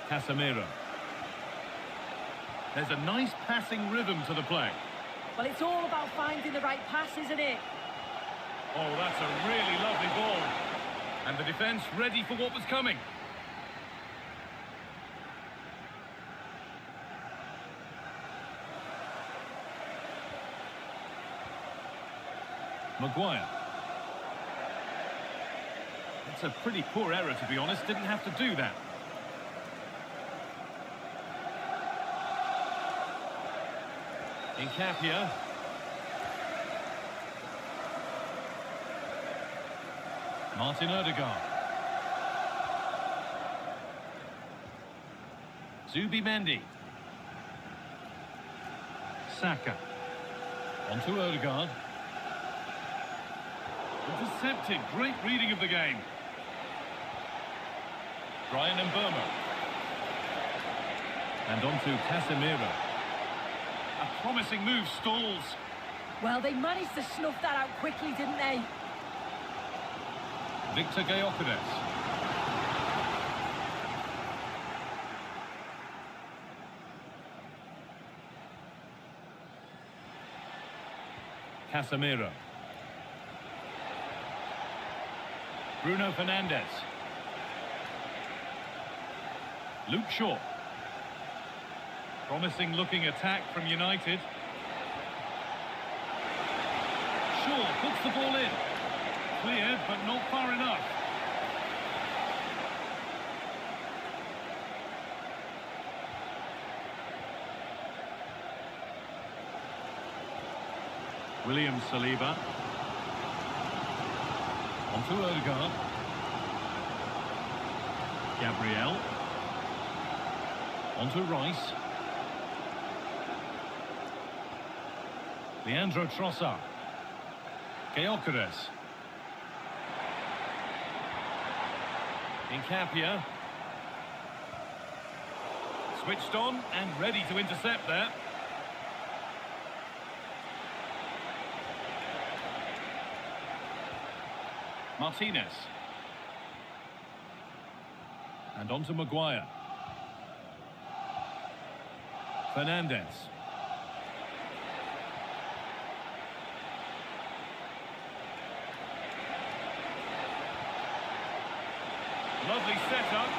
[SPEAKER 2] Casemiro. There's a nice passing rhythm to the play.
[SPEAKER 1] Well, it's all about finding the right pass, isn't it?
[SPEAKER 2] Oh, that's a really lovely ball. And the defence ready for what was coming. Maguire. It's a pretty poor error, to be honest. Didn't have to do that. Incapia. Martin Odegaard. Zubimendi. Saka. On to Odegaard. Intercepted. Great reading of the game. Brian Mbeumo. And on to Casemiro. A promising move stalls.
[SPEAKER 1] Well, they managed to snuff that out quickly, didn't they?
[SPEAKER 2] Victor Gyökeres. Casemiro. Bruno Fernandes. Luke Shaw. Promising looking attack from United. Shaw puts the ball in. Cleared, but not far enough. William Saliba. On to Odegaard. Gabriel. On to Rice. Leandro Trossard. Gyökeres. Incapia. Switched on and ready to intercept there. Martinez. And on to Maguire. Fernandes. Lovely setup.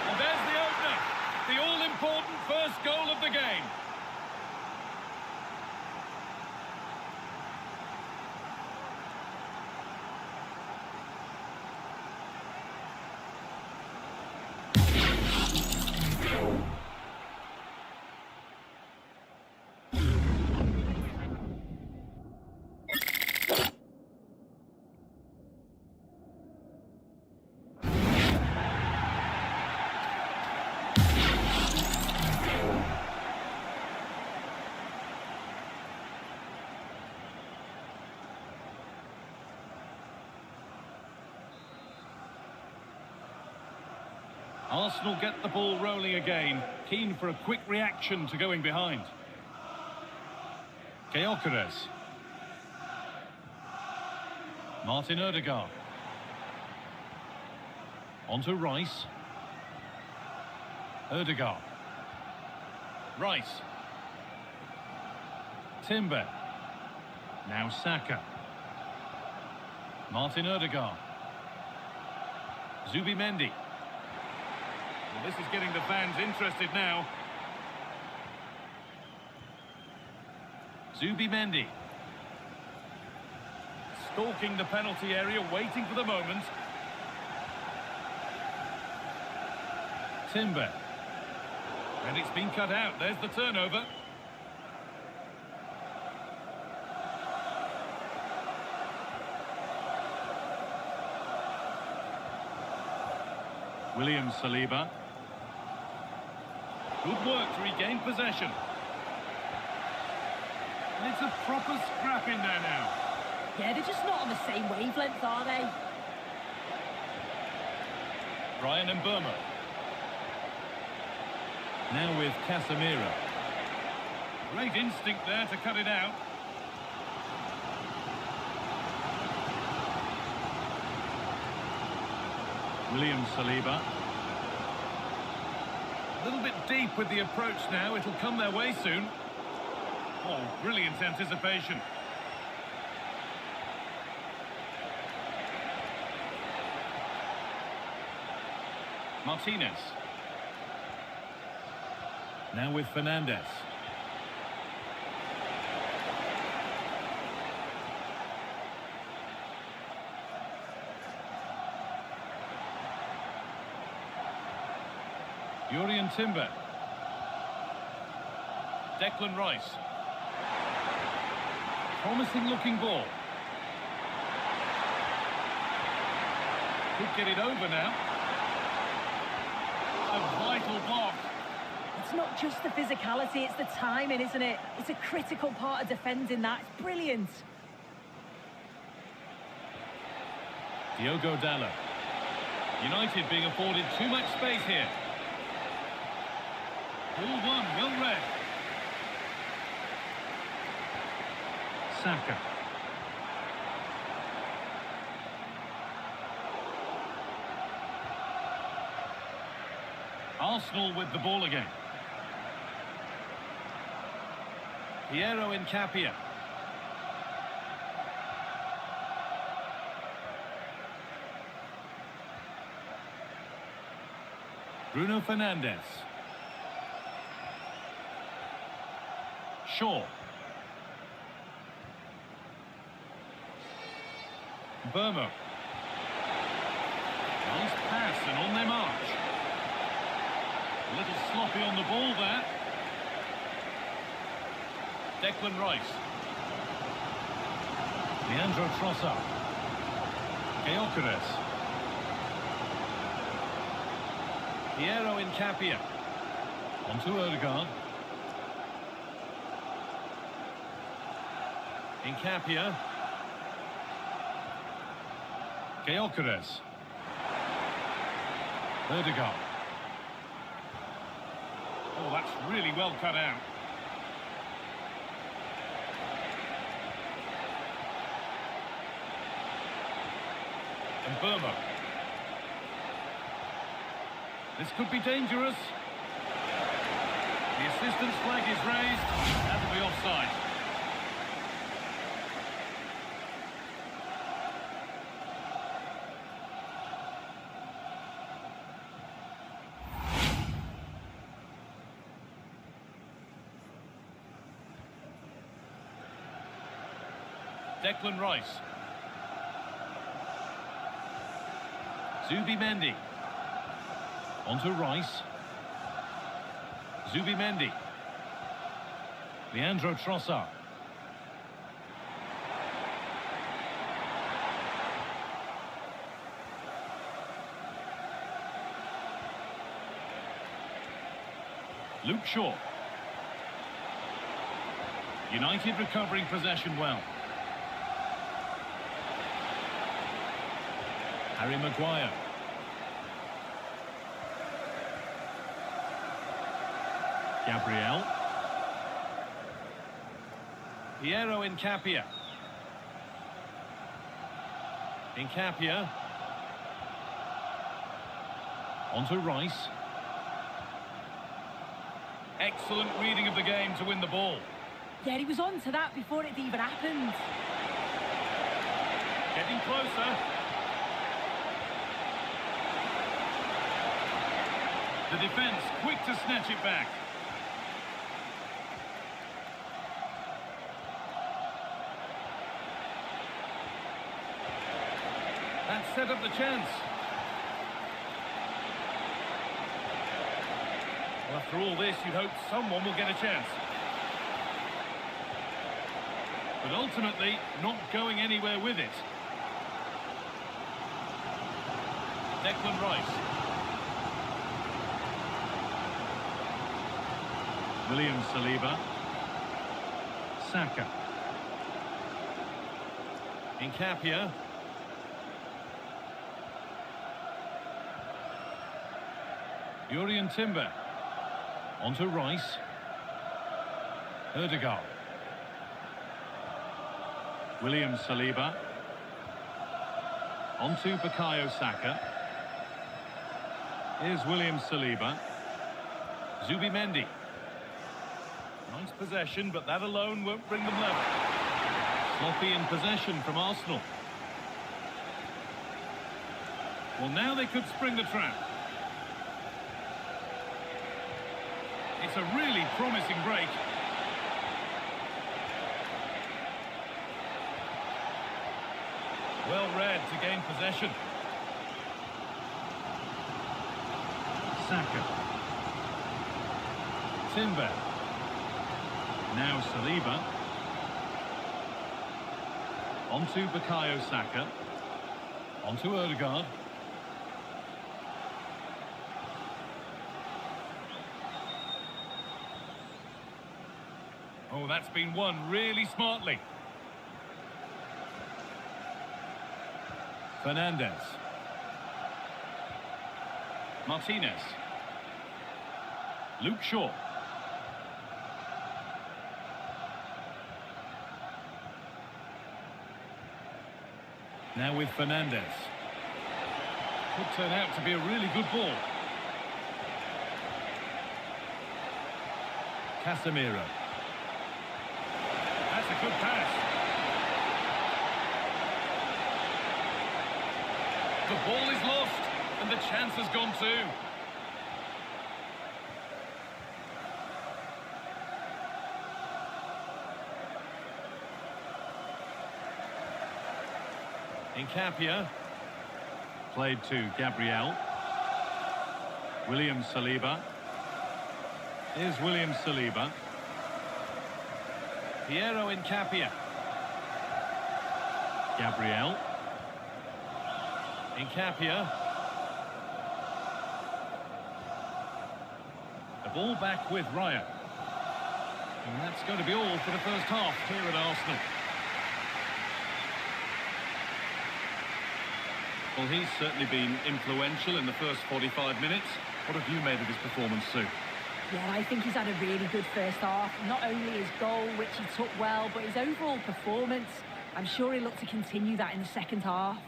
[SPEAKER 2] And there's the opener. The all-important first goal of the game. Arsenal get the ball rolling again, keen for a quick reaction to going behind. Gyökeres. Martin Odegaard. On to Rice. Odegaard. Rice. Timber. Now Saka. Martin Odegaard. Zubimendi. Well, this is getting the fans interested now. Zubimendi. Stalking the penalty area, waiting for the moment. Timber. And it's been cut out. There's the turnover. William Saliba. Good work to regain possession. And it's a proper scrap in there now.
[SPEAKER 1] Yeah, they're just not on the same wavelength, are they?
[SPEAKER 2] Brian Mbeumo. Now with Casemiro. Great instinct there to cut it out. William Saliba. A little bit deep with the approach now. It'll come their way soon. Oh, brilliant anticipation. Martinez. Now with Fernandez. Jurriën Timber. Declan Rice. Promising looking ball. Could get it over now. A vital block.
[SPEAKER 1] It's not just the physicality, it's the timing, isn't it? It's a critical part of defending that. It's brilliant.
[SPEAKER 2] Diogo Dalot. United being afforded too much space here. Ball one, well read. Saka. Arsenal with the ball again. Piero Incapia. Bruno Fernandes. Shaw. Burma. Nice pass and on their march. A little sloppy on the ball there. Declan Rice. Leandro Trossard. Gyökeres. Piero Incapia. Onto Odegaard. Incapia. Gyökeres. Odegaard. Oh, that's really well cut out. And Burma. This could be dangerous. The assistant's flag is raised. That'll be offside. Declan Rice. Zubimendi. Onto Rice. Zubimendi. Leandro Trossard. Luke Shaw. United recovering possession well. Harry Maguire. Gabriel. Piero Incapia. Incapia. Onto Rice. Excellent reading of the game to win the ball.
[SPEAKER 1] Yeah, he was on to that before it even happened.
[SPEAKER 2] Getting closer. The defence quick to snatch it back. That set up the chance. Well, after all this, you'd hope someone will get a chance. But ultimately, not going anywhere with it. Declan Rice. William Saliba. Saka. Incapia. Jurriën Timber. Onto Rice. Odegaard. William Saliba. Onto Bukayo Saka. Here's William Saliba. Zubimendi. Nice possession, but that alone won't bring them level. Sloppy in possession from Arsenal. Well, now they could spring the trap. It's a really promising break. Well read to gain possession. Saka. Timber. Now Saliba. Onto Bukayo Saka. Onto Odegaard. Oh, that's been won really smartly. Fernandez. Martinez. Luke Shaw. Now with Fernandez. Could turn out to be a really good ball. Casemiro. That's a good pass. The ball is lost, and the chance has gone too. Nkapia. Played to Gabriel. William Saliba. Here's William Saliba. Piero Nkapia. Gabriel. Nkapia. The ball back with Raya. And that's going to be all for the first half here at Arsenal. Well, he's certainly been influential in the first 45 minutes. What have you made of his performance, Sue?
[SPEAKER 1] Yeah, I think he's had a really good first half. Not only his goal, which he took well, but his overall performance. I'm sure he'll look to continue that in the second half.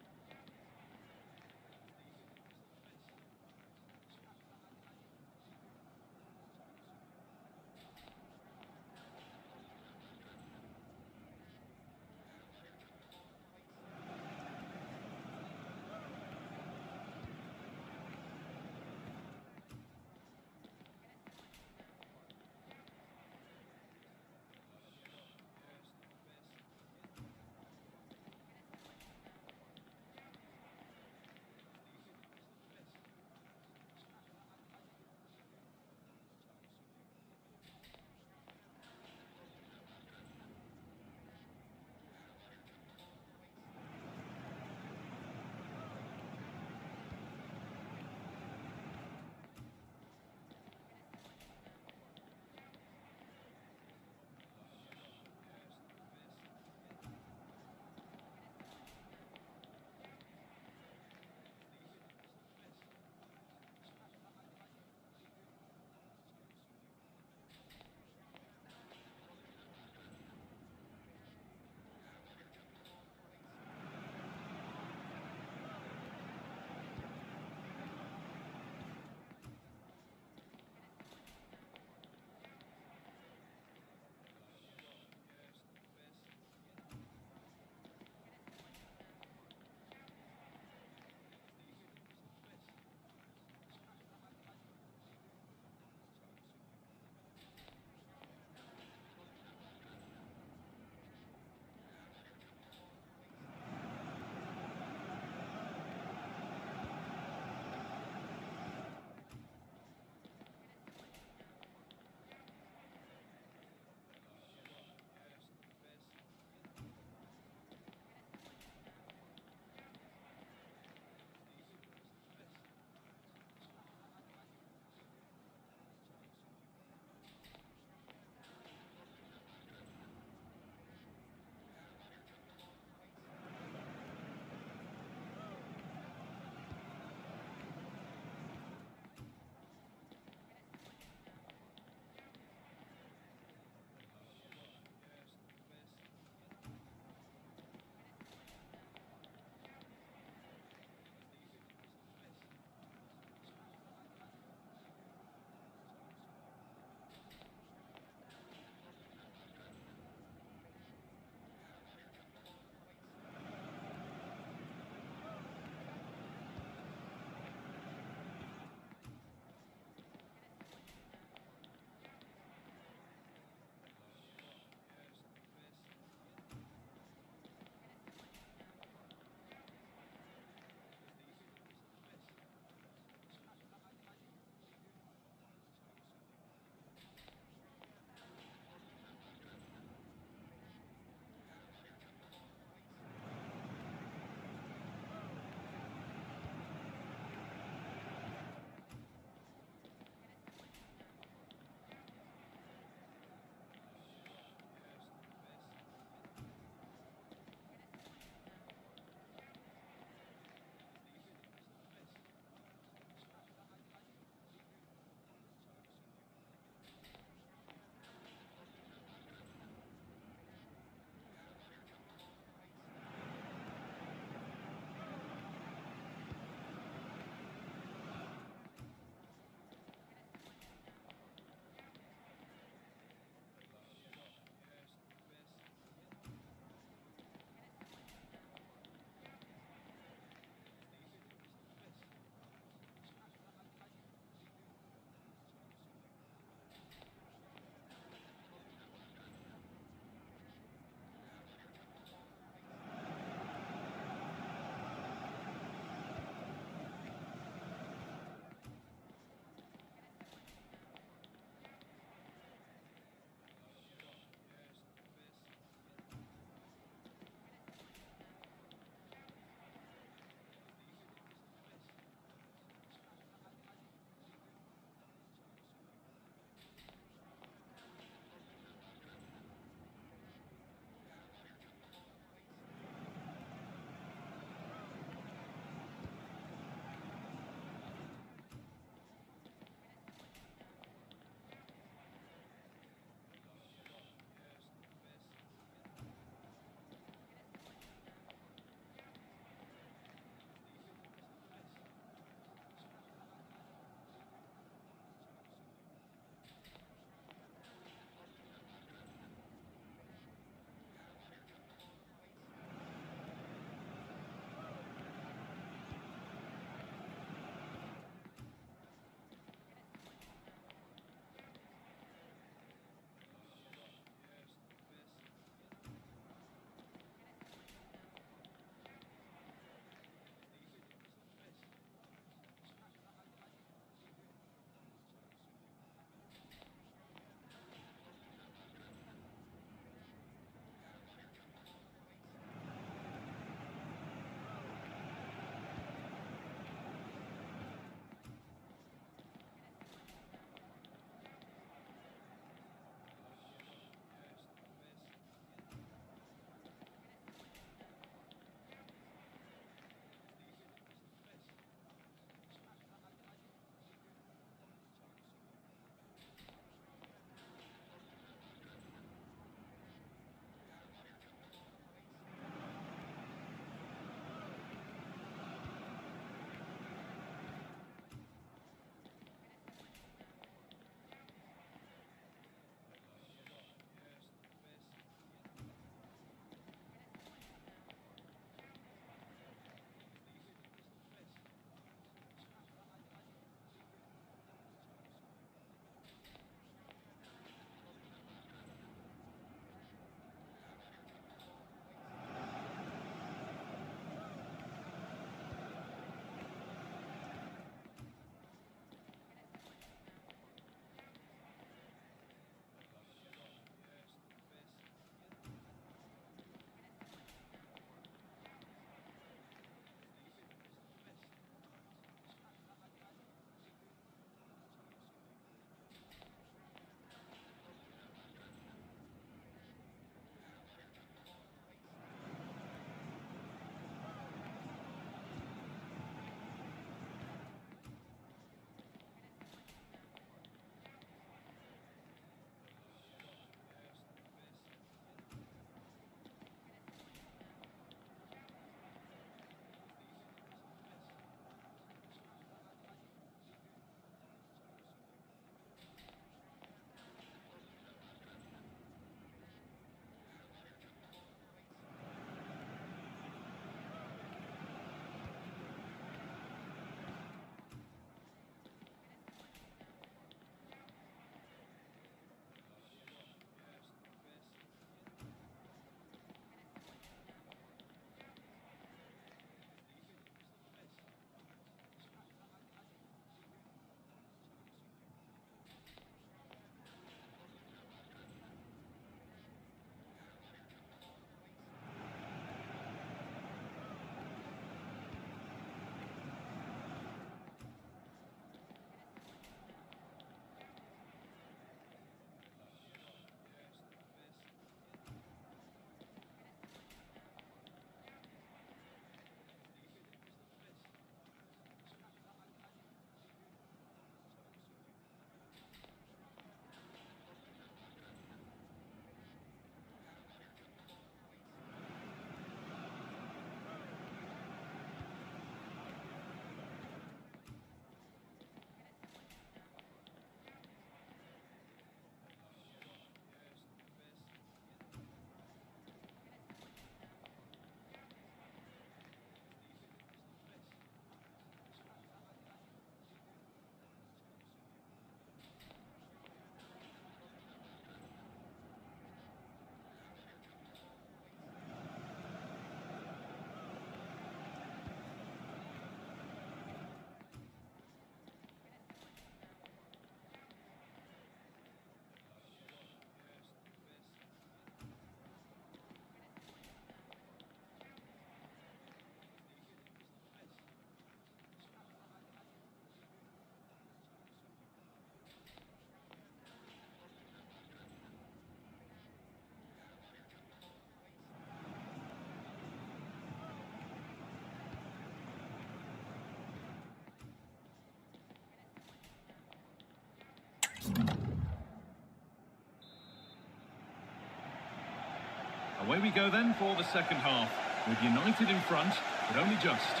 [SPEAKER 2] Away we go then for the second half, with United in front, but only just.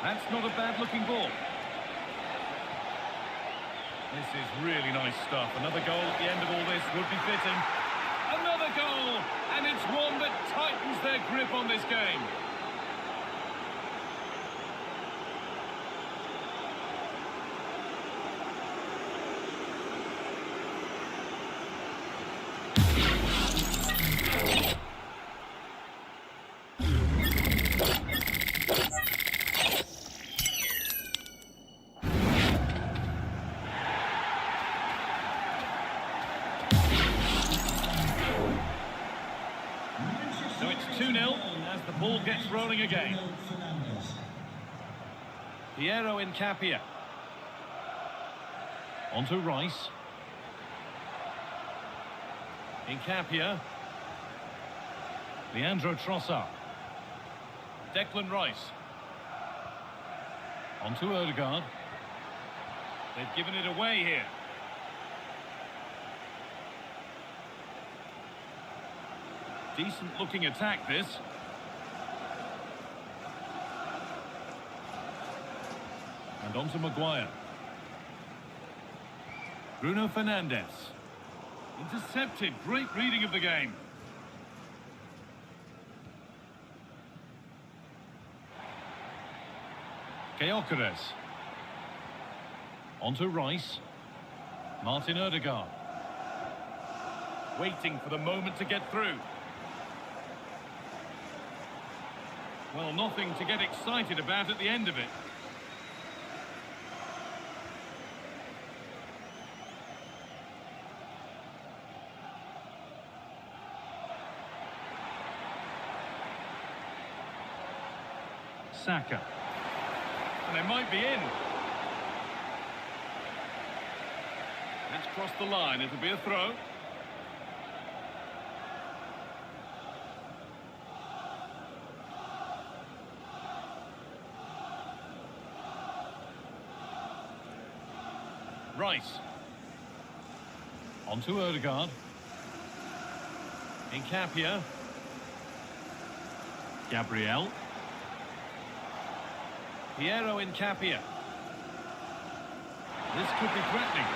[SPEAKER 2] That's not a bad-looking ball. This is really nice stuff. Another goal at the end of all this would be fitting. Another goal! And it's one that tightens their grip on this game. So it's 2-0 as the ball gets rolling again. Piero Incapia. On to Rice. Incapia. Leandro Trossard. Declan Rice. On to Odegaard. They've given it away here. Decent looking attack, this. And on to Maguire. Bruno Fernandes. Intercepted. Great reading of the game. Gyökeres. On to Rice. Martin Odegaard. Waiting for the moment to get through. Well, nothing to get excited about at the end of it. Saka. And they might be in. That's crossed the line. It'll be a throw. Rice. On to Odegaard. Incapia. Gabriel. Piero Incapia. This could be threatening.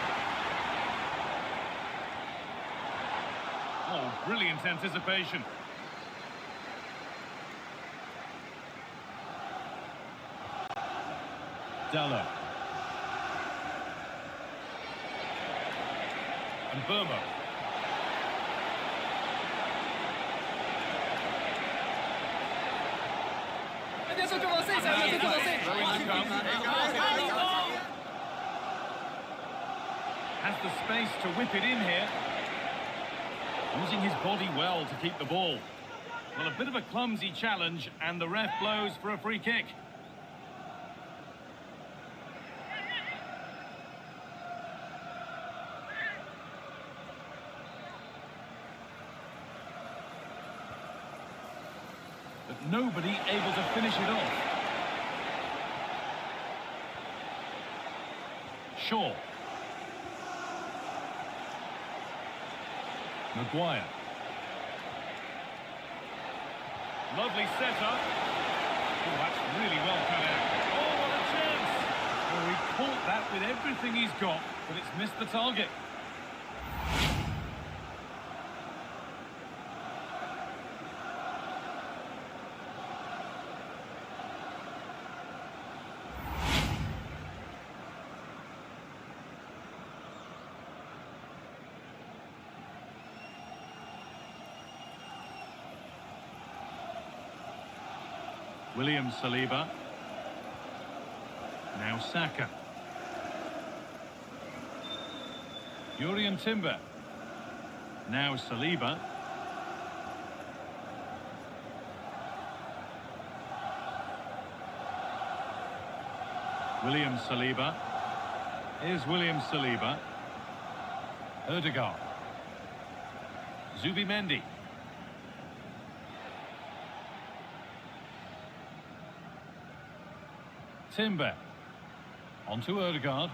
[SPEAKER 2] Oh, brilliant anticipation. Dallo. And Burma. Has the space to whip it in here. Using his body well to keep the ball. Well, a bit of a clumsy challenge, and the ref blows for a free kick. But nobody able to finish it off. Shaw. Maguire. Lovely setup. Oh, that's really well cut out. Oh, what a chance! Well, he caught that with everything he's got, but it's missed the target. William Saliba. Now Saka. Yurian Timber. Now Saliba. William Saliba. Here's William Saliba. Ødegaard. Zubimendi. Timber. On to Ødegaard.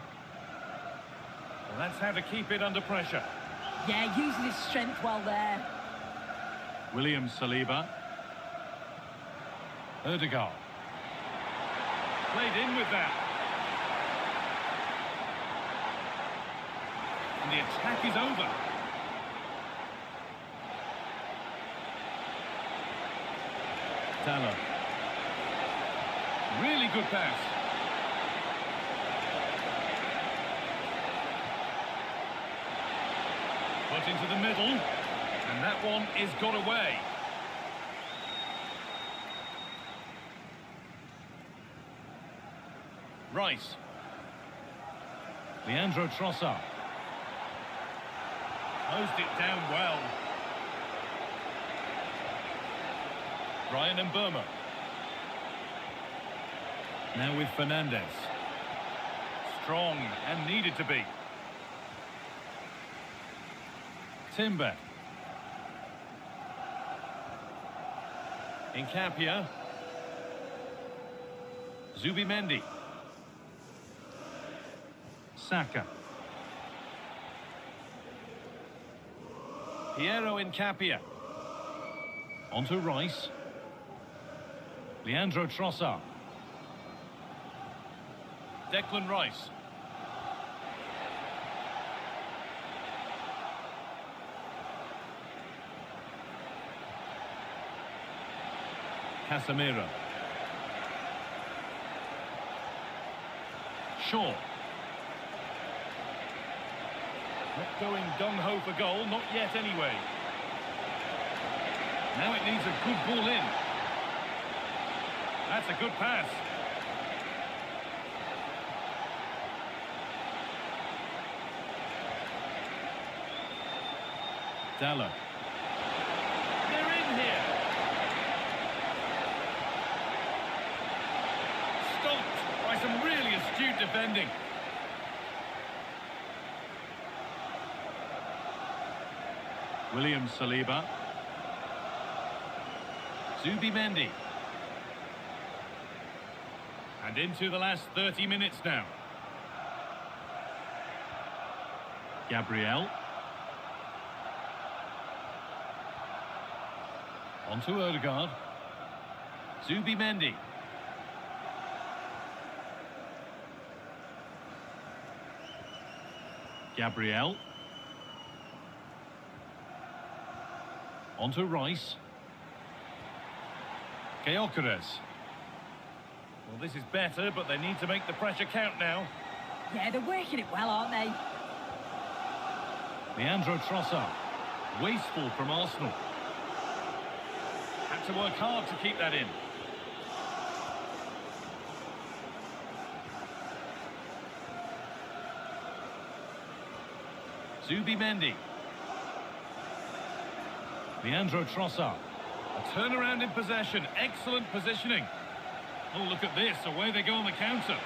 [SPEAKER 2] Well, that's how to keep it under pressure.
[SPEAKER 1] Yeah, using his strength well there.
[SPEAKER 2] William Saliba. Ødegaard. Played in with that. And the attack is over. Salah. Really good pass. Put into the middle, and that one is got away. Rice. Leandro Trossard. Closed it down well. Ryan and Burma. Now with Fernandez. Strong and needed to be. Timber. Nkapia. Zubimendi. Saka. Piero Nkapia. Onto Rice. Leandro Trossard. Declan Rice. Casemiro. Shaw. Not going gung-ho for goal, not yet anyway. Now it needs a good ball in. That's a good pass. Dalla. They're in here. Stopped by some really astute defending. William Saliba. Zubimendi. And into the last 30 minutes now. Gabriel. On to Ødegaard. Zubimendi. Gabriel. On to Rice. Gyökeres. Well, this is better, but they need to make the pressure count now.
[SPEAKER 1] Yeah, they're working it well, aren't they?
[SPEAKER 2] Leandro Trossard. Wasteful from Arsenal. Had to work hard to keep that in. Zubimendi. Leandro Trossard. A turnaround in possession. Excellent positioning. Oh, look at this. Away they go on the counter.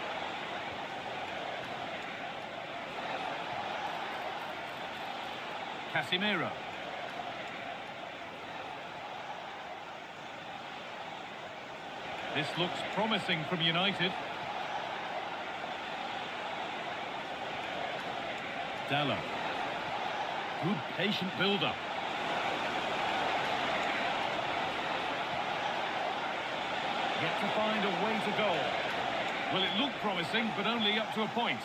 [SPEAKER 2] Casemiro. This looks promising from United. Dalla. Good patient build-up. Yet to find a way to goal. Well, it looked promising, but only up to a point.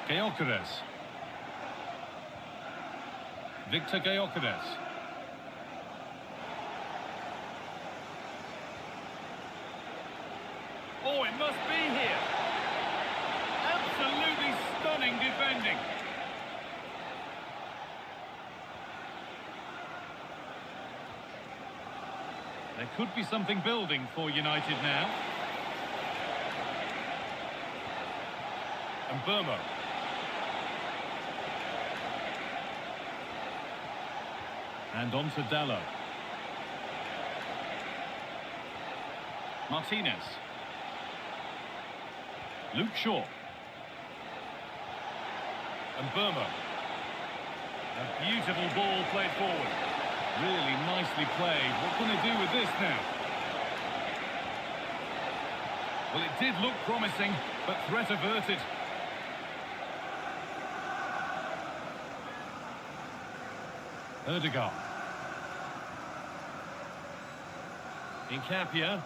[SPEAKER 2] Gyökeres. Victor Gyökeres. Oh, it must be here. Absolutely stunning defending. There could be something building for United now. And Burma. And on to Dallo. Martinez. Luke Shaw. And Burma. A beautiful ball played forward. Really nicely played. What can they do with this now? Well, it did look promising, but threat averted. Ødegaard. Incapia.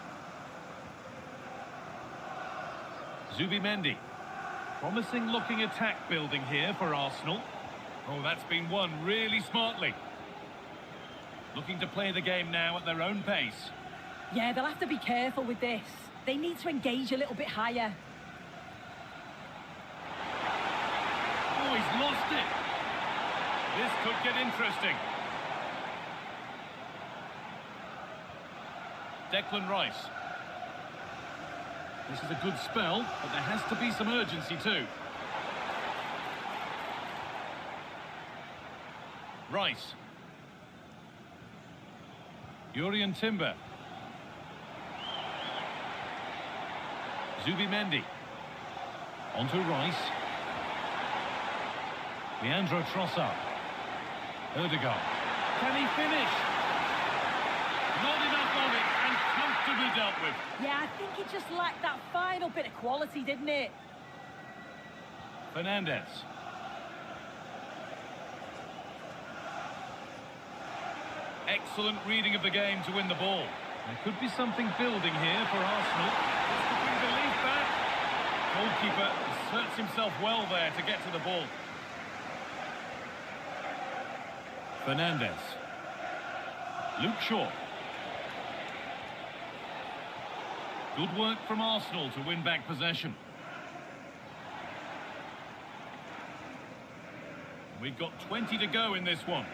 [SPEAKER 2] Zubimendi. Promising looking attack building here for Arsenal. Oh, that's been won really smartly. Looking to play the game now at their own pace.
[SPEAKER 1] Yeah, they'll have to be careful with this. They need to engage a little bit higher.
[SPEAKER 2] Oh, he's lost it. This could get interesting. Declan Rice. This is a good spell, but there has to be some urgency too. Rice. Jurrien Timber. Zubimendi. On to Rice. Leandro Trossard. Ødegaard. Can he finish? Not enough of it, and comfortably dealt with.
[SPEAKER 1] Yeah, I think it just lacked that final bit of quality, didn't it?
[SPEAKER 2] Fernandez. Excellent reading of the game to win the ball. There could be something building here for Arsenal. This could bring belief back. Goalkeeper asserts himself well there to get to the ball. Fernandez. Luke Shaw. Good work from Arsenal to win back possession. We've got 20 to go in this one.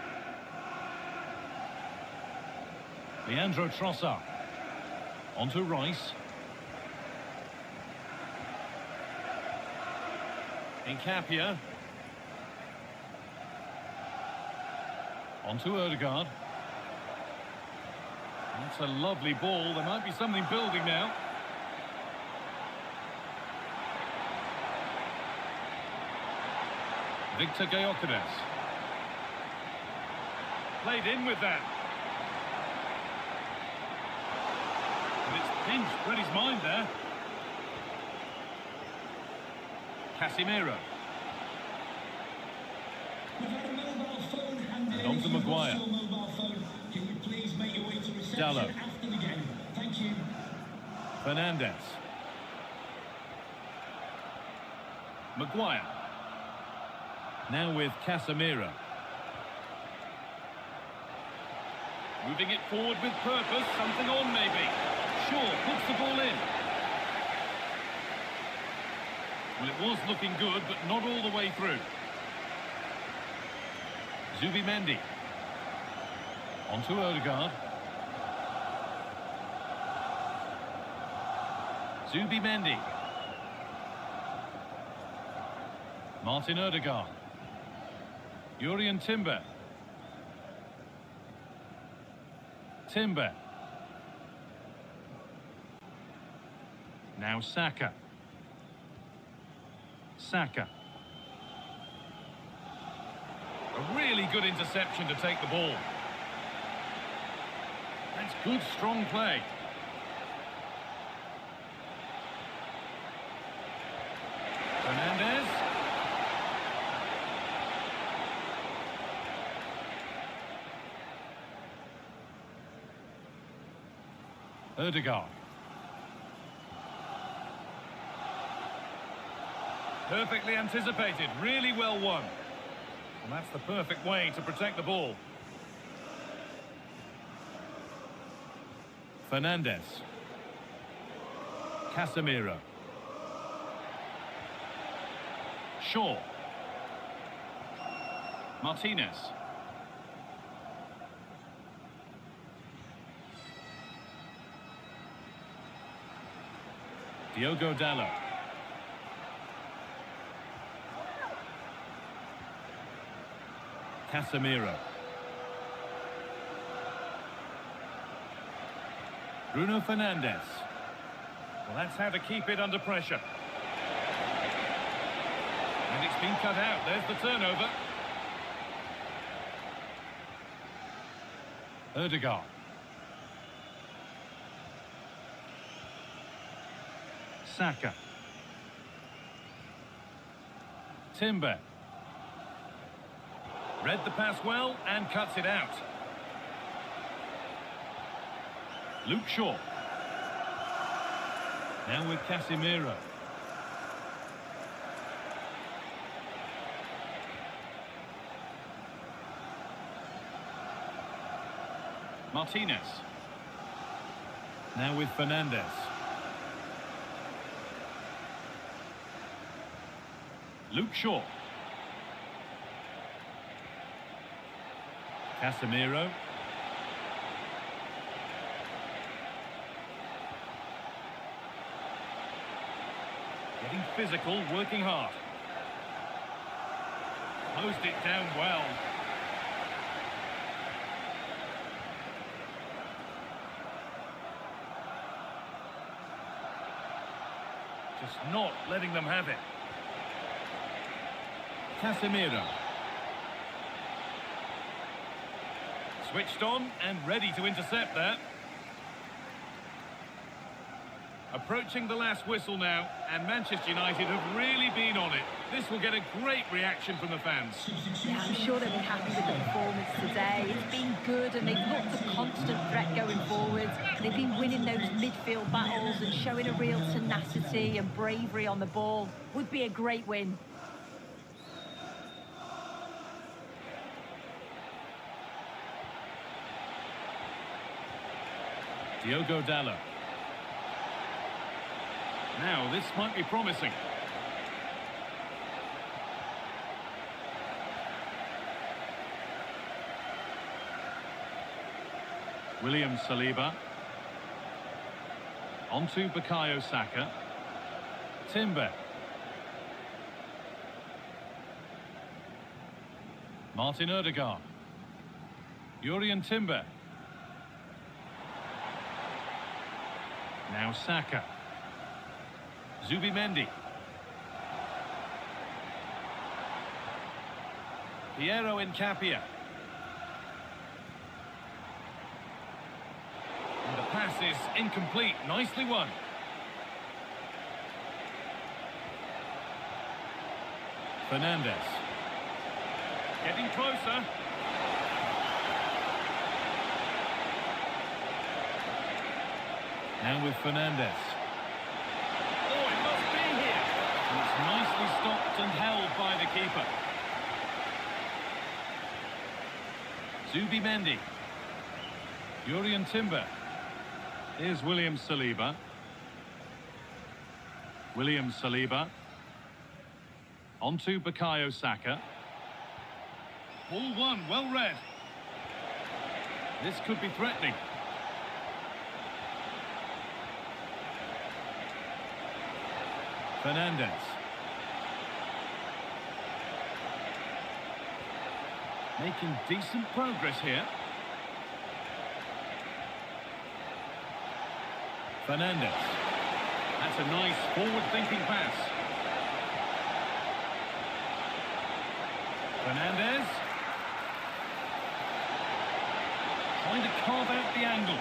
[SPEAKER 2] Leandro Trossard. On to Rice. Incapia. On to Ødegaard. That's a lovely ball. There might be something building now. Victor Gyökeres. Played in with that. And it's pinched Freddie's mind there. Casemiro. And on to Maguire. Dallo.
[SPEAKER 3] Thank you.
[SPEAKER 2] Fernandez. Maguire. Now with Casemiro. Moving it forward with purpose, something on maybe. Shaw puts the ball in. Well, it was looking good, but not all the way through. Zubimendi. On to Ødegaard. Zubimendi. Martin Ødegaard. Jurrien Timber. Timber. Now Saka. Saka. A really good interception to take the ball. That's good, strong play. Fernandez. Ødegaard. Perfectly anticipated, really well won. And that's the perfect way to protect the ball. Fernandez. Casemiro. Shaw. Martinez. Diogo Dallo. Casemiro. Bruno Fernandes. Well, that's how to keep it under pressure. And it's been cut out. There's the turnover. Ødegaard. Saka. Timber. Read the pass well and cuts it out. Luke Shaw. Now with Casemiro. Martinez. Now with Fernandes. Luke Shaw. Casemiro. Getting physical, working hard. Closed it down well. Just not letting them have it. Casemiro. Switched on and ready to intercept that. Approaching the last whistle now, and Manchester United have really been on it. This will get a great reaction from the fans.
[SPEAKER 1] Yeah, I'm sure they'll be happy with the performance today. It's been good and they've looked a constant threat going forwards. They've been winning those midfield battles and showing a real tenacity and bravery on the ball. Would be a great win.
[SPEAKER 2] Diogo Dalot. Now, this might be promising. William Saliba. Onto Bukayo Saka. Timber. Martin Ødegaard. Jurriën Timber. Now Saka. Zubimendi. Piero Incapia. And the pass is incomplete. Nicely won. Fernandes. Getting closer. Now with Fernandes. Oh, it must be here. And it's nicely stopped and held by the keeper. Zubimendi. Jurriën Timber. Here's William Saliba. William Saliba. Onto Bukayo Saka. Ball one, well read. This could be threatening. Fernandes. Making decent progress here. Fernandes. That's a nice forward-thinking pass. Fernandes. Trying to carve out the angle.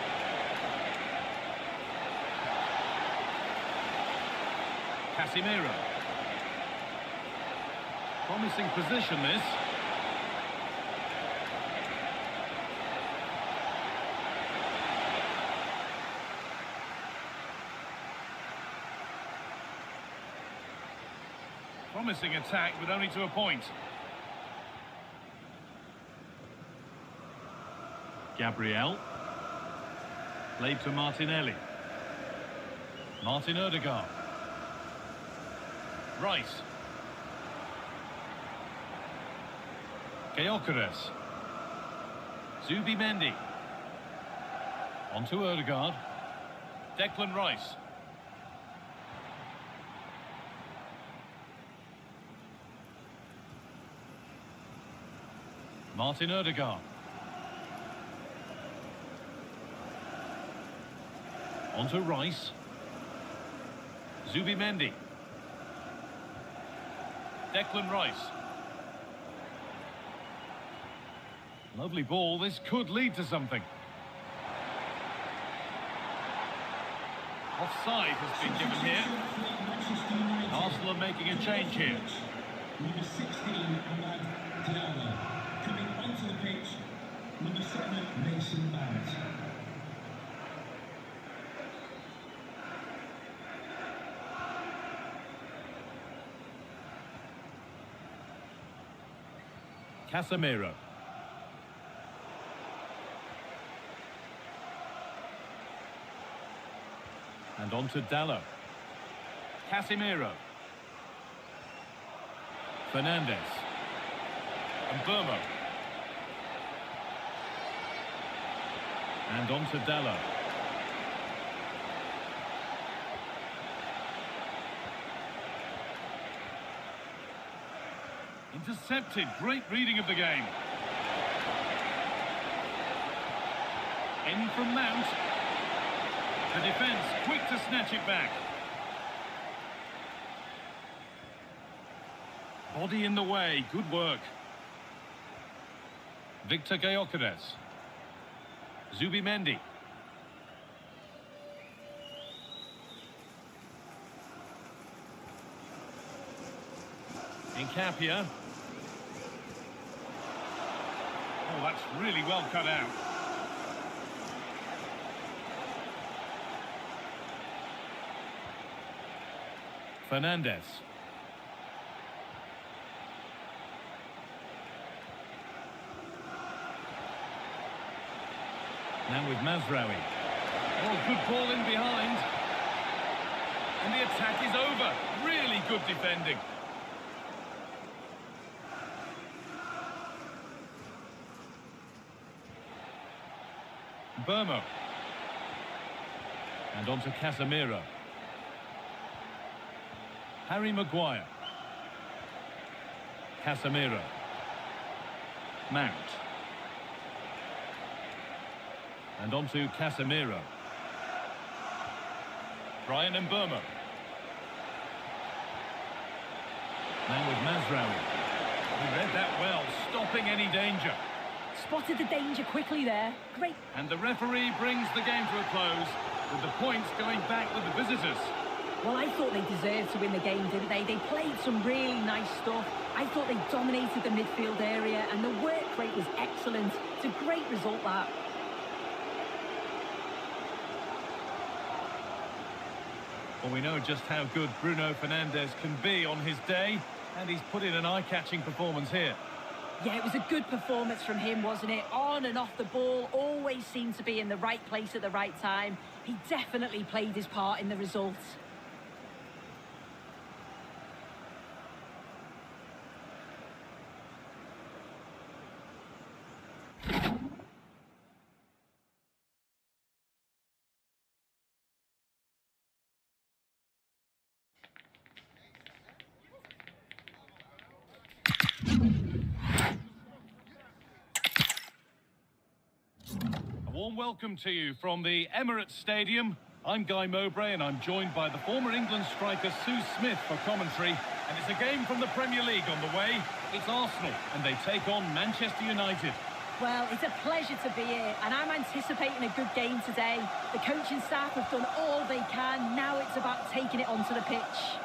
[SPEAKER 2] Casemiro. Promising position, this. Promising attack, but only to a point. Gabriel. Played to Martinelli. Martin Ødegaard. Rice. Gyökeres. Zubimendi. Onto Ødegaard. Declan Rice. Martin Ødegaard. Onto Rice. Zubimendi. Declan Rice. Lovely ball. This could lead to something. Offside has been given here. Arsenal are making a change here.
[SPEAKER 3] Number 16, Ahmad Diallo. Coming onto the pitch, number 7, Mason Mount.
[SPEAKER 2] Casemiro. And on to Dallo. Casemiro. Fernandez. And Burmo. And on to Dallo. Intercepted. Great reading of the game. In from Mount. The defence quick to snatch it back. Body in the way. Good work. Victor Gyökeres. Zubimendi. Nkapia. Oh, that's really well cut out. Fernandez. Now with Mazraoui. Oh, good ball in behind. And the attack is over. Really good defending. Burmo. And on to Casemiro. Harry Maguire. Casemiro. Mount. And on to Casemiro. Brian Mbeumo. Now with Mazraoui. He read that well, stopping any danger.
[SPEAKER 1] Spotted the danger quickly there. Great.
[SPEAKER 2] And the referee brings the game to a close, with the points going back with the visitors.
[SPEAKER 1] Well, I thought they deserved to win the game, didn't they? They played some really nice stuff. I thought they dominated the midfield area, and the work rate was excellent. It's a great result, that.
[SPEAKER 2] Well, we know just how good Bruno Fernandes can be on his day, and he's put in an eye-catching performance here.
[SPEAKER 1] Yeah, it was a good performance from him, wasn't it? On and off the ball, always seemed to be in the right place at the right time. He definitely played his part in the results.
[SPEAKER 2] A warm welcome to you from the Emirates Stadium. I'm Guy Mowbray and I'm joined by the former England striker Sue Smith for commentary. And it's a game from the Premier League on the way. It's Arsenal and they take on Manchester United.
[SPEAKER 1] Well, it's a pleasure to be here, and I'm anticipating a good game today. The coaching staff have done all they can. Now it's about taking it onto the pitch.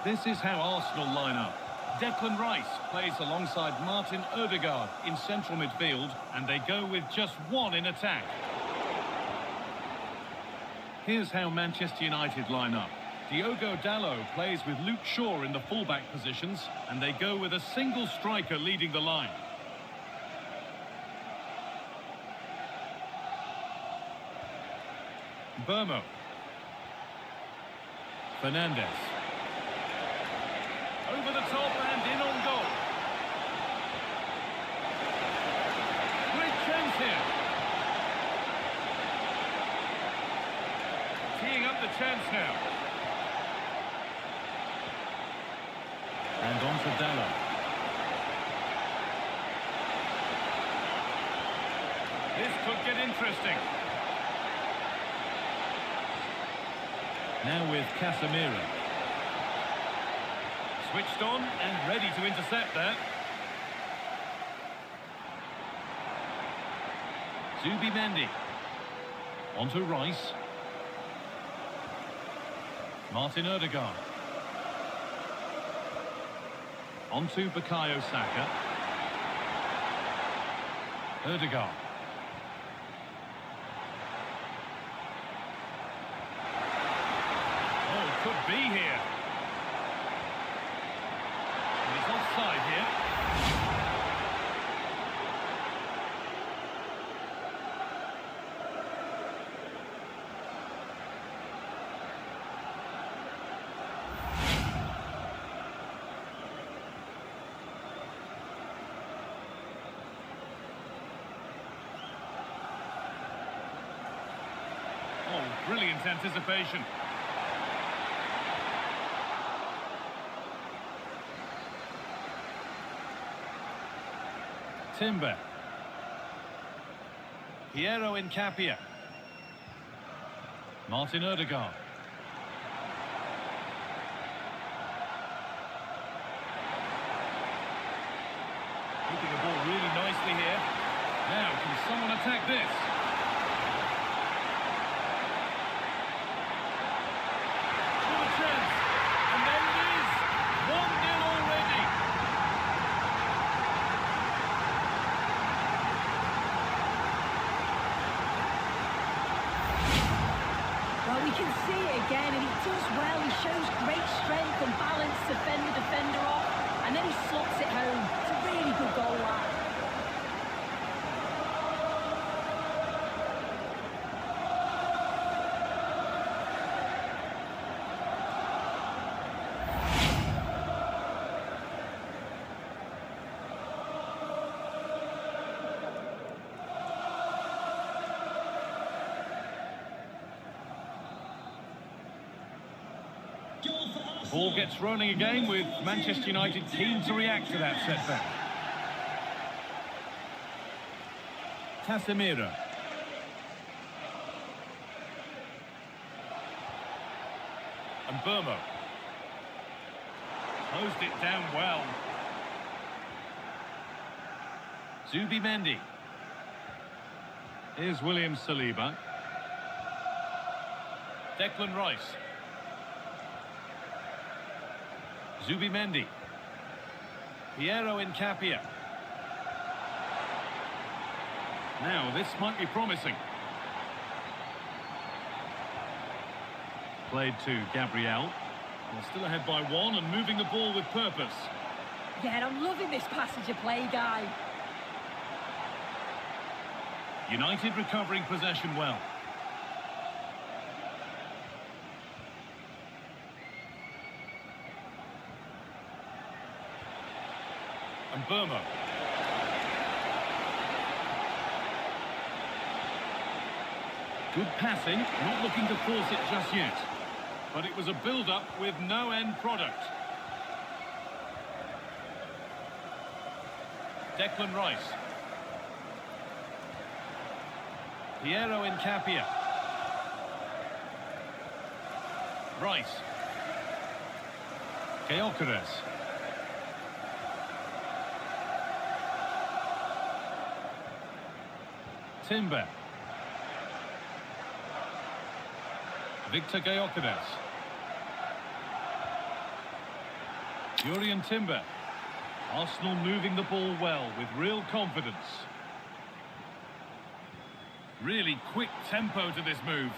[SPEAKER 2] This is how Arsenal line up. Declan Rice plays alongside Martin Odegaard in central midfield, and they go with just one in attack. Here's how Manchester United line up. Diogo Dallo plays with Luke Shaw in the fullback positions, and they go with a single striker leading the line. Burmo. Fernandez. Over the top and in on goal. Great chance here. Teeing up the chance now. And on to Dallo. This could get interesting. Now with Casemiro. Switched on and ready to intercept there. Zubimendi. Onto Rice. Martin Odegaard. Onto Bukayo Saka. Odegaard. Oh, could be here. And he's offside here. Oh, brilliant anticipation. Timber. Piero Incapia. Martin Odegaard. Keeping the ball really nicely here. Now, can someone attack this? What a chance! And there it is! 1-0 already!
[SPEAKER 1] Well, we can see it again, and he does well. He shows great strength and balance to fend the defender off, and then he slots it home. It's a really good goal, that.
[SPEAKER 2] Ball gets rolling again with Manchester United keen to react to that setback. Casemiro. And Burmo. Closed it down well. Zubimendi. Here's William Saliba. Declan Rice. Zubimendi. Piero Incapia. Now, this might be promising. Played to Gabriel. They're still ahead by one and moving the ball with purpose.
[SPEAKER 1] Yeah, and I'm loving this passage of play, Guy.
[SPEAKER 2] United recovering possession well. And Burma. Good passing, not looking to force it just yet. But it was a build-up with no end product. Declan Rice. Piero Incapia. Rice. Gyökeres. Timber. Victor Gyökeres. Jurriën Timber. Arsenal moving the ball well with real confidence. Really quick tempo to this move.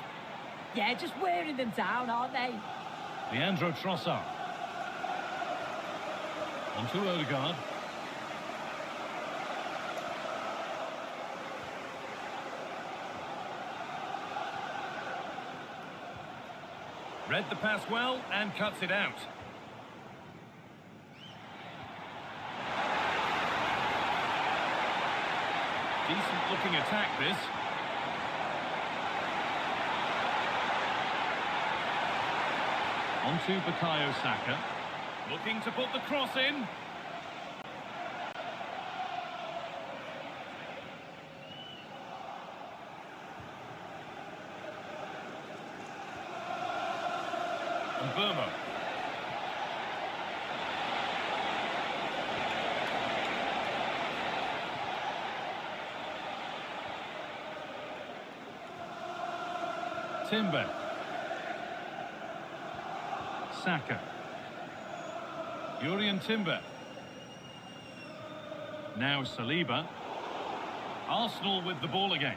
[SPEAKER 1] Yeah, just wearing them down, aren't they?
[SPEAKER 2] Leandro Trossard. Onto Odegaard. Read the pass well and cuts it out. Decent looking attack this. Onto Bukayo Saka. Looking to put the cross in. Burmo. Timber. Saka. Urian Timber. Now Saliba. Arsenal with the ball again.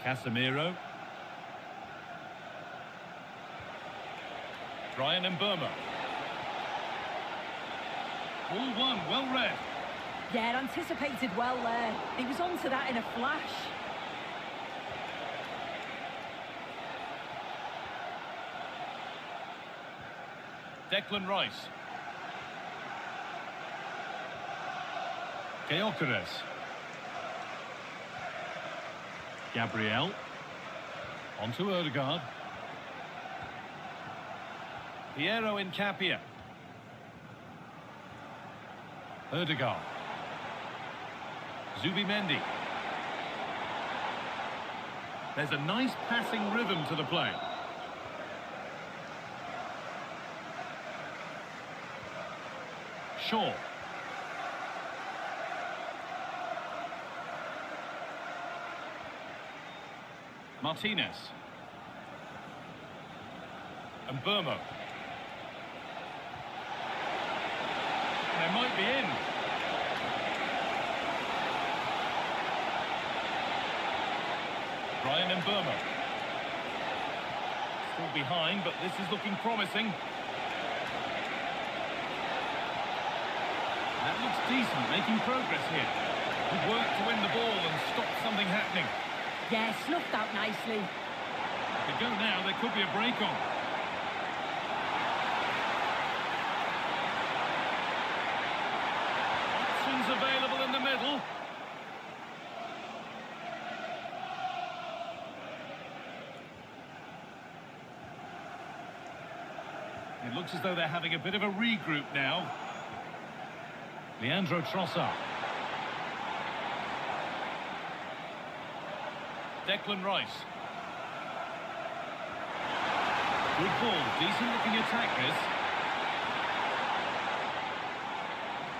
[SPEAKER 2] Casemiro. Brian Mbeumo. All one, well read.
[SPEAKER 1] Yeah, anticipated well there. He was onto that in a flash.
[SPEAKER 2] Declan Rice. Gyökeres. Gabriel. Onto Odegaard. Piero Incapia. Odegaard. Zubimendi. There's a nice passing rhythm to the play. Shaw. Martinez. And Burmo. They might be in. Brian Mbeumo. Still behind, but this is looking promising. That looks decent, making progress here. Good work to win the ball and stop something happening.
[SPEAKER 1] Yeah, snuffed out nicely.
[SPEAKER 2] If they go now, there could be a break on. Options available in the middle. It looks as though they're having a bit of a regroup now. Leandro Trossard. Declan Rice. Good ball, decent looking attack this.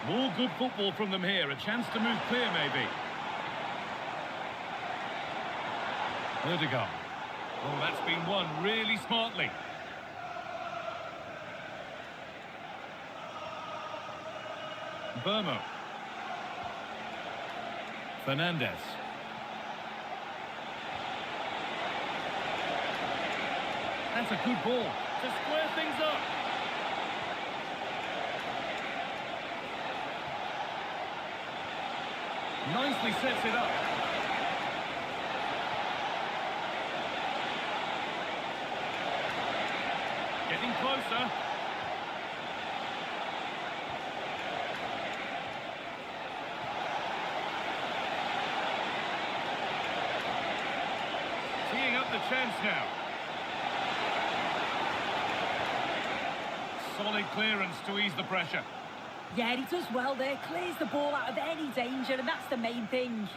[SPEAKER 2] More good football from them here, a chance to move clear maybe. Odegaard. Oh, that's been won really smartly. Burmo. Fernandez. That's a good ball to square things up. Nicely sets it up. Getting closer. Teeing up the chance now. Solid clearance to ease the pressure.
[SPEAKER 1] Yeah, he does well there. Clears the ball out of any danger, and that's the main thing.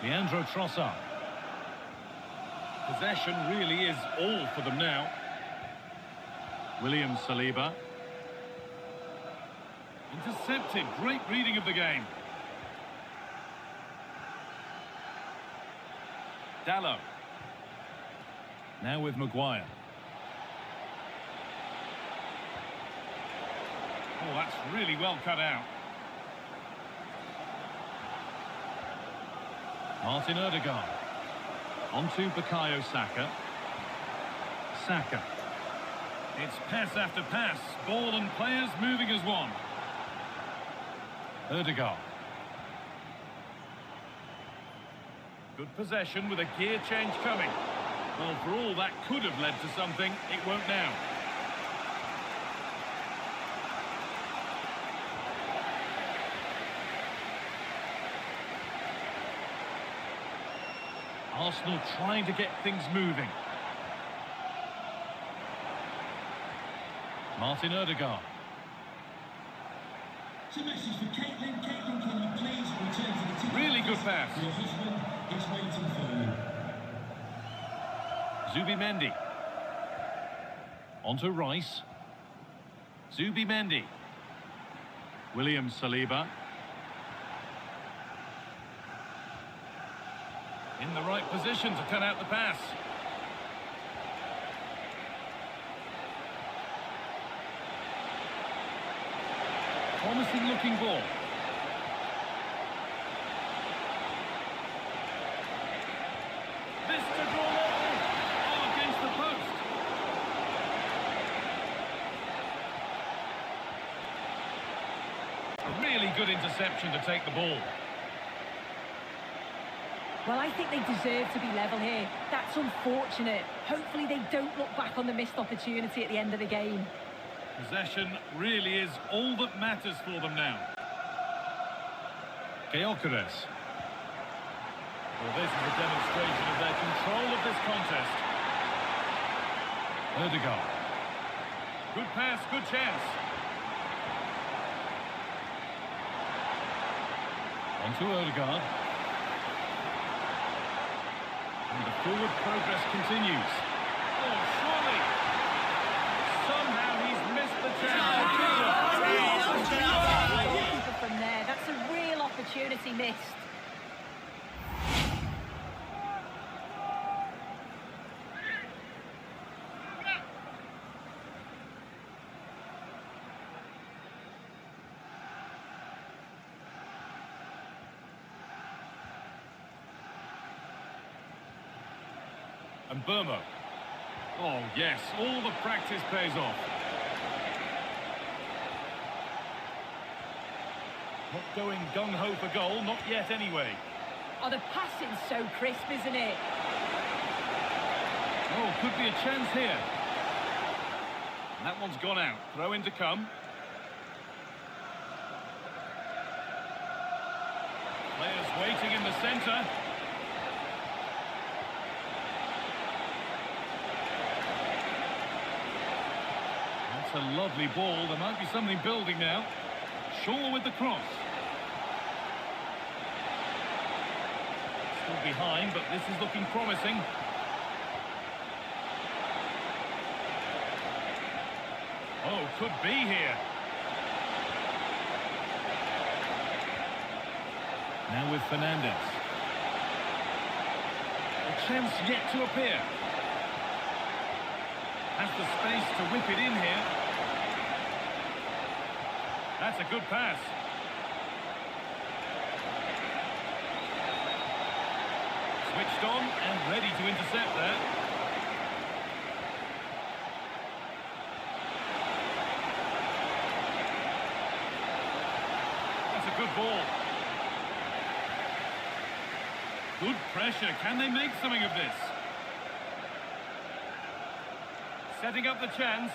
[SPEAKER 2] Leandro Trossard. Possession really is all for them now. William Saliba. Intercepted. Great reading of the game. Dallo. Now with Maguire. Oh, that's really well cut out. Martin Odegaard. Onto Bukayo Saka. Saka. It's pass after pass. Ball and players moving as one. Odegaard. Good possession with a gear change coming. Well, for all that could have led to something, it won't now. Arsenal trying to get things moving. Martin Odegaard.
[SPEAKER 3] It's a message for Caitlin. Caitlin, can you please return to the team?
[SPEAKER 2] Really good pass.
[SPEAKER 3] Your husband is waiting for you.
[SPEAKER 2] Zubimendi. On to Rice. Zubimendi. William Saliba. In the right position to cut out the pass. Promising looking ball. This to draw level. Oh, against the post. A really good interception to take the ball.
[SPEAKER 1] Well, I think they deserve to be level here. That's unfortunate. Hopefully they don't look back on the missed opportunity at the end of the game.
[SPEAKER 2] Possession really is all that matters for them now. Gyökeres. Well, this is a demonstration of their control of this contest. Ødegaard. Good pass, good chance. On to Ødegaard. And the forward progress continues. Oh, surely. Somehow he's missed the chance.
[SPEAKER 1] From there, that's a real opportunity missed.
[SPEAKER 2] And Burma. Oh, yes, all the practice pays off. Not going gung-ho for goal, not yet anyway.
[SPEAKER 1] Oh, the passing's so crisp, isn't it?
[SPEAKER 2] Oh, could be a chance here. And that one's gone out. Throw in to come. Players waiting in the centre. A lovely ball. There might be something building now. Shaw with the cross. Still behind, but this is looking promising. Oh, could be here. Now with Fernandez. A chance yet to appear. Has the space to whip it in here. That's a good pass. Switched on and ready to intercept there. That's a good ball. Good pressure. Can they make something of this? Setting up the chance.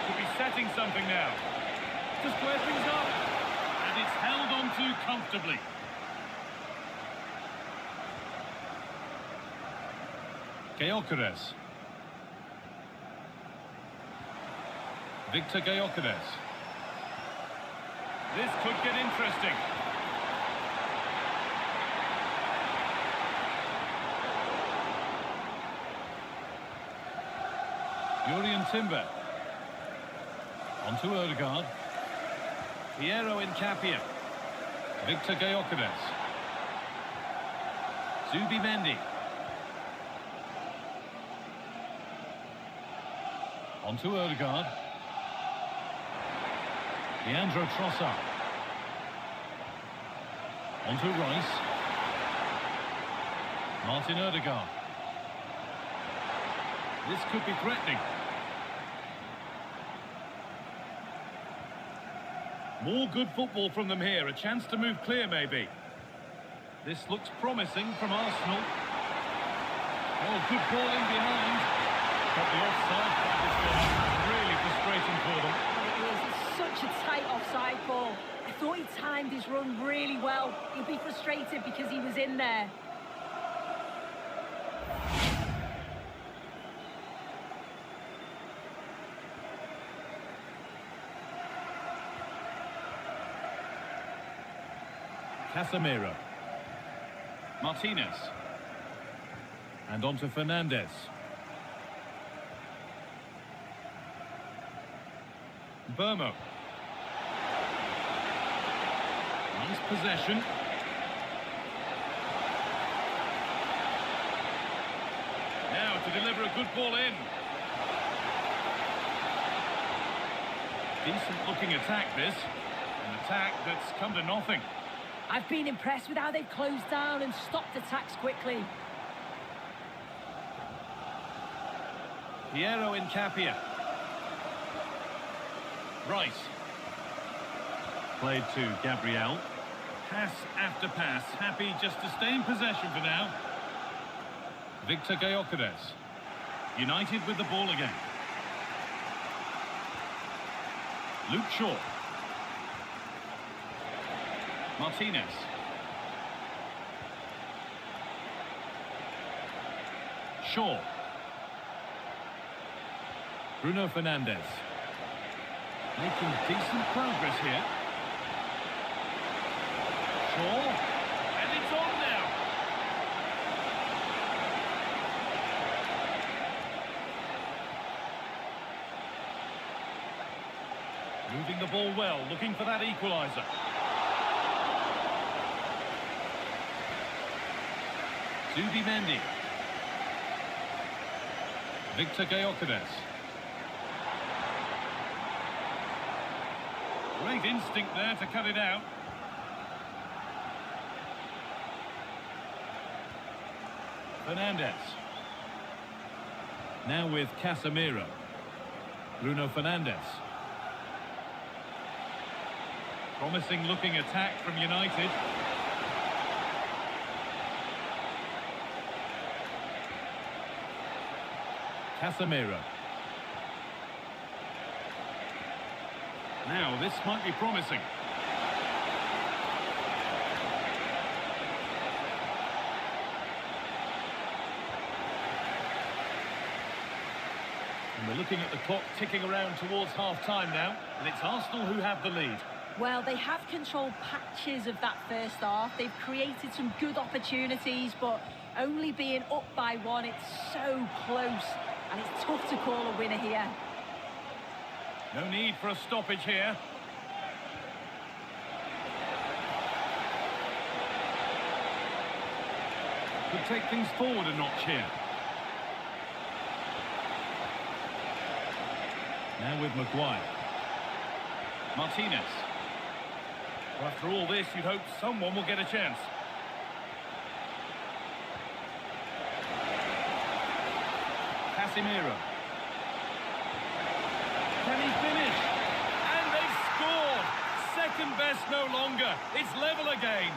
[SPEAKER 2] Could be setting something now. To square things up. And it's held on to comfortably. Gyökeres. Victor Gyökeres. This could get interesting. Jurien Timber. On to Ødegaard. Piero Incapia. Victor Gyökeres. Zubimendi. On to Ødegaard. Leandro Trossard. On to Rice. Martin Ødegaard. This could be threatening. More good football from them here. A chance to move clear, maybe. This looks promising from Arsenal. Oh, good ball in behind. Got the offside flag this one. Really frustrating for them.
[SPEAKER 1] It is. It's such a tight offside ball. I thought he timed his run really well. He'll be frustrated because he was in there.
[SPEAKER 2] Casemiro. Martinez. And on to Fernandez. Burmo. Nice possession. Now to deliver a good ball in. Decent looking attack this. An attack that's come to nothing.
[SPEAKER 1] I've been impressed with how they've closed down and stopped attacks quickly.
[SPEAKER 2] Piero Incapia. Rice. Played to Gabriel. Pass after pass. Happy just to stay in possession for now. Victor Gyökeres. United with the ball again. Luke Shaw. Martinez. Shaw. Bruno Fernandes. Making decent progress here. Shaw. And it's on now. Moving the ball well, looking for that equaliser. Zubimendi. Victor Gyökeres. Great instinct there to cut it out. Fernandez. Now with Casemiro. Bruno Fernandes. Promising looking attack from United. Casemiro. Now, this might be promising. And we're looking at the clock ticking around towards half-time now, and it's Arsenal who have the lead.
[SPEAKER 1] Well, they have controlled patches of that first half. They've created some good opportunities, but only being up by one, it's so close, and it's tough to call a winner here.
[SPEAKER 2] No need for a stoppage here. Could take things forward a notch here. Now with Maguire. Martinez. Well, after all this, you'd hope someone will get a chance. Casemiro. Can he finish? And they've scored! Second best no longer. It's level again.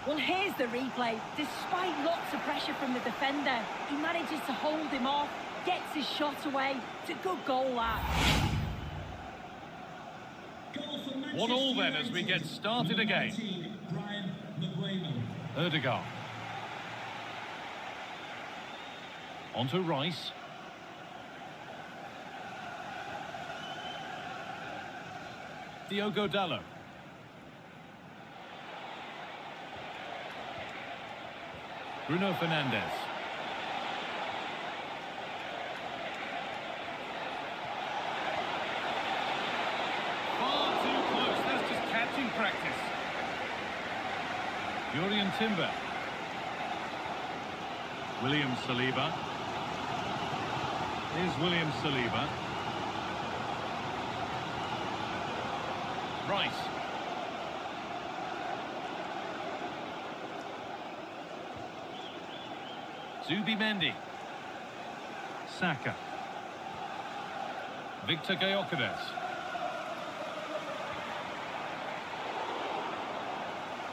[SPEAKER 1] Well, here's the replay. Despite lots of pressure from the defender, he manages to hold him off, gets his shot away. It's a good goal, that.
[SPEAKER 2] 1-1 then as we get started again. Erdegaard. On to Rice. Diogo Dalot. Bruno Fernandes. Far too close. That's just catching practice. Jurriën Timber. William Saliba. Here's William Saliba. Rice. Zubimendi. Saka. Victor Gyökeres.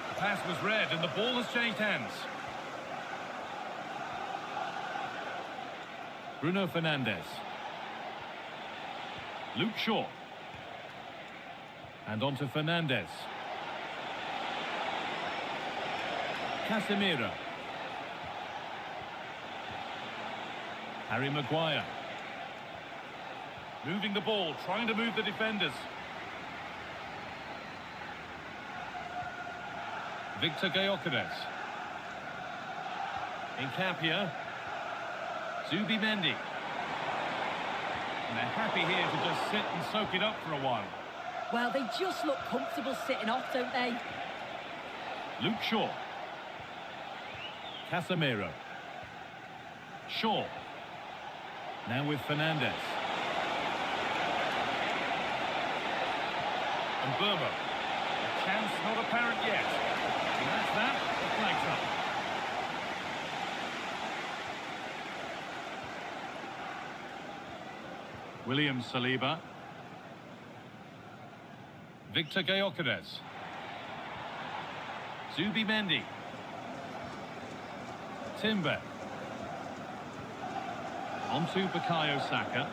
[SPEAKER 2] The pass was read and the ball has changed hands. Bruno Fernandes. Luke Shaw. And on to Fernandes. Casemiro. Harry Maguire. Moving the ball, trying to move the defenders. Victor Gyökeres. Incapia. Zubimendi. And they're happy here to just sit and soak it up for a while.
[SPEAKER 1] Well, they just look comfortable sitting off, don't they?
[SPEAKER 2] Luke Shaw. Casemiro. Shaw. Now with Fernandez. And Burma. A chance not apparent yet. And that's that. The flag's up. William Saliba. Victor Gyökeres. Zubimendi. Timber. Onto Bukayo Saka.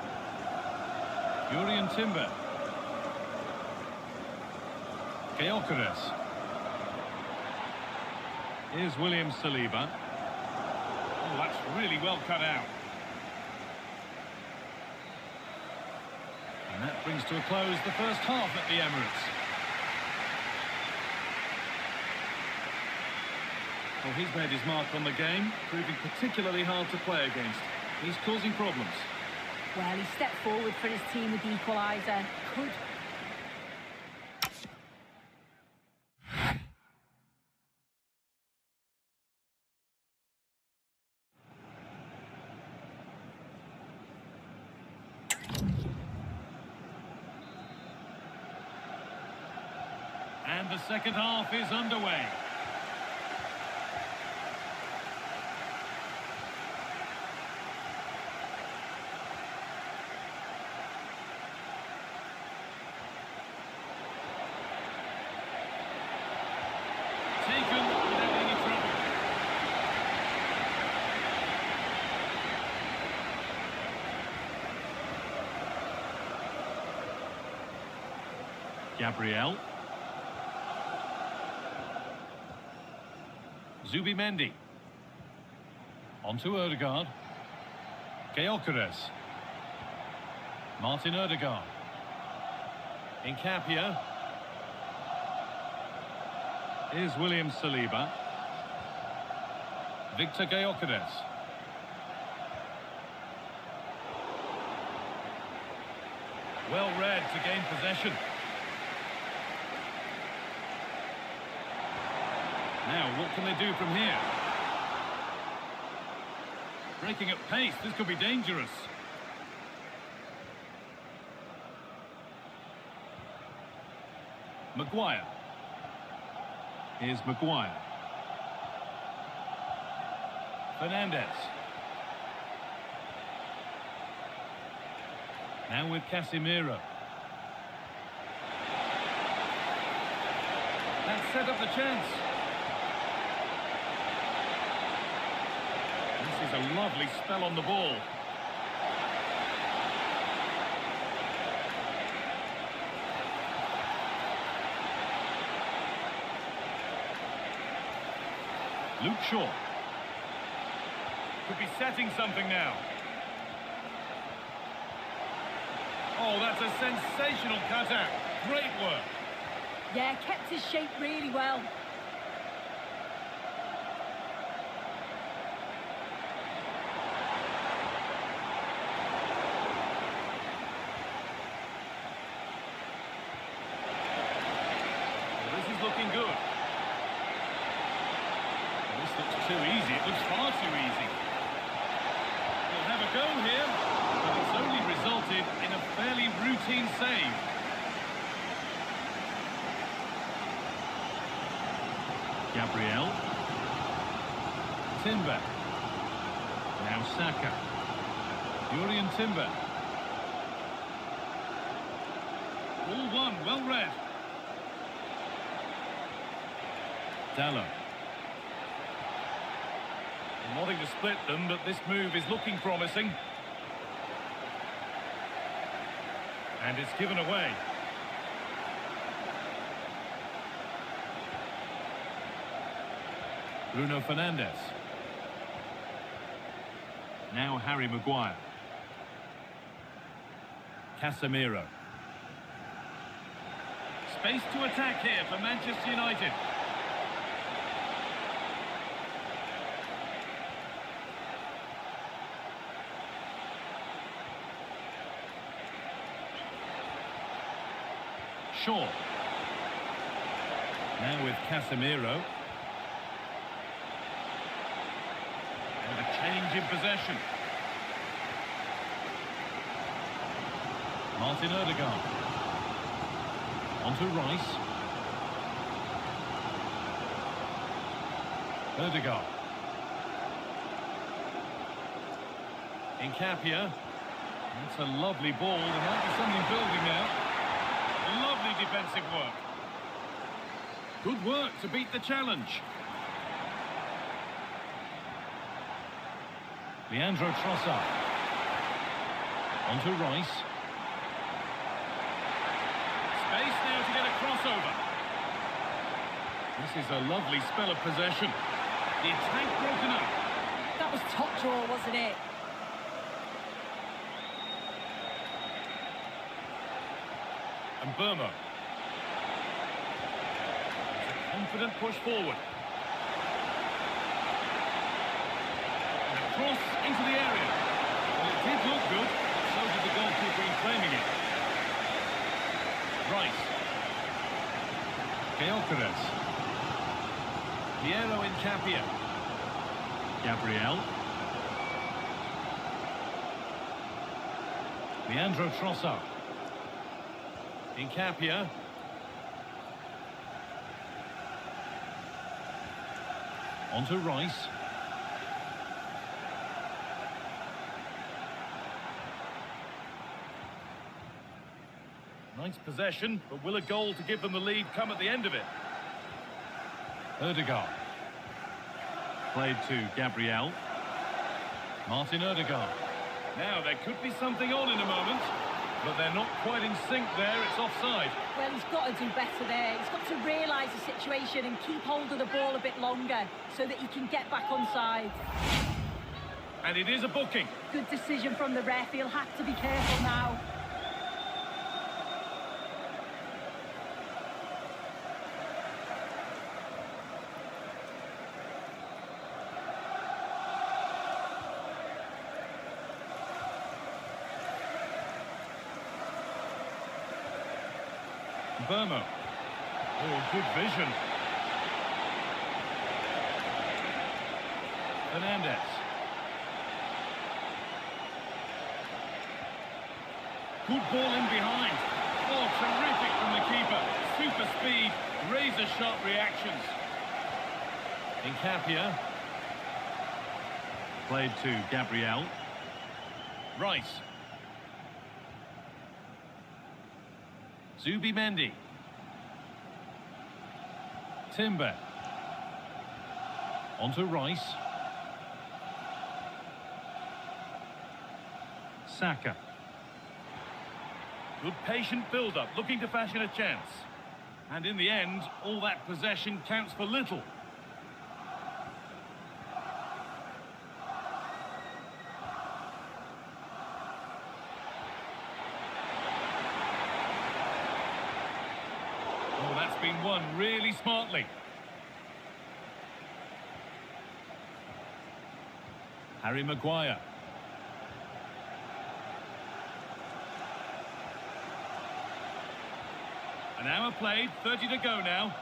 [SPEAKER 2] Urian Timber. Gyökeres. Here's William Saliba. Oh, that's really well cut out. And that brings to a close the first half at the Emirates. Well, he's made his mark on the game, proving particularly hard to play against. He's causing problems.
[SPEAKER 1] Well, he stepped forward for his team with the equaliser. Could...
[SPEAKER 2] And the second half is underway. Taken without any trouble. Gabriel. Zubimendi. Onto Ødegaard. Gyökeres. Martin Ødegaard. Incapia. Here's William Saliba. Victor Gyökeres. Well read to gain possession. Now, what can they do from here? Breaking at pace, this could be dangerous. Maguire. Here's Maguire. Fernandez. Now with Casemiro. That set up the chance. This is a lovely spell on the ball. Luke Shaw. Could be setting something now. Oh, that's a sensational cutout. Great work.
[SPEAKER 1] Yeah, kept his shape really well.
[SPEAKER 2] Well, this is looking good. This looks too easy. It looks far too easy. We'll have a go here, but it's only resulted in a fairly routine save. Gabriel. Timber. Now Saka. Urian Timber. All one, well read. Dallo. Wanting to split them, but this move is looking promising. And it's given away. Bruno Fernandes. Now Harry Maguire. Casemiro. Space to attack here for Manchester United. Shaw. Now with Casemiro. And a change in possession. Martin Odegaard. Onto Rice. Odegaard. Nkapia. That's a lovely ball. There might be something building now. Lovely defensive work. Good work to beat the challenge. Leandro Trossard. Onto Rice. Space now to get a crossover. This is a lovely spell of possession. The attack broken up.
[SPEAKER 1] That was top draw, wasn't it?
[SPEAKER 2] And Burma. It's a confident push forward. And a cross into the area. Well, it did look good. So did the goalkeeper in claiming it. Rice. Gyökeres. Piero Nkapia. Gabriel. Leandro Trossard. Nkapia. Onto Rice. Nice possession, but will a goal to give them the lead come at the end of it? Odegaard. Played to Gabriel. Martin Odegaard. Now, there could be something on in a moment, but they're not quite in sync there. It's offside.
[SPEAKER 1] Well, he's got to do better there. He's got to realise the situation and keep hold of the ball a bit longer so that he can get back on side.
[SPEAKER 2] And it is a booking.
[SPEAKER 1] Good decision from the ref. He'll have to be careful now.
[SPEAKER 2] Burma. Oh, good vision. Fernandez. Good ball in behind. Oh, terrific from the keeper. Super speed, razor-sharp reactions. Nkapia. Played to Gabriel. Rice. Zubimendi. Timber. Onto Rice. Saka. Good patient build-up, looking to fashion a chance. And in the end, all that possession counts for little. Oh, that's been won really smartly. Harry Maguire. An hour played, 30 to go now.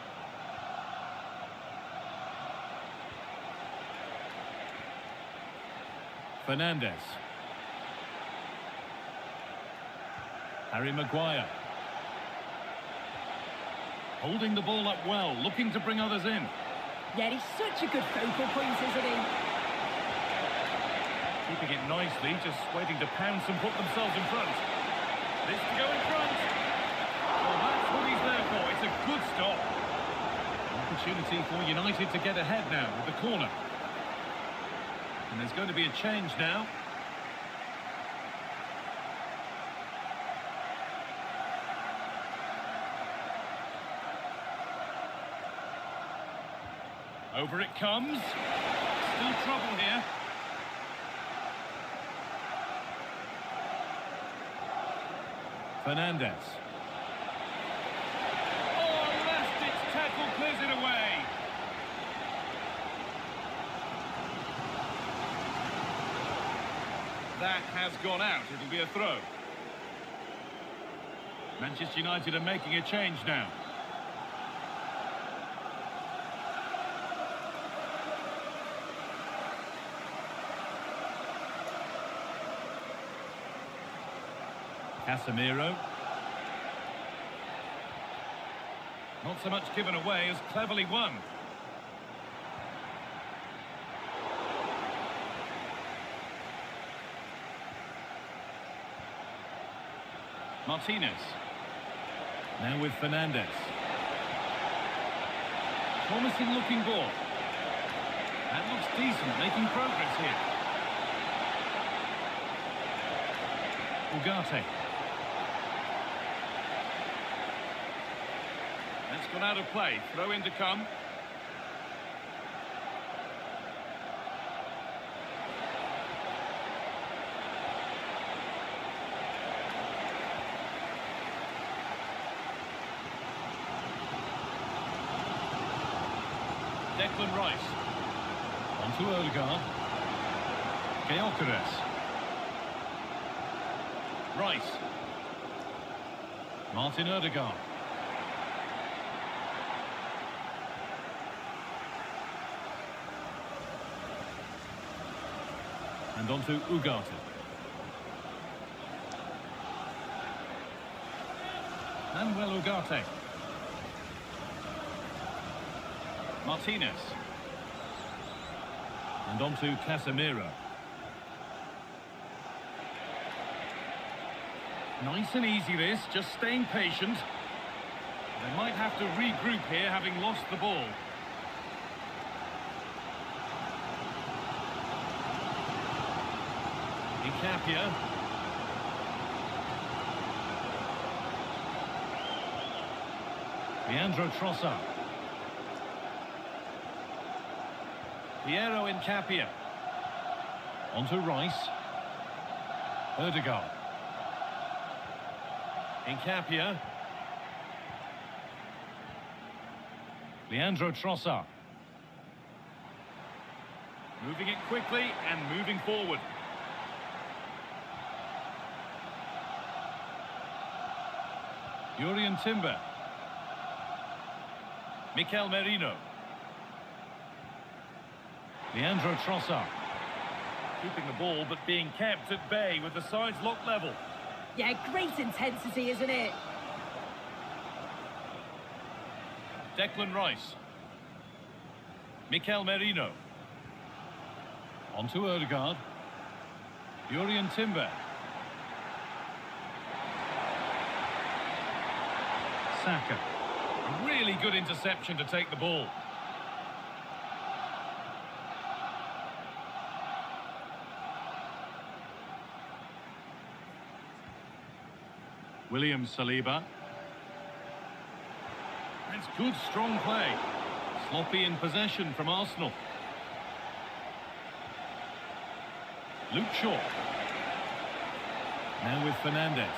[SPEAKER 2] Fernandez. Harry Maguire. Holding the ball up well, looking to bring others in.
[SPEAKER 1] Yeah, he's such a good focal point, isn't he?
[SPEAKER 2] Keeping it nicely, just waiting to pounce and put themselves in front. This to go in front. Well, that's what he's there for. It's a good stop. Opportunity for United to get ahead now with the corner. And there's going to be a change now. Over it comes. Still trouble here. Fernandez. Oh, last-ditch tackle clears it away. That has gone out. It'll be a throw. Manchester United are making a change now. Casemiro. Not so much given away as cleverly won. Martinez. Now with Fernandez. Promising looking ball. That looks decent, making progress here. Ugarte. That's gone out of play. Throw in to come. Declan Rice. On to Odegaard. Gyökeres. Rice. Martin Odegaard. And on to Ugarte. Manuel Ugarte. Martinez. And on to Casemiro. Nice and easy this, just staying patient. They might have to regroup here, having lost the ball. Nkapia. Leandro Trossard. Piero Nkapia. On to Rice. Odegaard. Nkapia. Leandro Trossard. Moving it quickly and moving forward. Jurriën Timber. Mikel Merino. Leandro Trossard. Keeping the ball but being kept at bay with the sides locked level.
[SPEAKER 1] Yeah, great intensity, isn't it?
[SPEAKER 2] Declan Rice. Mikel Merino. On to Odegaard. Jurriën Timber. Saka. A really good interception to take the ball. William Saliba. That's good, strong play. Sloppy in possession from Arsenal. Luke Shaw. Now with Fernandez.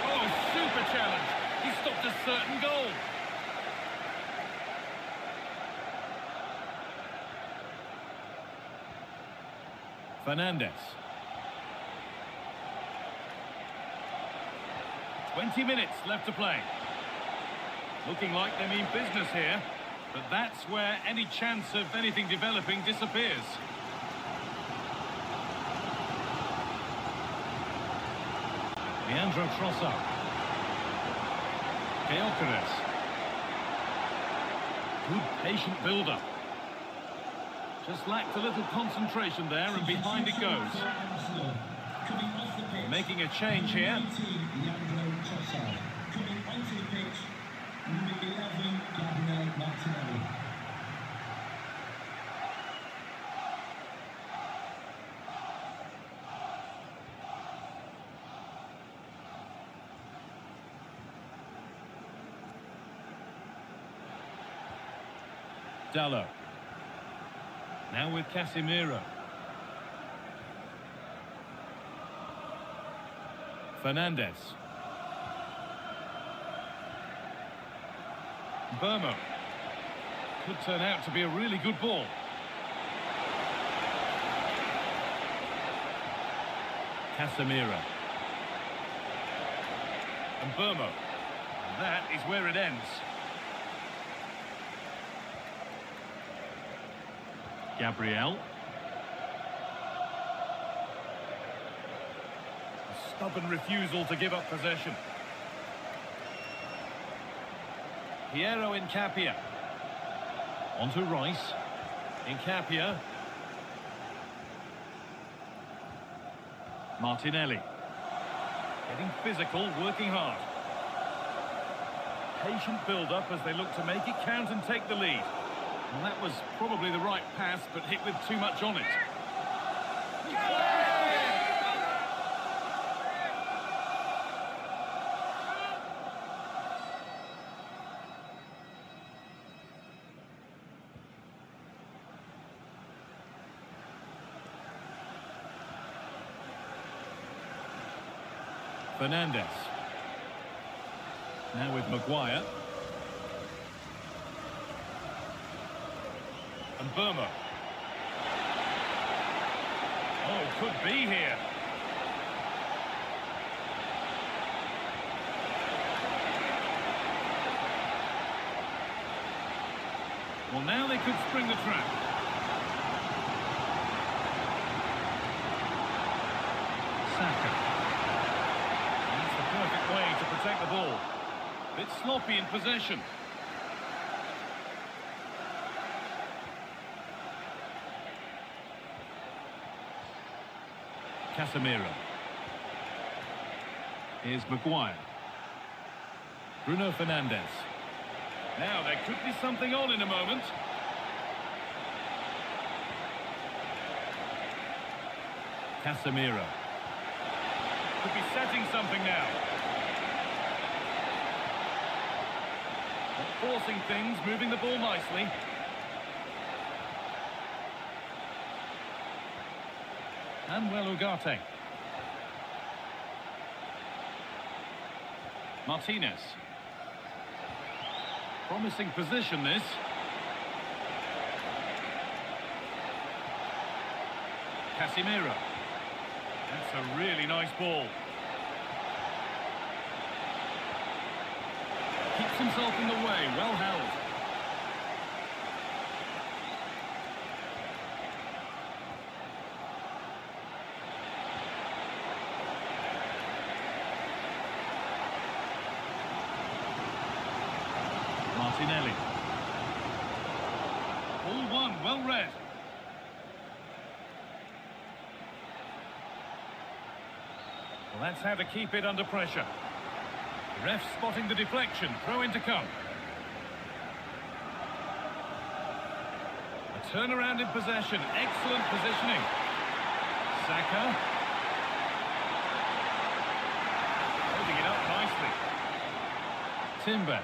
[SPEAKER 2] Oh, super challenge. He stopped a certain goal. Fernandez. 20 minutes left to play. Looking like they mean business here, but that's where any chance of anything developing disappears. Leandro Trossard. Gyökeres. Good patient build-up. Just lacked a little concentration there, and behind it goes. Making a change here.
[SPEAKER 3] Coming onto the pitch, number 11, Gabriel Martinelli.
[SPEAKER 2] Dalot. Now with Casemiro. Fernandez. Burmo. Could turn out to be a really good ball. Casemiro. And Burmo. And that is where it ends. Gabriel. A stubborn refusal to give up possession. Piero Incapia. On to Rice. Incapia. Martinelli. Getting physical, working hard. Patient build-up as they look to make it count and take the lead. Well, that was probably the right pass, but hit with too much on it. Fernandez. Now with Maguire. And Burma. Oh, could be here. Well, now they could spring the trap. Saka. That's the perfect way to protect the ball. Bit sloppy in possession. Casemiro. Here's Maguire. Bruno Fernandes. Now there could be something on in a moment. Casemiro. Could be setting something now. Not forcing things, moving the ball nicely. Manuel Ugarte. Martinez. Promising position, this. Casemiro. That's a really nice ball. Keeps himself in the way, well held. Martinelli. All one, well read. Well, that's how to keep it under pressure. Ref spotting the deflection, throw in to come. A turnaround in possession, excellent positioning. Saka. Holding it up nicely. Timber.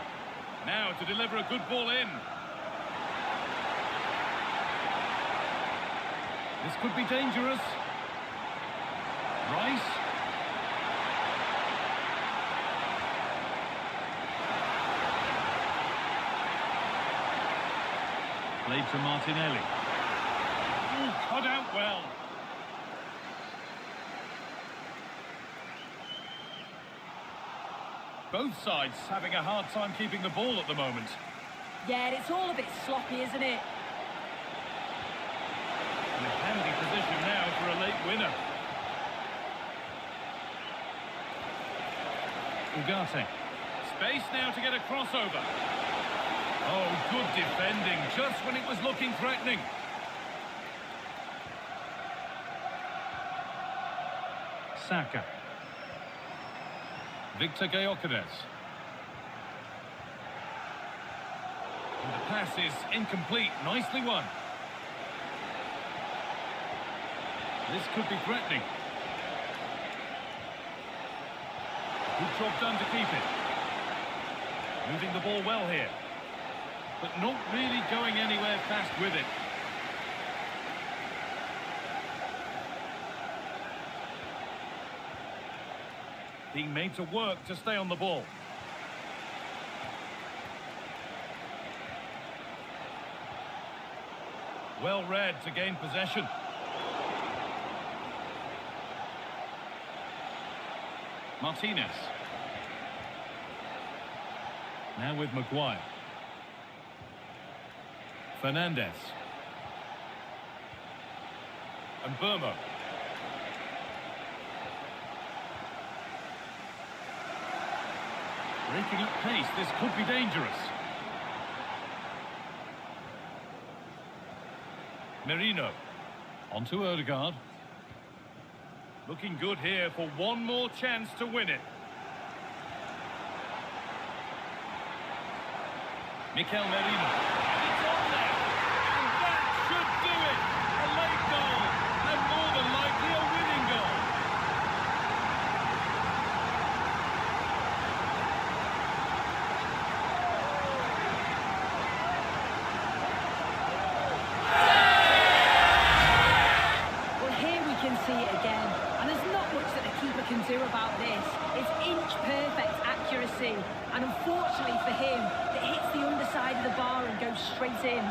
[SPEAKER 2] Now to deliver a good ball in. This could be dangerous. Rice. Played to Martinelli. Ooh, cut out well. Both sides having a hard time keeping the ball at the moment.
[SPEAKER 1] Yeah, it's all a bit sloppy, isn't it?
[SPEAKER 2] In a handy position now for a late winner. Ugarte. Space now to get a crossover. Oh, good defending, just when it was looking threatening. Saka. Victor Gyökeres. And the pass is incomplete, nicely won. This could be threatening. Good job done to keep it. Moving the ball well here. But not really going anywhere fast with it. Being made to work to stay on the ball. Well read to gain possession. Martinez. Now with Maguire. Fernandez. And Burma. Breaking at pace, this could be dangerous. Merino. On to Odegaard. Looking good here for one more chance to win it. Mikel Merino. It's on there. And that should do it. A late goal. And more than likely a winning goal.
[SPEAKER 1] Well, here we can see it again. And there's not much that the keeper can do about this. It's inch-perfect accuracy. And unfortunately for him, it hits the underside of the bar and goes straight in.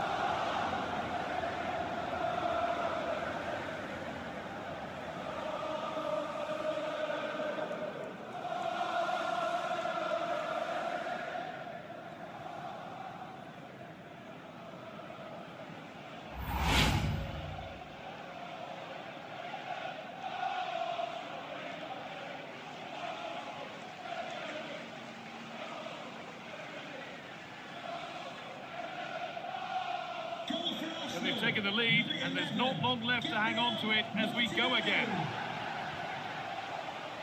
[SPEAKER 2] And they've taken the lead, and there's not long left to hang on to it as we go again.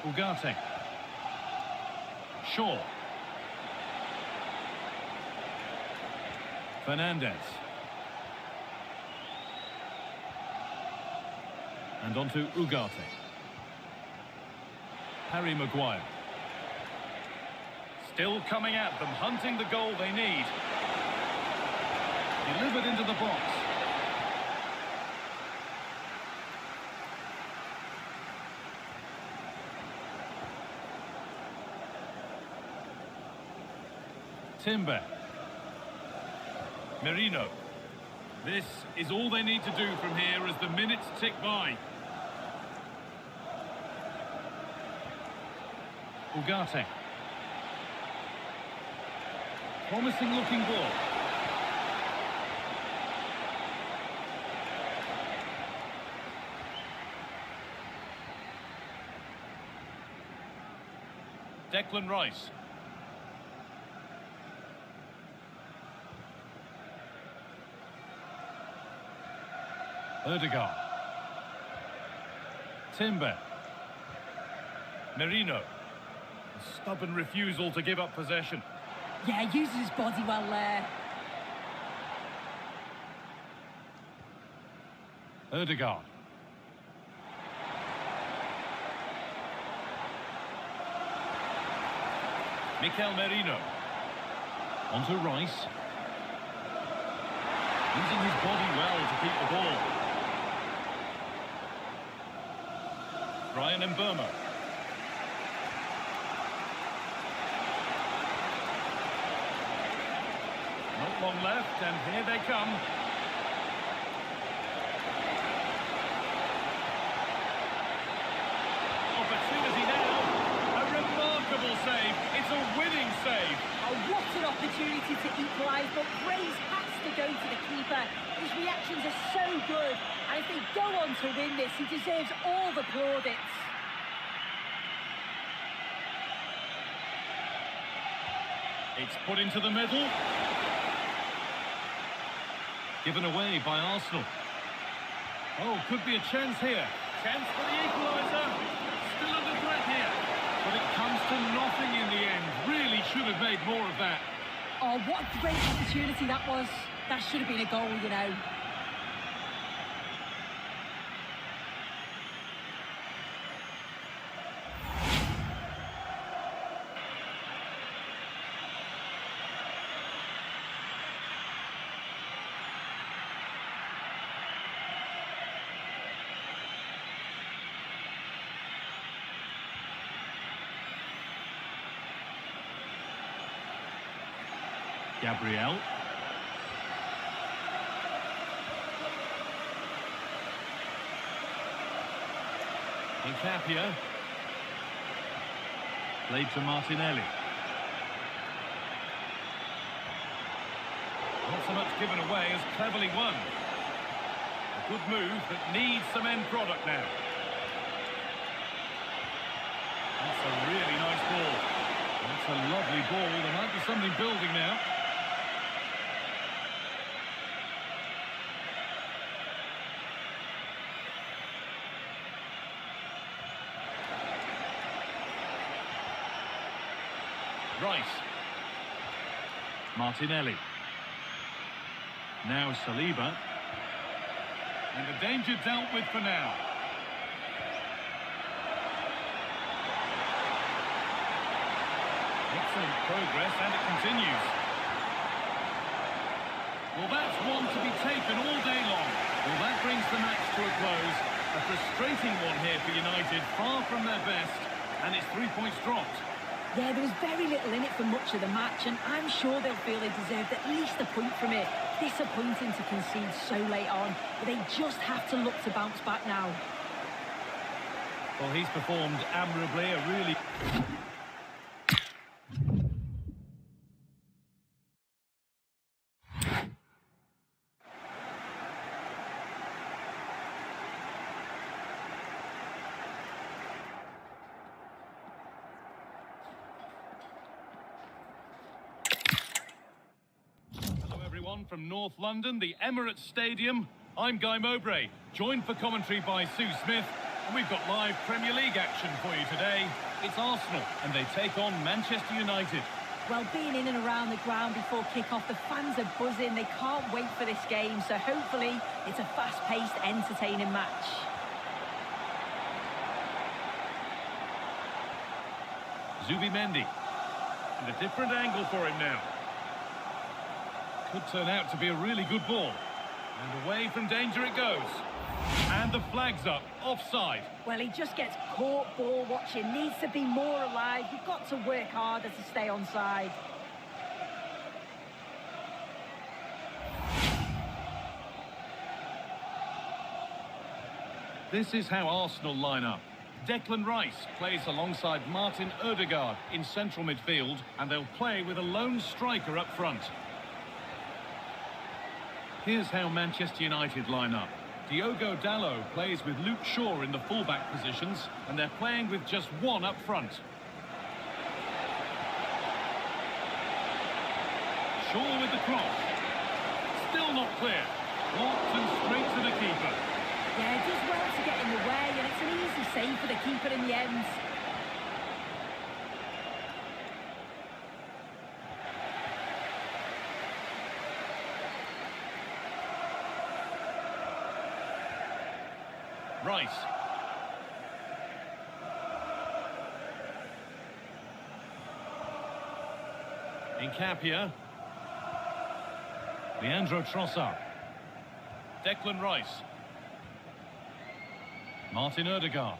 [SPEAKER 2] Ugarte. Shaw. Fernandez. And on to Ugarte. Harry Maguire. Still coming at them, hunting the goal they need. Delivered into the box. Timber. Merino. This is all they need to do from here as the minutes tick by. Ugarte. Promising looking ball. Declan Rice. Odegaard. Timber. Merino. A stubborn refusal to give up possession.
[SPEAKER 1] Yeah, uses his body well there.
[SPEAKER 2] Odegaard. Mikel Merino. On to Rice. Using his body well to keep the ball. Brian Mbeumo. Not long left, and here they come. Opportunity now. A remarkable save. It's a winning save.
[SPEAKER 1] Oh, what an opportunity to equalise, but praise has to go to the keeper. His reactions are so good, and if they go on to win this, he deserves all the plaudits.
[SPEAKER 2] It's put into the middle. Given away by Arsenal. Oh, could be a chance here. Chance for the equaliser. Still under threat here. But it comes to nothing in the end. Really should have made more of that.
[SPEAKER 1] Oh, what a great opportunity that was. That should have been a goal, you know.
[SPEAKER 2] Gabriel. Incapia. Played to Martinelli. Not so much given away as cleverly won. A good move that needs some end product now. That's a really nice ball. That's a lovely ball. There might be something building now. Rice. Martinelli. Now Saliba. And the danger dealt with for now. Excellent progress, and it continues. Well, that's one to be taken all day long. Well, that brings the match to a close. A frustrating one here for United, far from their best, and it's 3 points dropped.
[SPEAKER 1] Yeah, there was very little in it for much of the match, and I'm sure they'll feel they deserved at least a point from it. Disappointing to concede so late on, but they just have to look to bounce back now.
[SPEAKER 2] Well, he's performed admirably, a really... From North London, the Emirates Stadium. I'm Guy Mowbray, joined for commentary by Sue Smith, and we've got live Premier League action for you today. It's Arsenal, and they take on Manchester United.
[SPEAKER 1] Well, being in and around the ground before kick-off, the fans are buzzing. They can't wait for this game, so hopefully it's a fast-paced, entertaining match.
[SPEAKER 2] Zubimendi, and a different angle for him now. Could turn out to be a really good ball. And away from danger it goes. And the flag's up, offside.
[SPEAKER 1] Well, he just gets caught ball watching. Needs to be more alive. You've got to work harder to stay onside.
[SPEAKER 2] This is how Arsenal line up. Declan Rice plays alongside Martin Ødegaard in central midfield, and they'll play with a lone striker up front. Here's how Manchester United line up. Diogo Dalot plays with Luke Shaw in the fullback positions, and they're playing with just one up front. Shaw with the cross. Still not clear. Blocked and straight to the keeper.
[SPEAKER 1] Yeah, it does well to get in the way, and it's an easy save for the keeper in the end.
[SPEAKER 2] Rice. Incapia. Leandro Trossard. Declan Rice. Martin Ødegaard.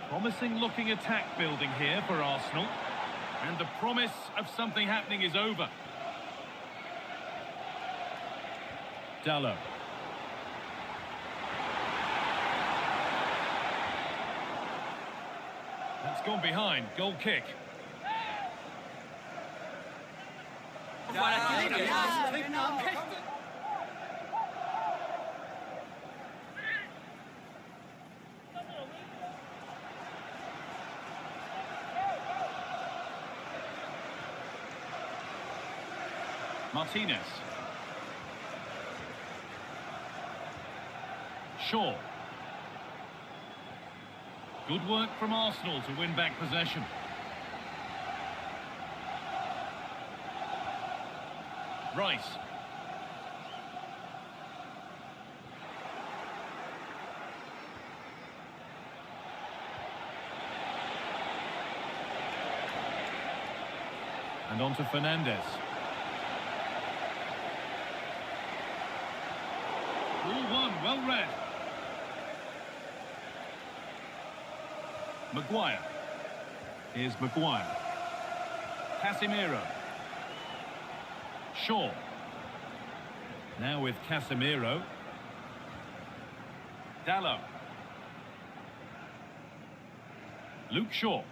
[SPEAKER 2] Promising looking attack building here for Arsenal. And the promise of something happening is over. Dalot. That's gone behind. Goal kick. Martinez. Shaw. Good work from Arsenal to win back possession. Rice. And on to Fernandes. Ball one, well read. Maguire. Here's Maguire. Casemiro. Shaw. Now with Casemiro. Dallo. Luke Shaw.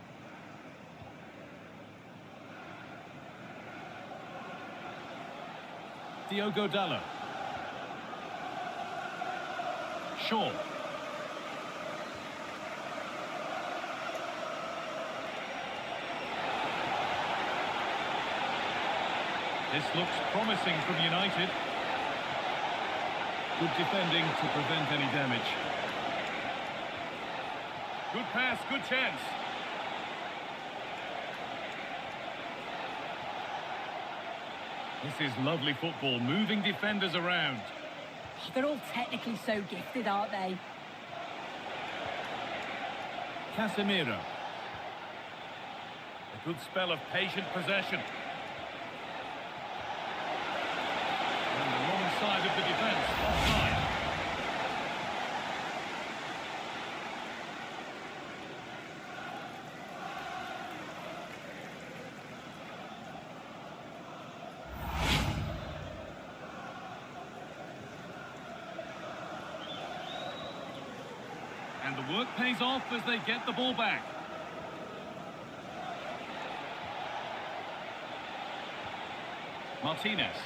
[SPEAKER 2] Diogo Dallo. Shaw. This looks promising from United. Good defending to prevent any damage. Good pass, good chance. This is lovely football, moving defenders around.
[SPEAKER 1] They're all technically so gifted, aren't they?
[SPEAKER 2] Casemiro. A good spell of patient possession. On the wrong side of the defence, offside. And the work pays off as they get the ball back. Martinez.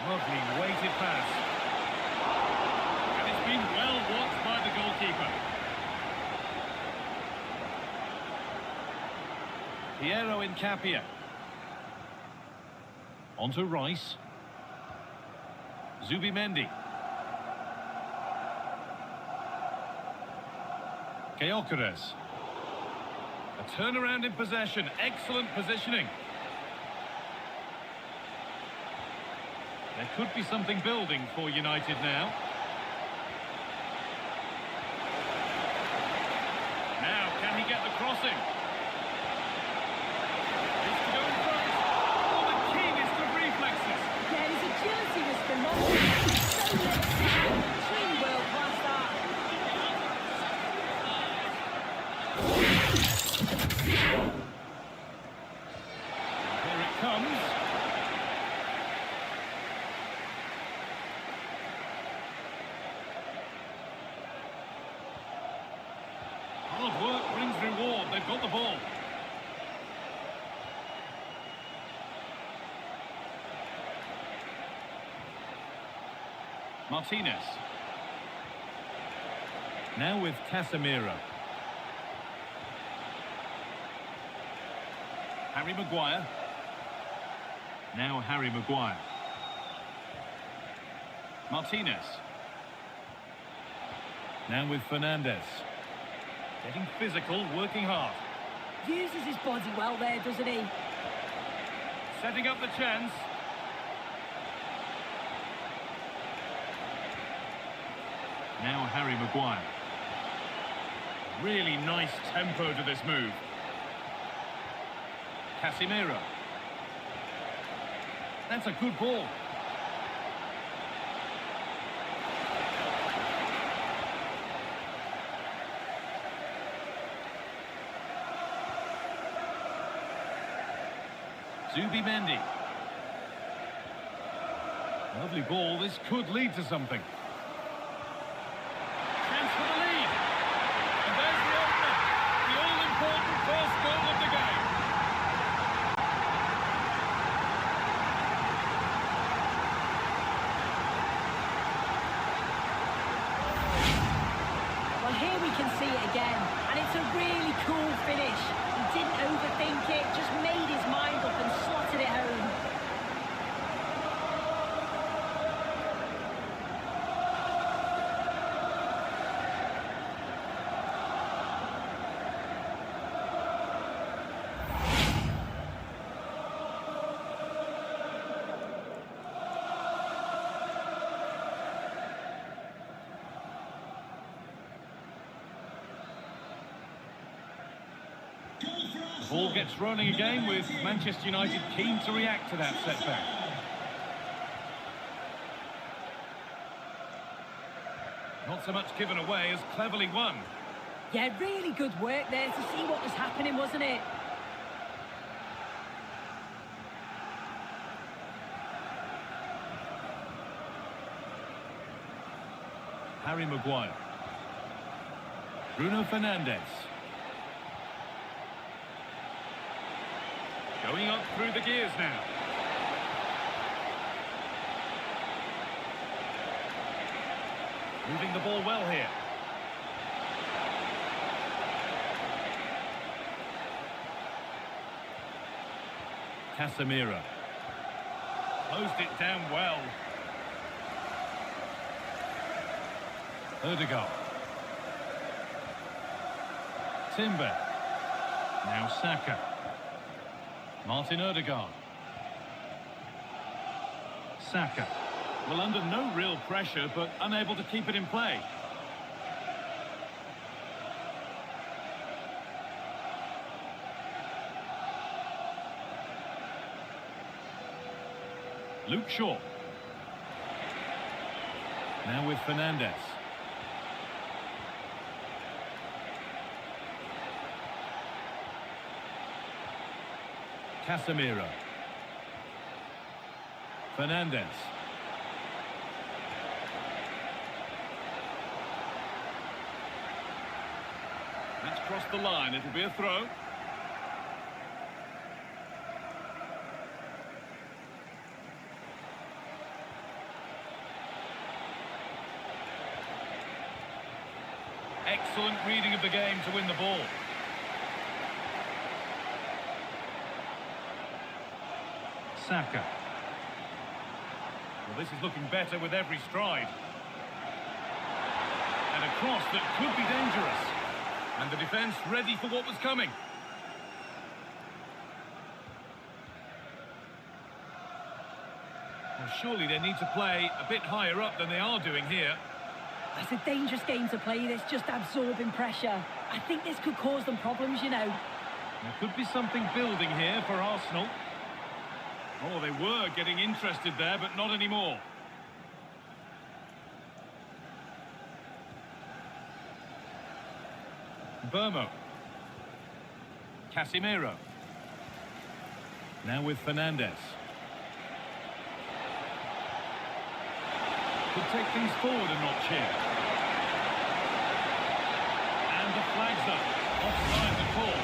[SPEAKER 2] Lovely weighted pass. And it's been well watched by the goalkeeper. Piero Incapia. On to Rice. Zubimendi. Gyökeres. A turnaround in possession. Excellent positioning. There could be something building for United now. Now, can he get the crossing? Needs to go in front. Oh, the keenest of reflexes.
[SPEAKER 1] Yeah, his agility was phenomenal. So let's truly world-class that.
[SPEAKER 2] Here it comes. Hard work brings reward. They've got the ball. Martinez. Now with Casemiro. Harry Maguire. Now Harry Maguire. Martinez. Now with Fernandes. Getting physical, working hard.
[SPEAKER 1] Uses his body well there, doesn't he?
[SPEAKER 2] Setting up the chance. Now Harry Maguire. Really nice tempo to this move. Casemiro. That's a good ball. Zubimendi. Lovely ball. This could lead to something. Chance for the lead. And there's the opener. The all-important first goal of the game.
[SPEAKER 1] Well, here we can see it again, and it's a really cool finish. He didn't overthink it, just made his mind up and slotted it home.
[SPEAKER 2] The ball gets rolling again with Manchester United keen to react to that setback. Not so much given away as cleverly won.
[SPEAKER 1] Yeah, really good work there to see what was happening, wasn't it?
[SPEAKER 2] Harry Maguire. Bruno Fernandes. Going up through the gears now. Moving the ball well here. Casemiro. Closed it down well. Odegaard. Timber. Now Saka. Martin Odegaard. Saka. Well, under no real pressure, but unable to keep it in play. Luke Shaw. Now with Fernandes. Casemiro. Fernandes. That's crossed the line. It'll be a throw. Excellent reading of the game to win the ball. Saka. Well, this is looking better with every stride. And a cross that could be dangerous. And the defence ready for what was coming. Well, surely they need to play a bit higher up than they are doing here.
[SPEAKER 1] It's a dangerous game to play, this, just absorbing pressure. I think this could cause them problems, you know.
[SPEAKER 2] There could be something building here for Arsenal. Oh, they were getting interested there, but not anymore. Burmo. Casemiro. Now with Fernandes. Could take things forward a notch here. And the flag's up. Offside the call.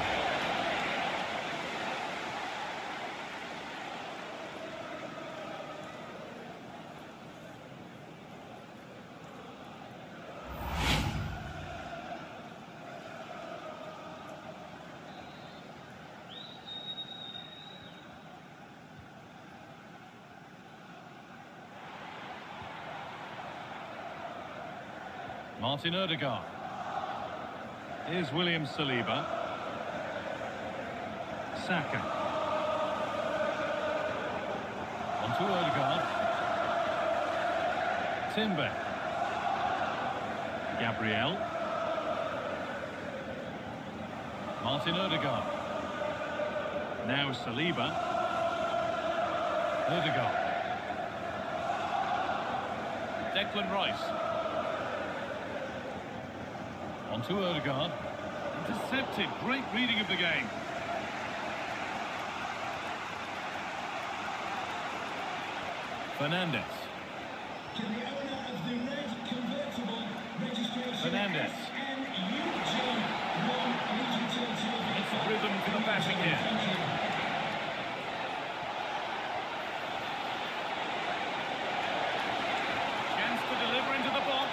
[SPEAKER 2] Martin Odegaard. Here's William Saliba. Saka. On to Odegaard. Timber. Gabriel. Martin Odegaard. Now Saliba. Odegaard. Declan Rice. On to Odegaard. Intercepted. Great reading of the game. Fernandes.
[SPEAKER 3] Can the owner of the red convertible registration
[SPEAKER 2] Fernandes.
[SPEAKER 3] SN1
[SPEAKER 2] It's rhythm for the batting here. Chance to deliver into the box.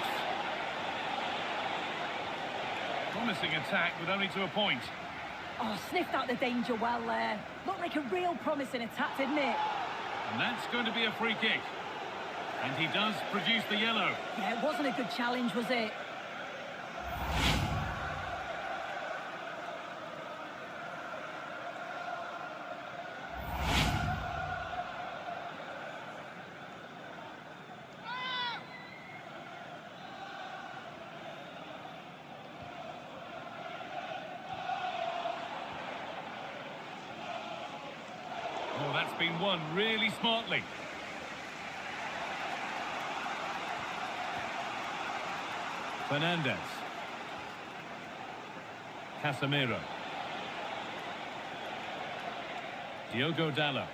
[SPEAKER 2] Promising attack with only to a point.
[SPEAKER 1] Oh, sniffed out the danger well there. Looked like a real promising attack, didn't it?
[SPEAKER 2] And that's going to be a free kick. And he does produce the yellow.
[SPEAKER 1] Yeah, it wasn't a good challenge, was it?
[SPEAKER 2] Oh, that's been won really smartly. Fernandes. Casemiro. Diogo Dalot.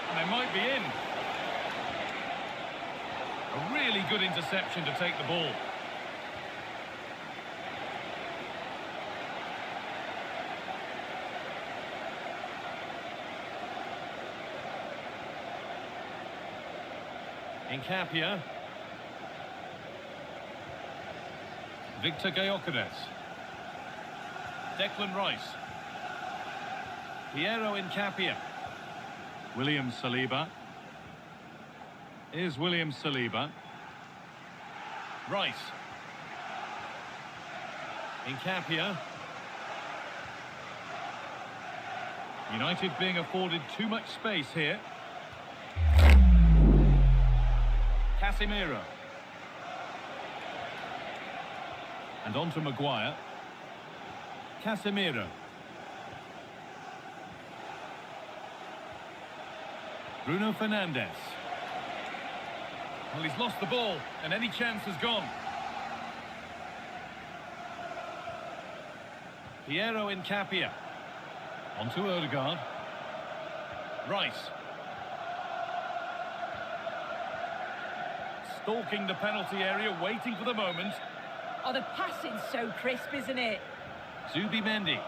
[SPEAKER 2] And they might be in. A really good interception to take the ball. Incapia. Victor Gyökeres. Declan Rice. Piero Incapia. William Saliba. Here's William Saliba. Rice. Incapia. United being afforded too much space here. Casemiro. And on to Maguire. Casemiro. Bruno Fernandes. Well, he's lost the ball, and any chance has gone. Piero Incapia. On to Odegaard. Rice. Stalking the penalty area, waiting for the moment.
[SPEAKER 1] Oh, the passing's so crisp, isn't it?
[SPEAKER 2] Zubimendi.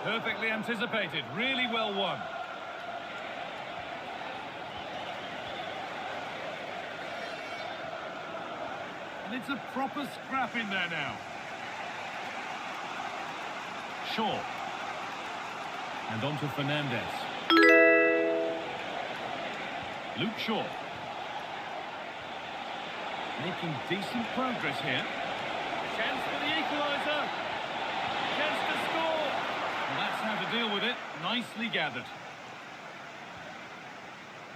[SPEAKER 2] Perfectly anticipated, really well won. And it's a proper scrap in there now. Shaw. And on to Fernandes. Luke Shaw. Making decent progress here. Chance for the equaliser. Chance to score. And that's how to deal with it. Nicely gathered.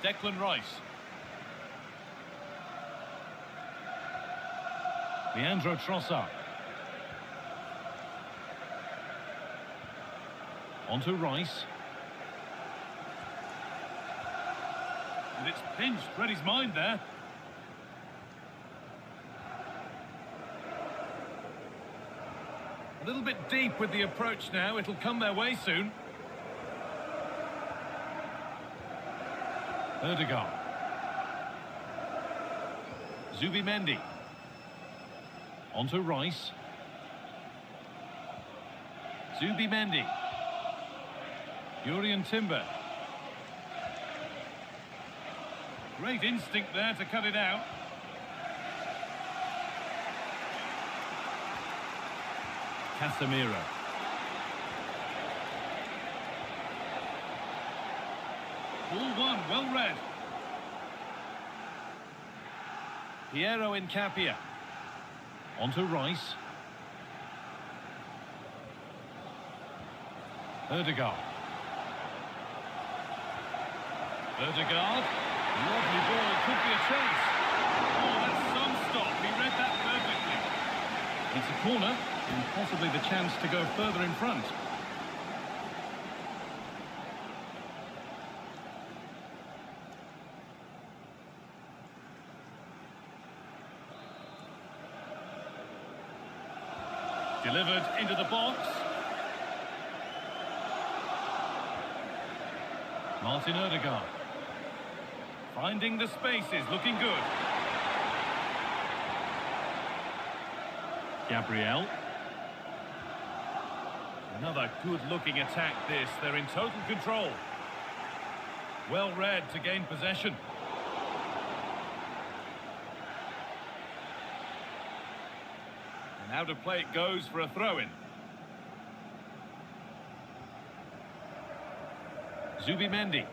[SPEAKER 2] Declan Rice. Leandro Trossard. On to Rice. And it's pinched Freddie's mind there. A little bit deep with the approach now. It'll come their way soon. Odegaard. Zubimendi. On to Rice. Zubimendi. Jurriën Timber. Great instinct there to cut it out. Casemiro. Ball one, well read. Piero Incapia. On to Rice. Odegaard. Odegaard. Lovely ball, could be a chase. Oh, that's some stop. He read that perfectly. It's a corner, and possibly the chance to go further in front. Delivered into the box. Martin Odegaard. Finding the spaces, looking good. Gabriel. Another good-looking attack this. They're in total control. Well read to gain possession. And out of play it goes for a throw-in. Zubimendi.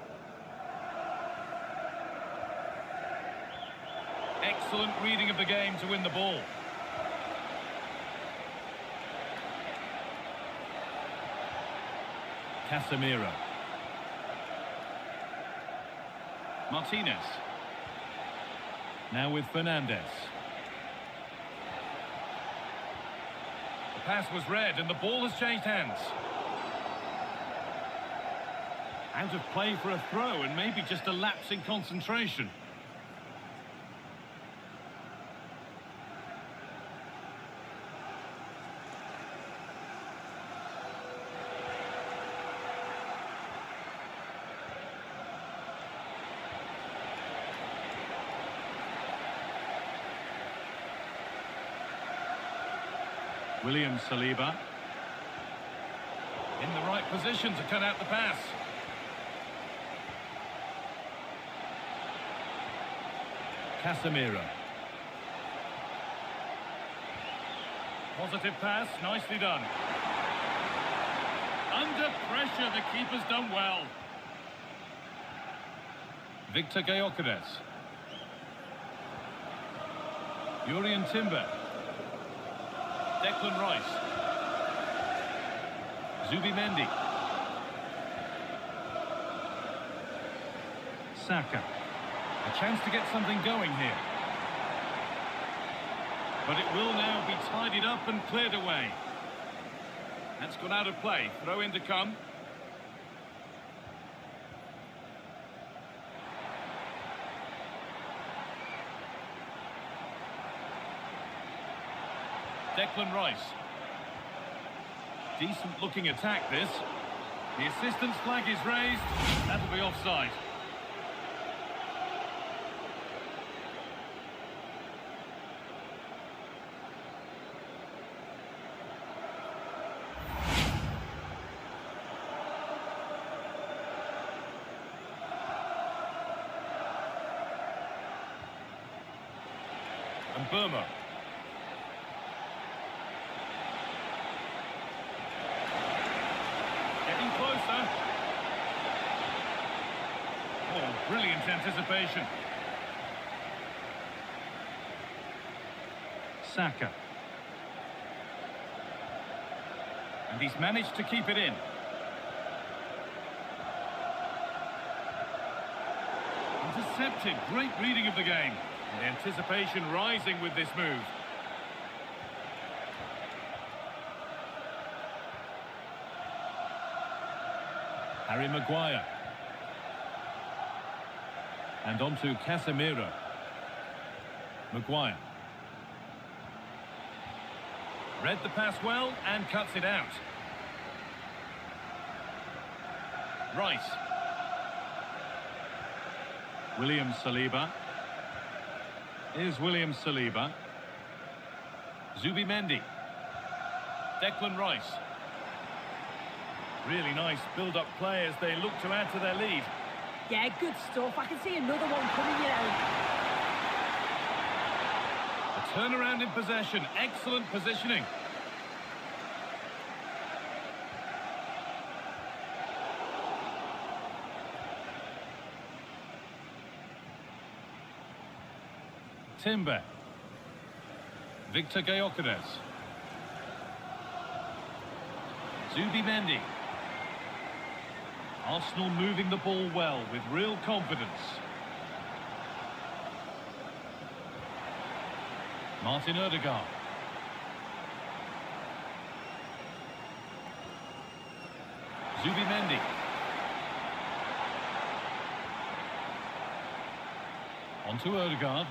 [SPEAKER 2] Excellent reading of the game to win the ball. Casemiro. Martinez. Now with Fernandes. The pass was read and the ball has changed hands. Out of play for a throw and maybe just a lapse in concentration. William Saliba. In the right position to cut out the pass. Casemiro. Positive pass, nicely done. Under pressure, the keeper's done well. Victor Gyökeres. Jurrien Timber. Declan Rice. Zubimendi. Saka. A chance to get something going here. But it will now be tidied up and cleared away. That's gone out of play. Throw in to come. Declan Rice. Decent looking attack this. The assistant's flag is raised. That'll be offside. And Burma. Getting closer. Oh, brilliant anticipation. Saka. And he's managed to keep it in. Intercepted. Great reading of the game. The anticipation rising with this move. Harry Maguire. And on to Casemiro. Maguire. Read the pass well and cuts it out. Rice. William Saliba. Here's William Saliba. Zubimendi. Declan Rice. Really nice build-up play as they look to add to their lead.
[SPEAKER 1] Yeah, good stuff. I can see another one coming, you know.
[SPEAKER 2] A turnaround in possession. Excellent positioning. Timber. Victor Gyökeres. Zubimendi. Arsenal moving the ball well with real confidence. Martin Odegaard. Zubimendi. On to Odegaard.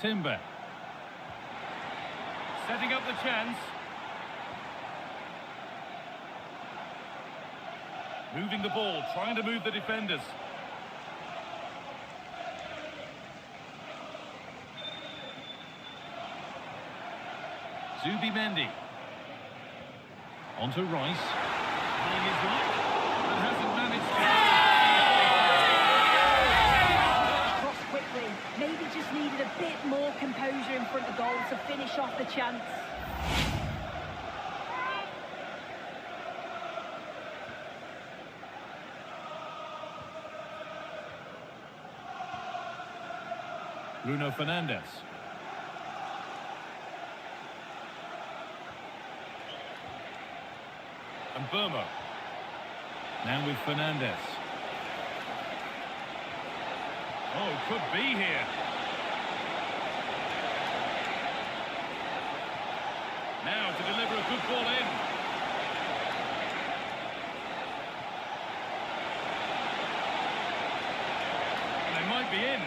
[SPEAKER 2] Timber. Setting up the chance. Moving the ball, trying to move the defenders. Zubimendi. On to Rice. Playing his luck, and hasn't managed to.
[SPEAKER 1] Cross quickly. Maybe just needed a bit more composure in front of goal to finish off the chance.
[SPEAKER 2] Bruno Fernandes. And Burma. Now with Fernandes. Oh, could be here. Now to deliver a good ball in. And they might be in.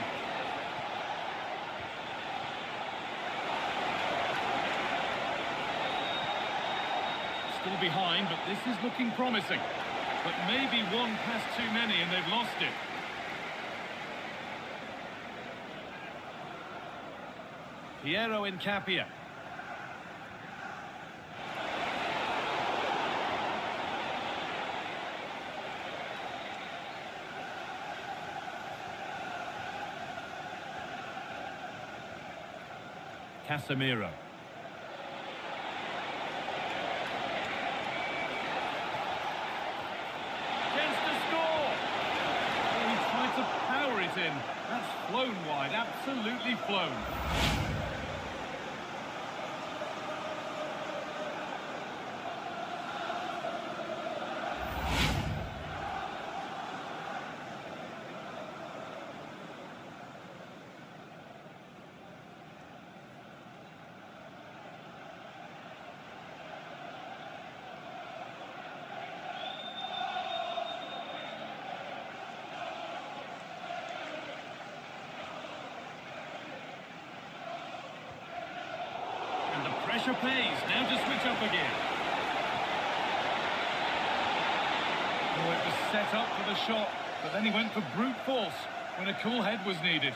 [SPEAKER 2] Still behind, but this is looking promising. But maybe one pass too many and they've lost it. Piero Incapia. Casemiro. Chance to score! Oh, he tried to power it in. That's flown wide, absolutely flown. And the pressure pays. Now to switch up again. Oh, it was set up for the shot, but then he went for brute force when a cool head was needed.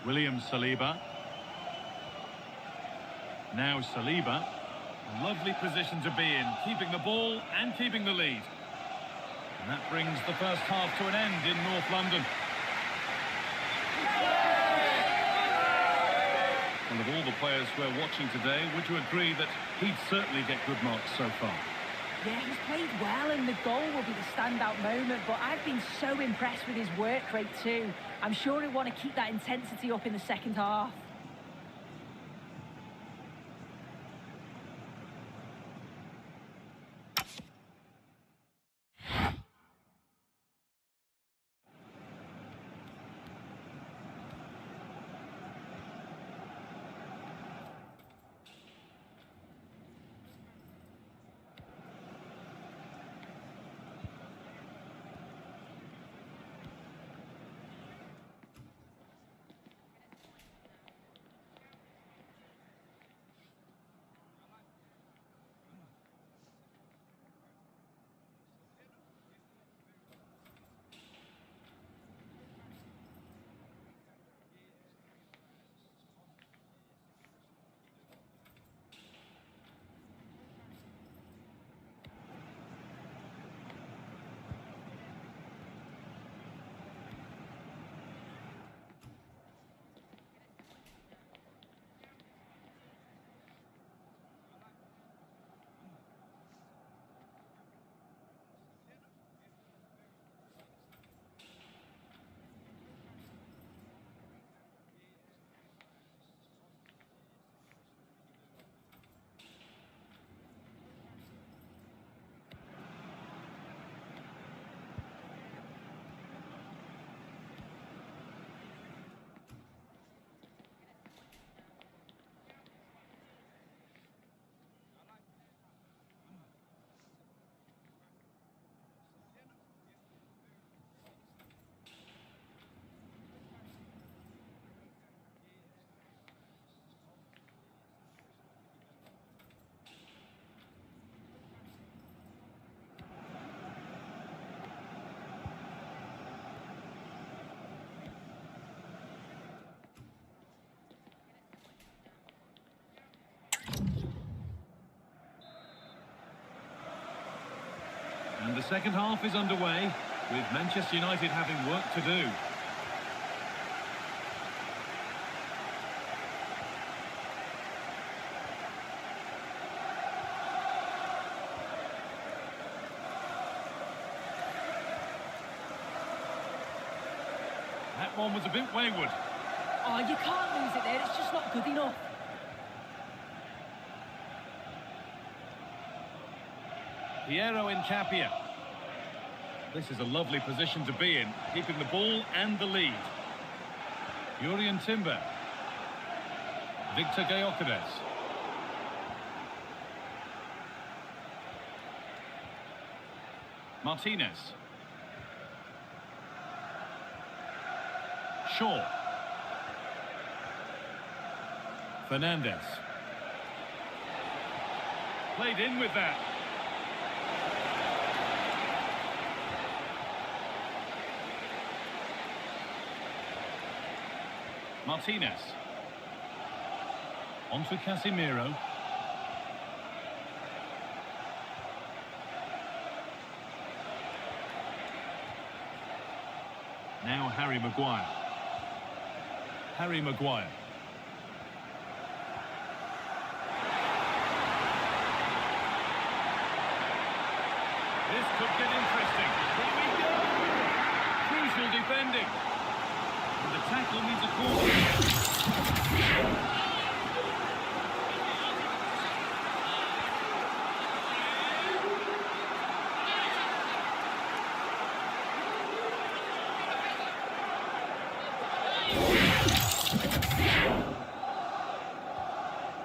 [SPEAKER 2] William Saliba. Now Saliba. Lovely position to be in, keeping the ball and keeping the lead. And that brings the first half to an end in North London. Well, of all the players we're watching today, would you agree that he'd certainly get good marks so far?
[SPEAKER 1] Yeah, he's played well and the goal will be the standout moment, but I've been so impressed with his work rate too. I'm sure he'll want to keep that intensity up in the second half.
[SPEAKER 2] And the second half is underway, with Manchester United having work to do. That one was a bit wayward.
[SPEAKER 1] Oh, you can't lose it there, it's just not good enough.
[SPEAKER 2] Piero Incapia. This is a lovely position to be in, keeping the ball and the lead. Jurriën Timber. Victor Gyökeres. Martinez. Shaw. Fernandez. Played in with that. Martinez. On to Casemiro. Now Harry Maguire. Harry Maguire. This could get interesting. Here we go. Crucial defending. And the tackle needs a corner.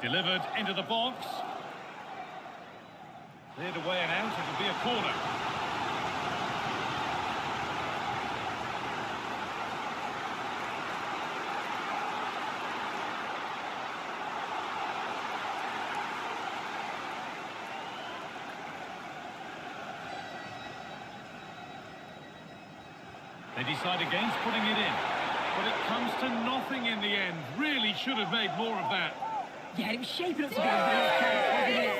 [SPEAKER 2] Delivered into the box. Cleared away and out, it'll be a corner. They decide against putting it in. But it comes to nothing in the end. Really should have made more of that.
[SPEAKER 1] Yeah, it was shaping up to be a real chance, wasn't it?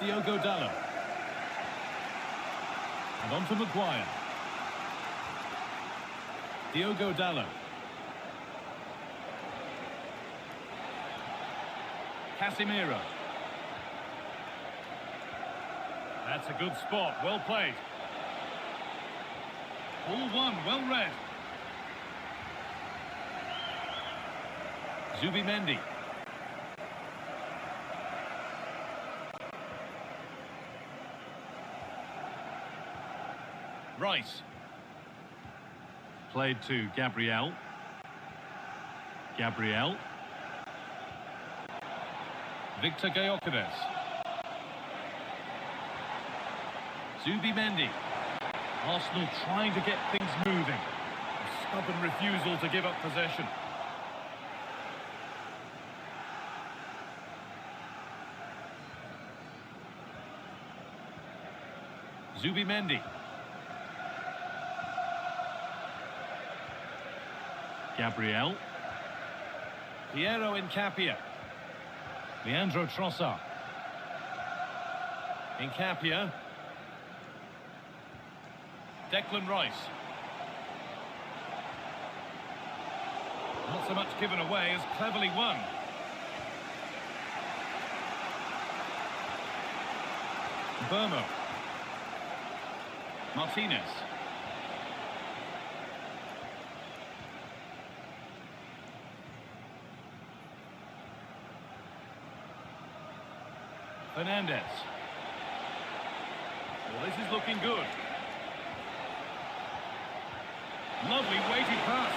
[SPEAKER 2] Diogo Dalot. And on to Maguire. Diogo Dalot. Casemiro. That's a good spot, well played. Ball one, well read. Zubimendi. Rice. Played to Gabriel. Gabriel. Victor Gyökeres. Zubimendi. Arsenal trying to get things moving. A stubborn refusal to give up possession. Zubimendi. Gabriel. Piero Incapia. Leandro Trossard. Incapia. Declan Rice. Not so much given away as cleverly won. Burmo. Martinez. Fernandez. Well, this is looking good. Lovely weighted pass.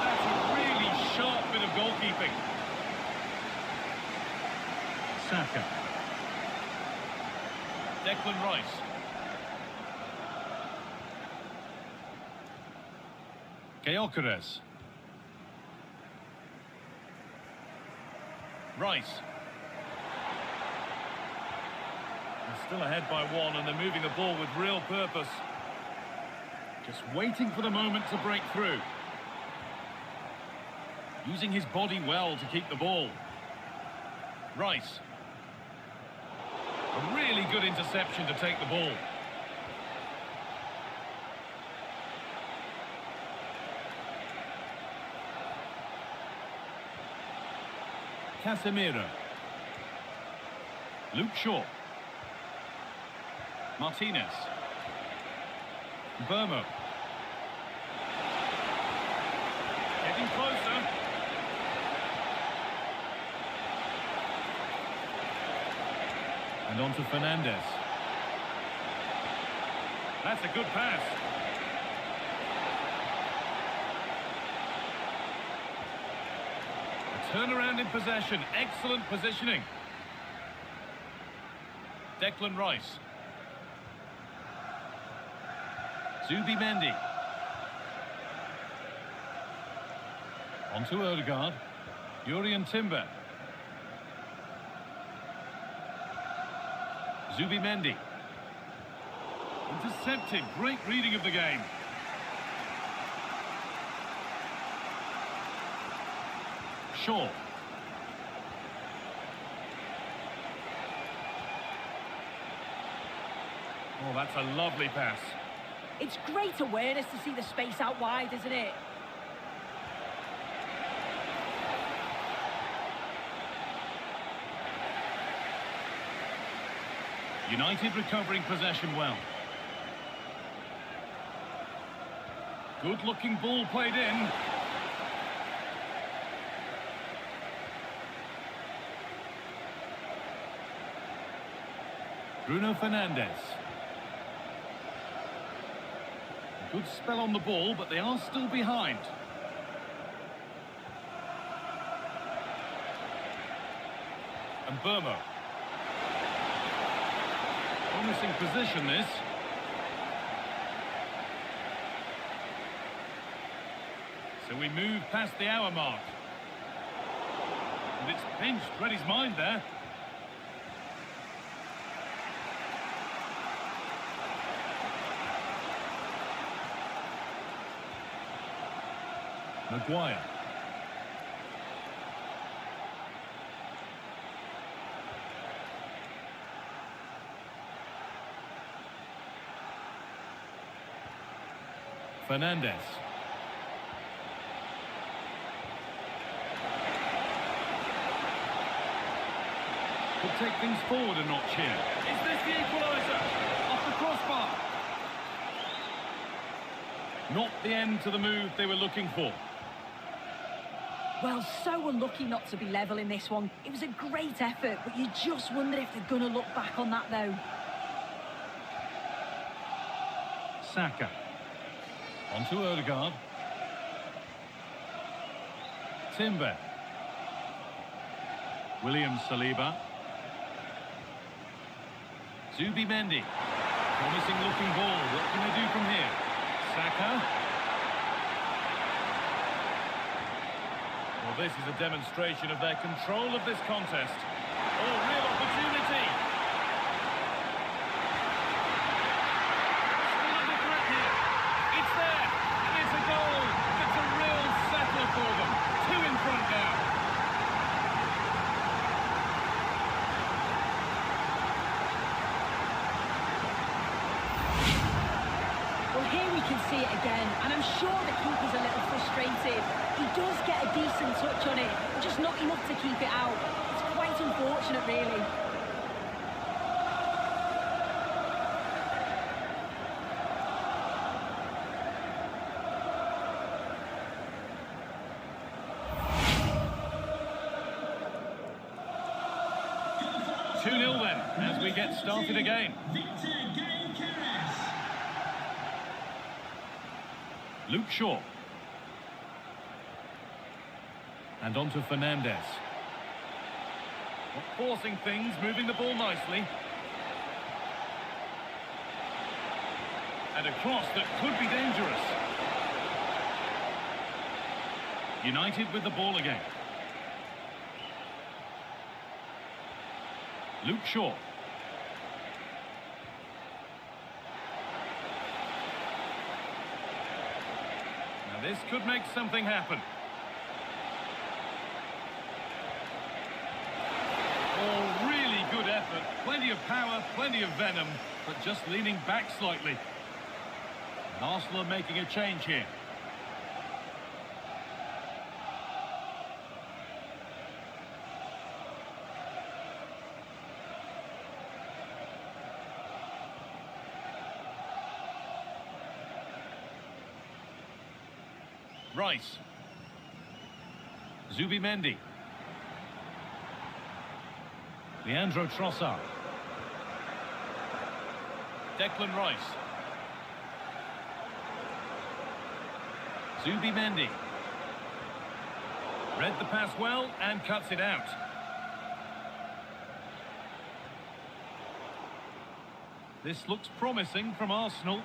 [SPEAKER 2] That's a really sharp bit of goalkeeping. Saka. Declan Rice. Gyökeres. Rice. They're still ahead by one and they're moving the ball with real purpose. Just waiting for the moment to break through. Using his body well to keep the ball. Rice. A really good interception to take the ball. Casemiro. Luke Shaw. Martinez. Burmo. Getting closer. And on to Fernandez. That's a good pass. A turnaround in possession. Excellent positioning. Declan Rice. Zubimendi. On to Odegaard. Jurriën Timber. Zubimendi. Intercepted. Great reading of the game. Shaw. Oh, that's a lovely pass.
[SPEAKER 1] It's great awareness to see the space out wide, isn't it?
[SPEAKER 2] United recovering possession well. Good-looking ball played in. Bruno Fernandes. A good spell on the ball, but they are still behind. And Burmo. Promising position, this. So we move past the hour mark. And it's pinched, read his mind there. Maguire. Fernandes. Could take things forward a notch here. Is this the equaliser? Off the crossbar. Not the end to the move they were looking for.
[SPEAKER 1] Well, so unlucky not to be level in this one. It was a great effort, but you just wonder if they're going to look back on that, though.
[SPEAKER 2] Saka. On to Odegaard. Timber. William Saliba. Zubimendi. Promising looking ball. What can they do from here? Saka. Well, this is a demonstration of their control of this contest. Oh, real opportunity. Still under threat here. It's there, and it's a goal. It's a real settler for them. Two in front now.
[SPEAKER 1] Well, here we can see it again, and I'm sure the keeper's a little frustrated. He does get a decent touch on it, but just not enough to keep it out. It's quite unfortunate, really.
[SPEAKER 2] Two 2-0 then, as we get started again. Luke Shaw. And on to Fernandes. Not forcing things, moving the ball nicely. And a cross that could be dangerous. United with the ball again. Luke Shaw. Now this could make something happen. Oh, really good effort. Plenty of power, plenty of venom, but just leaning back slightly. And Arsenal are making a change here. Rice. Zubimendi. Leandro Trossard. Declan Rice. Zubimendi. Read the pass well and cuts it out. This looks promising from Arsenal.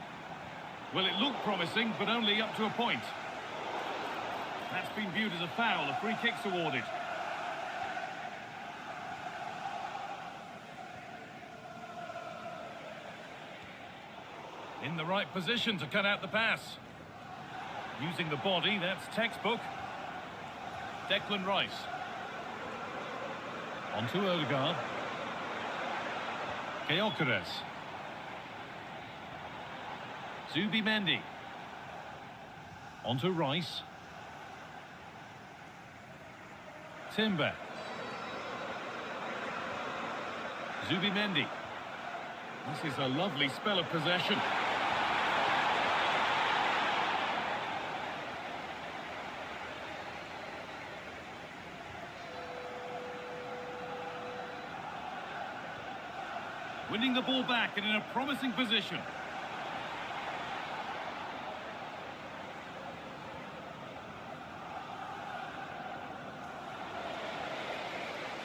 [SPEAKER 2] Well, it looked promising, but only up to a point. That's been viewed as a foul. A free kick's awarded. In the right position to cut out the pass. Using the body, that's textbook. Declan Rice. On to Odegaard. Gyökeres. Zubimendi. On to Rice. Timber. Zubimendi. This is a lovely spell of possession. Winning the ball back and in a promising position.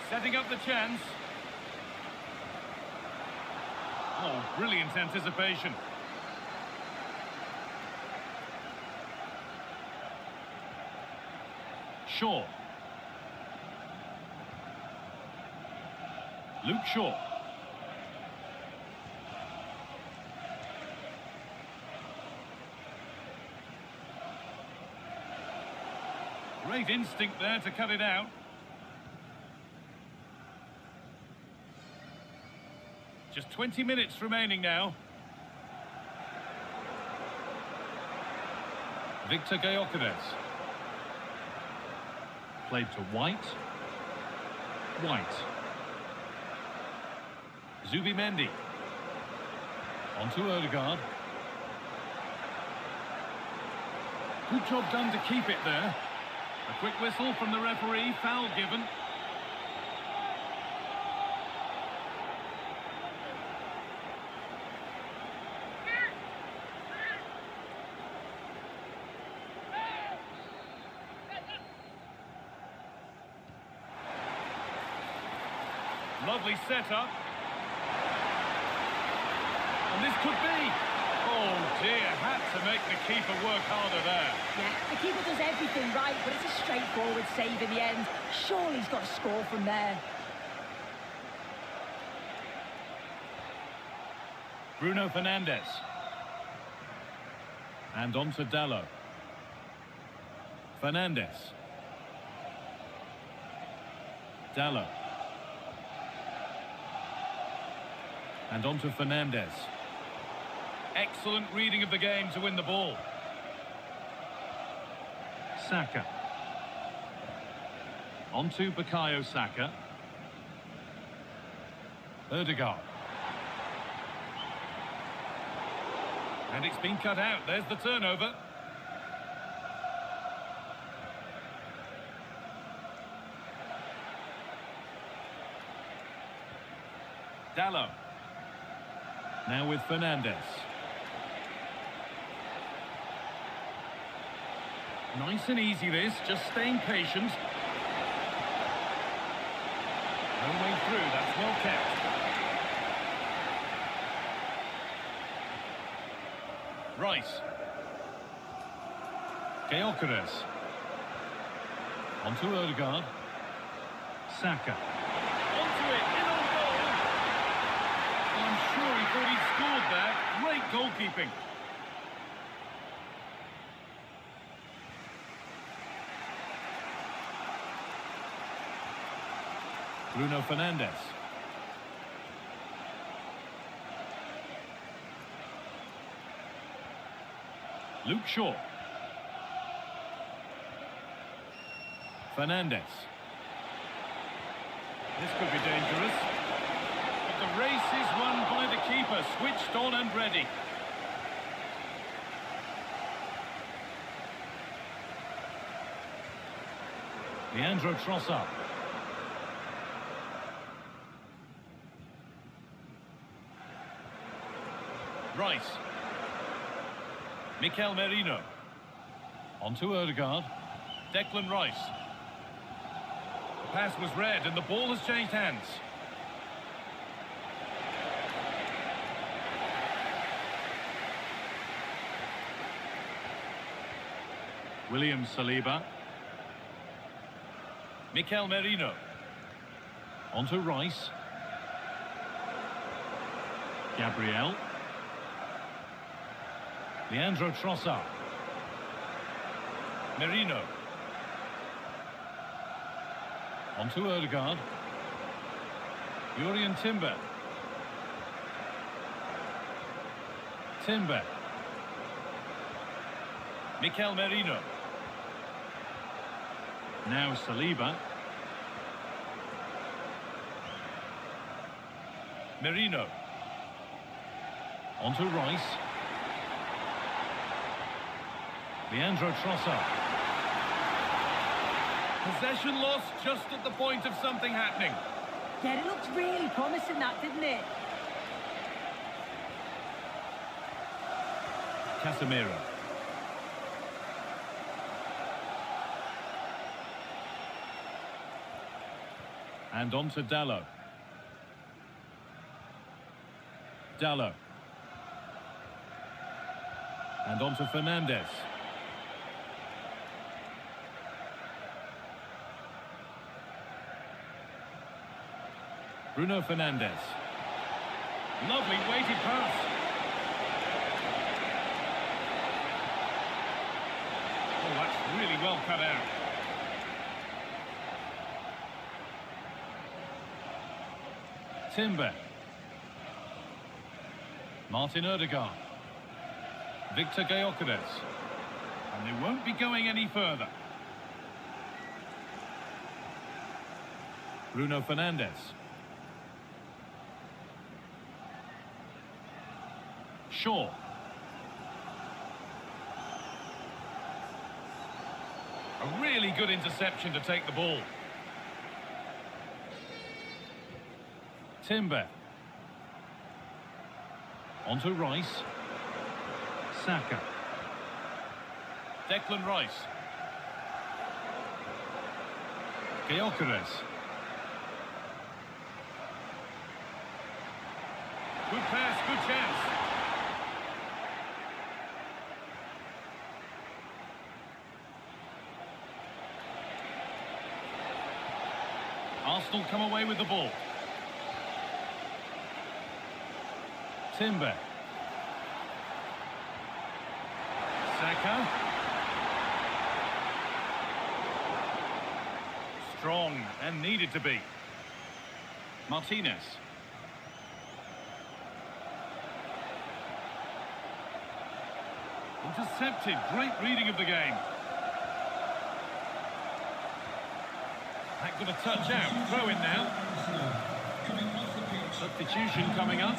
[SPEAKER 2] Setting up the chance. Oh, brilliant anticipation. Shaw. Luke Shaw. Great instinct there to cut it out. Just 20 minutes remaining now. Victor Gyökeres. Played to White. White. Zubimendi. On to Odegaard. Good job done to keep it there. A quick whistle from the referee, foul given. Lovely setup. And this could be. Oh dear, had to make the keeper work harder there.
[SPEAKER 1] Yeah, the keeper does everything right, but it's a straightforward save in the end. Surely he's got to score from there.
[SPEAKER 2] Bruno Fernandes. And on to Dalot. Fernandes. Dalot. And on to Fernandes. Excellent reading of the game to win the ball. Saka. On to Bukayo Saka. Odegaard. And it's been cut out. There's the turnover. Dalot. Now with Fernandes. Nice and easy this, just staying patient. No way through, that's well kept. Rice. Gyökeres. On to Odegaard. Saka. Onto it, in on goal. Well, I'm sure he thought he'd scored there. Great goalkeeping. Bruno Fernandes. Luke Shaw. Fernandes. This could be dangerous. But the race is won by the keeper, switched on and ready. Leandro Trossard. Rice. Mikel Merino. On to Odegaard. Declan Rice. The pass was read and the ball has changed hands. William Saliba. Mikel Merino. On to Rice. Gabriel. Leandro Trossard. Merino. On to Odegaard. Jurien Timber. Timber. Mikel Merino. Now Saliba. Merino. On to Rice. Leandro Trossard. Possession lost just at the point of something happening.
[SPEAKER 1] Yeah, it looked really promising, that, didn't it?
[SPEAKER 2] Casemiro. And on to Dalot. Dalot. And on to Fernandes. Bruno Fernandes. Lovely weighted pass. Oh, that's really well cut out. Timber. Martin Odegaard. Victor Gyökeres. And they won't be going any further. Bruno Fernandes. Shaw. A really good interception to take the ball. Timber. On to Rice. Saka. Declan Rice. Gyökeres. Good pass, good chance. Arsenal come away with the ball. Timber. Saka. Strong and needed to be. Martinez. Intercepted. Great reading of the game. That got a touch out. Throw in now. Substitution coming up.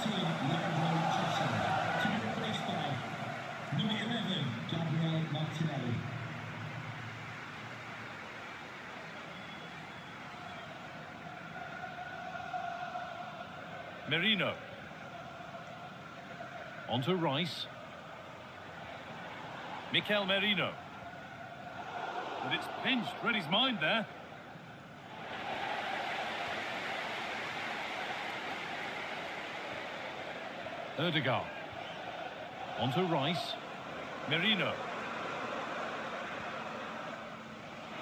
[SPEAKER 3] Number 11, Gabriel Martinelli.
[SPEAKER 2] Merino. On to Rice. Mikel Merino. But it's pinched. Read his mind there. Odegaard. On to Rice. Merino.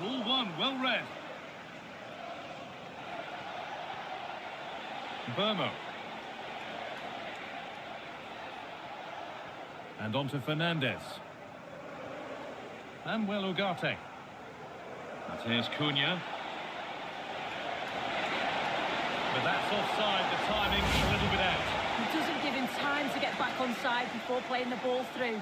[SPEAKER 2] Ball one, well read. Burmo. And on to Fernandes. Manuel Ugarte. Matheus Cunha. But that's offside. The timing's a little bit out.
[SPEAKER 1] It doesn't give him time to get back on side before playing the ball through.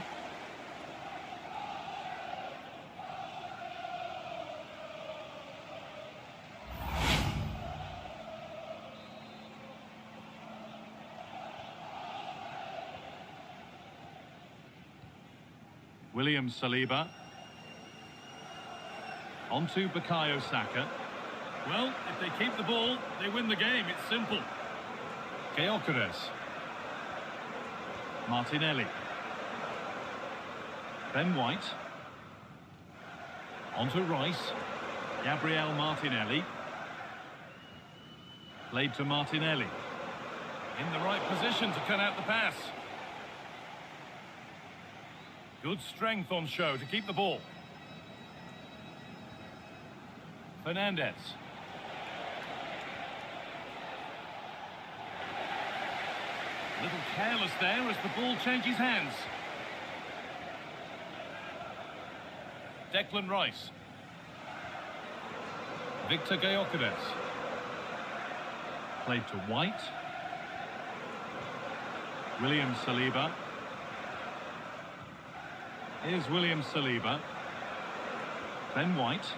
[SPEAKER 2] William Saliba. On to Bukayo Saka. Well, if they keep the ball, they win the game. It's simple. Gyökeres. Martinelli. Ben White. On to Rice. Gabriel Martinelli. Played to Martinelli. In the right position to cut out the pass. Good strength on show to keep the ball. Fernandez. A little careless there as the ball changes hands. Declan Rice. Victor Gyökeres. Played to White. William Saliba. Here's William Saliba. Ben White.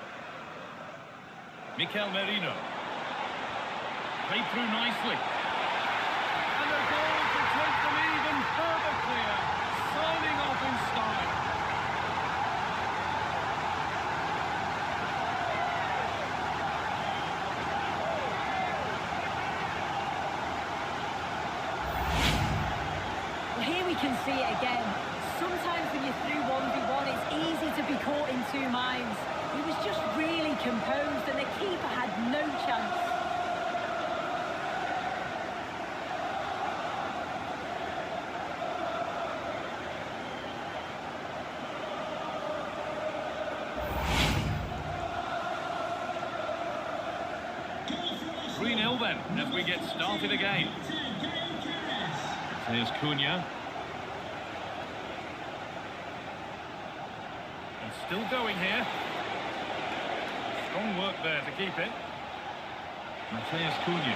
[SPEAKER 2] Mikel Merino. Played through nicely. And a goal to take them even further clear. Signing off in style.
[SPEAKER 1] Well, here we can see it again. Sometimes when you're through 1v1, it's easy to be caught in two minds. He was just really composed and the keeper had no chance.
[SPEAKER 3] Goal for
[SPEAKER 2] 3-0 then, as we get started again. Here's Cunha. And still going here. Strong work there to keep it. Matheus Cunha.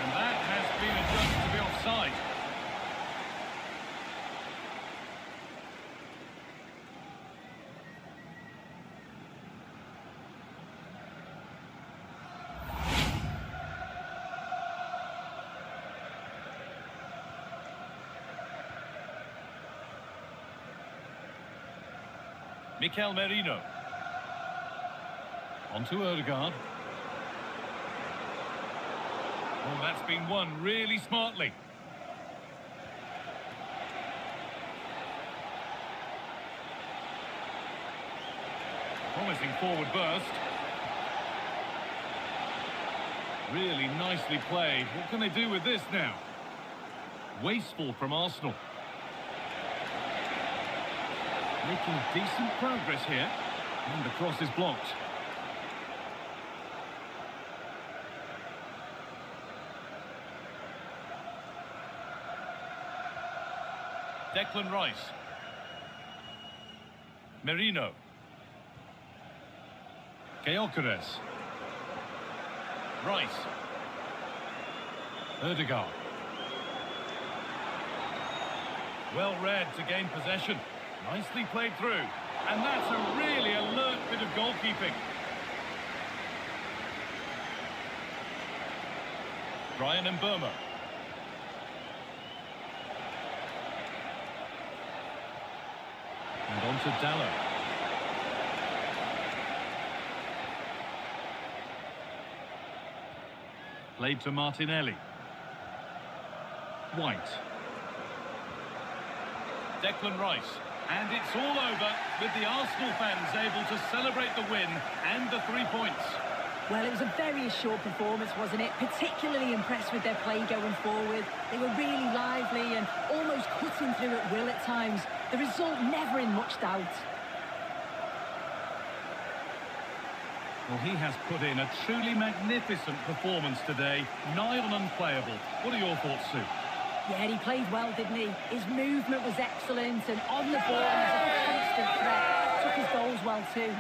[SPEAKER 2] And that has been adjudged to be offside. Mikel Merino. On to Odegaard. Oh, that's been won really smartly. Promising forward burst. Really nicely played. What can they do with this now? Wasteful from Arsenal. Making decent progress here. And the cross is blocked. Declan Rice. Merino. Gyökeres. Rice. Odegaard. Well read to gain possession. Nicely played through. And that's a really alert bit of goalkeeping. Brian Mbeumo. And on to Dallo. Played to Martinelli. White. Declan Rice. And it's all over with the Arsenal fans able to celebrate the win and the 3 points.
[SPEAKER 1] Well, it was a very assured performance, wasn't it? Particularly impressed with their play going forward. They were really lively and almost cutting through at will at times. The result never in much doubt.
[SPEAKER 2] Well, he has put in a truly magnificent performance today, nigh on unplayable. What are your thoughts, Sue?
[SPEAKER 1] Yeah, he played well, didn't he? His movement was excellent and on the ball he was a constant threat. Took his goals well too.